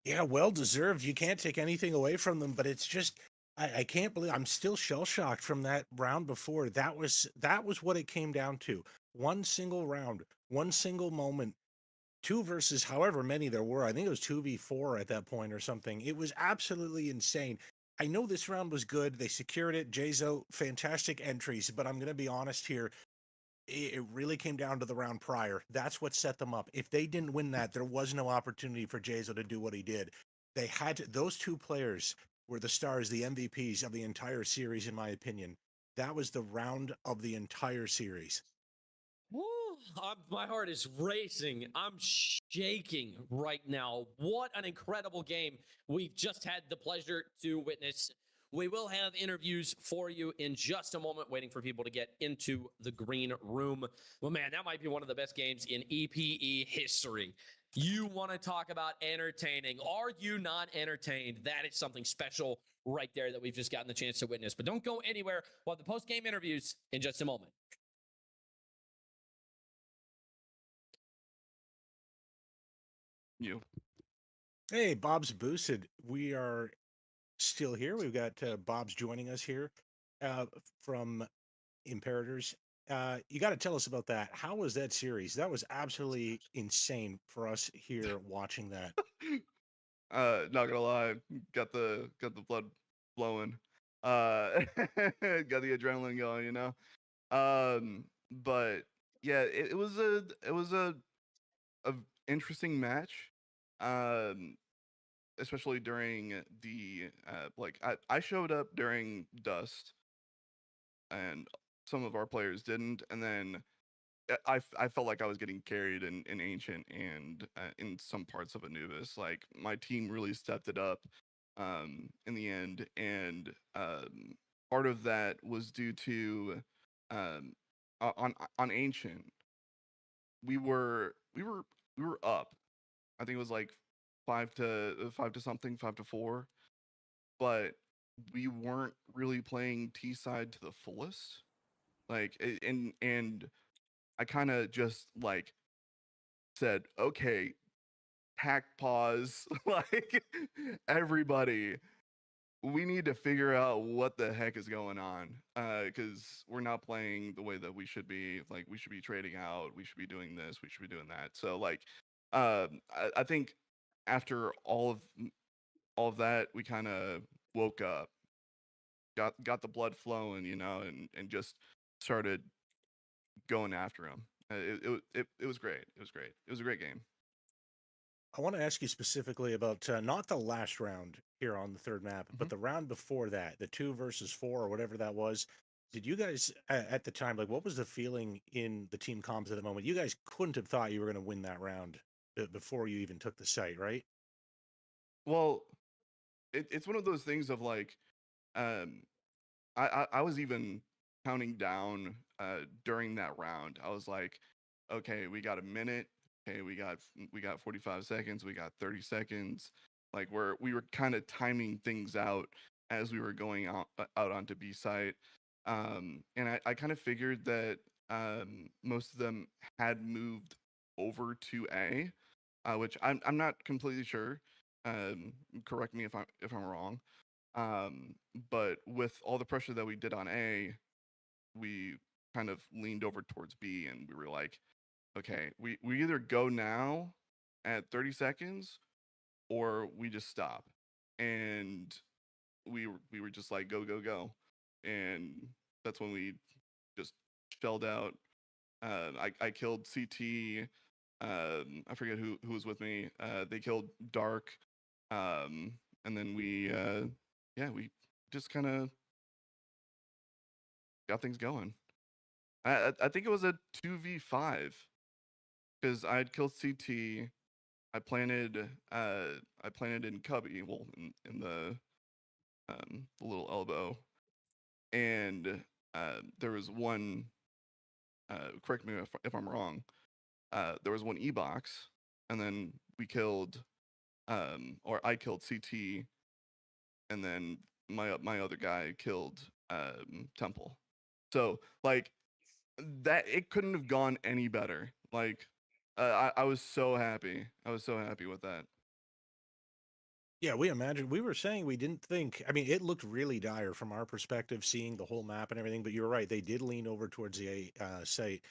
Yeah, well deserved. You can't take anything away from them, but it's just I can't believe I'm still shell shocked from that round before. That was what it came down to. One single round, one single moment, two versus however many there were. I think it was 2v4 at that point or something. It was absolutely insane. I know this round was good. They secured it. Jayzo, fantastic entries, but I'm gonna be honest here. It really came down to the round prior. That's what set them up. If they didn't win that, there was no opportunity for Jayzo to do what he did. They had to, those 2 players were the stars, the MVPs of the entire series, in my opinion. That was the round of the entire series. Woo, my heart is racing. I'm shaking right now. What an incredible game we've just had the pleasure to witness. We will have interviews for you in just a moment, waiting for people to get into the green room. Well, man, that might be one of the best games in EPE history. You want to talk about entertaining. Are you not entertained? That is something special right there that we've just gotten the chance to witness. But don't go anywhere. We'll have the post-game interviews in just a moment. You. Hey, Bob's boosted. We are still here. We've got Bob's joining us here from Imperators. You got to tell us about that. How was that series? That was absolutely insane for us here watching that. Not gonna lie, got the blood flowing. Got the adrenaline going, you know. But yeah, it was a interesting match. Especially during the like I showed up during Dust, and some of our players didn't, and then I felt like I was getting carried in Ancient and in some parts of Anubis. Like my team really stepped it up in the end, and part of that was due to um, on Ancient. We were up. I think it was like 5 to something, 5 to 4, but we weren't really playing T side to the fullest. Like and I kind of just like said, okay, hack pause, like everybody, we need to figure out what the heck is going on, because we're not playing the way that we should be. Like we should be trading out, we should be doing this, we should be doing that. So like, I think after all of that, we kind of woke up, got the blood flowing, you know, and just started going after him. It was great. It was great. It was a great game. I want to ask you specifically about not the last round here on the third map, but the round before that, the 2 versus 4 or whatever that was. Did you guys at the time, like, what was the feeling in the team comms at the moment? You guys couldn't have thought you were going to win that round before you even took the site, right? Well, it's one of those things of like, um, I was even counting down during that round. I was like, okay, we got a minute. Okay, we got 45 seconds. We got 30 seconds. Like we were kind of timing things out as we were going out onto B site. And I kind of figured that most of them had moved over to A, which I'm not completely sure. Correct me if I'm wrong. But with all the pressure that we did on A, we kind of leaned over towards B, and we were like, okay, we either go now at 30 seconds or we just stop. And we were just like, go, go, go. And that's when we just shelled out. I killed CT. I forget who was with me. They killed Dark. And then we just kind of got things going. I think it was a 2v5 because I had killed CT. I planted in Cubby, well, in the little elbow, and there was one. Correct me if I'm wrong. There was one E-box, and then we killed, or I killed CT, and then my other guy killed Temple. So like that, it couldn't have gone any better. Like I was so happy. I was so happy with that. Yeah, we imagined. We were saying we didn't think. I mean, it looked really dire from our perspective, seeing the whole map and everything. But you're right; they did lean over towards the site.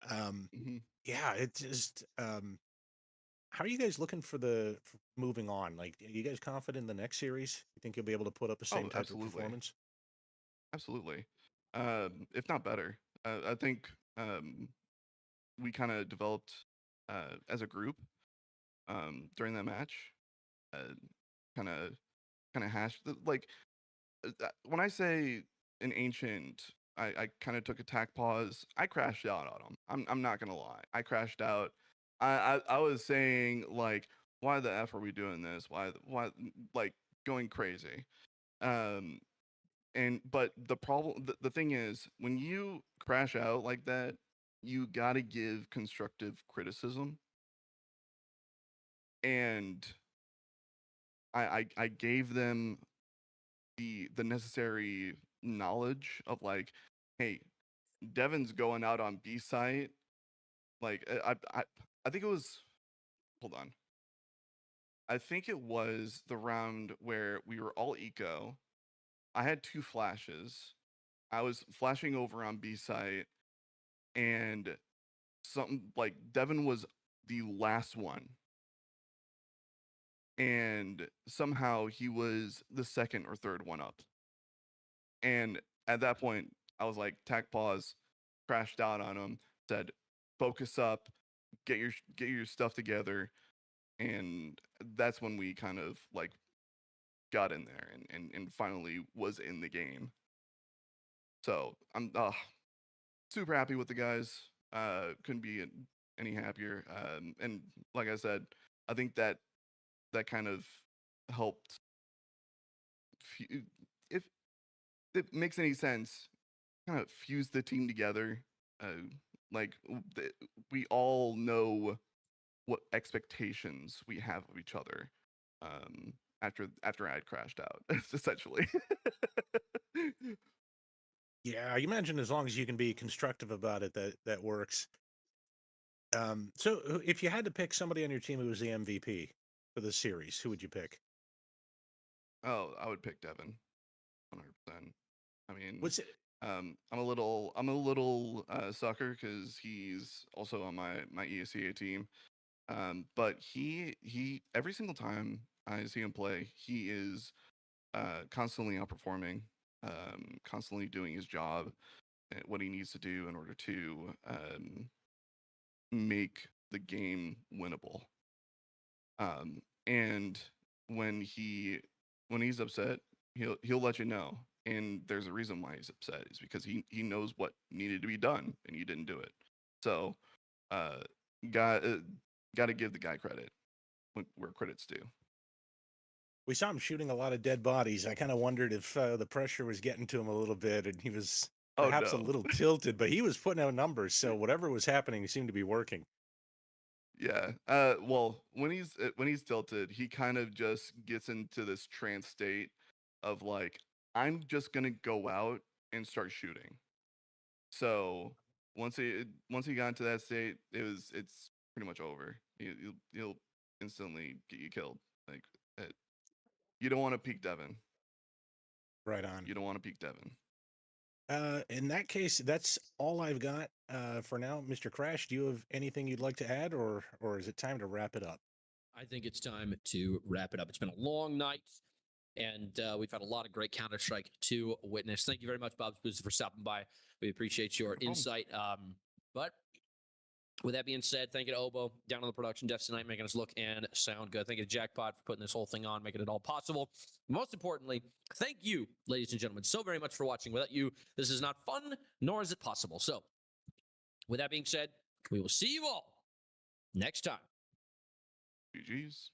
Um, Hmm. yeah, it just. How are you guys looking for moving on? Like, are you guys confident in the next series? You think you'll be able to put up the same Oh, type of absolutely, performance? absolutely. If not better. I think we kind of developed as a group during that match. Kind of hashed like when I say an ancient, I kind of took a tack pause. I crashed out on him. I'm not gonna lie. I crashed out. I was saying like, why the f are we doing this? Why like going crazy? Um, and but the thing is, when you crash out like that, you gotta give constructive criticism. And I gave them the necessary knowledge of like, hey, Devin's going out on B site. Like I think it was, hold on. I think it was the round where we were all eco. I had 2 flashes. I was flashing over on B site, and something like Devin was the last one, and somehow he was the second or third one up. And at that point, I was like, tack pause, crashed out on him, said, focus up, get your stuff together. And that's when we kind of like got in there and finally was in the game. So I'm super happy with the guys. Couldn't be any happier. And like I said, I think that kind of helped. If it makes any sense, kind of fuse the team together. Like we all know what expectations we have of each other. After I had crashed out, essentially. Yeah, you mentioned as long as you can be constructive about it, that works. So if you had to pick somebody on your team who was the MVP for the series, who would you pick? Oh, I would pick Devin, 100%. I mean, Was it? I'm a little sucker because he's also on my ESCA team. But he every single time I see him play, he is constantly outperforming, constantly doing his job, what he needs to do in order to make the game winnable. And when he's upset, he'll let you know. And there's a reason why he's upset is because he knows what needed to be done and you didn't do it. So, uh, got to give the guy credit where credit's due. We saw him shooting a lot of dead bodies. I kind of wondered if the pressure was getting to him a little bit, and he was Oh perhaps a no. little tilted, but he was putting out numbers. So whatever was happening seemed to be working. Yeah. Well, when he's tilted, he kind of just gets into this trance state of like, I'm just gonna go out and start shooting. So once he got into that state, it's pretty much over. He'll instantly get you killed. Like you don't want to peek Devin. Right on. You don't want to peek Devin. In that case, that's all I've got for now. Mr. Crash, do you have anything you'd like to add, or is it time to wrap it up? I think it's time to wrap it up. It's been a long night, and we've had a lot of great Counter-Strike to witness. Thank you very much, Bob's Booster, for stopping by. We appreciate your problem. insight. But with that being said, thank you to Obo down on the production desk tonight, making us look and sound good. Thank you to Jackpot for putting this whole thing on, making it all possible. Most importantly, thank you, ladies and gentlemen, so very much for watching. Without you, this is not fun, nor is it possible. So, with that being said, we will see you all next time. GG's.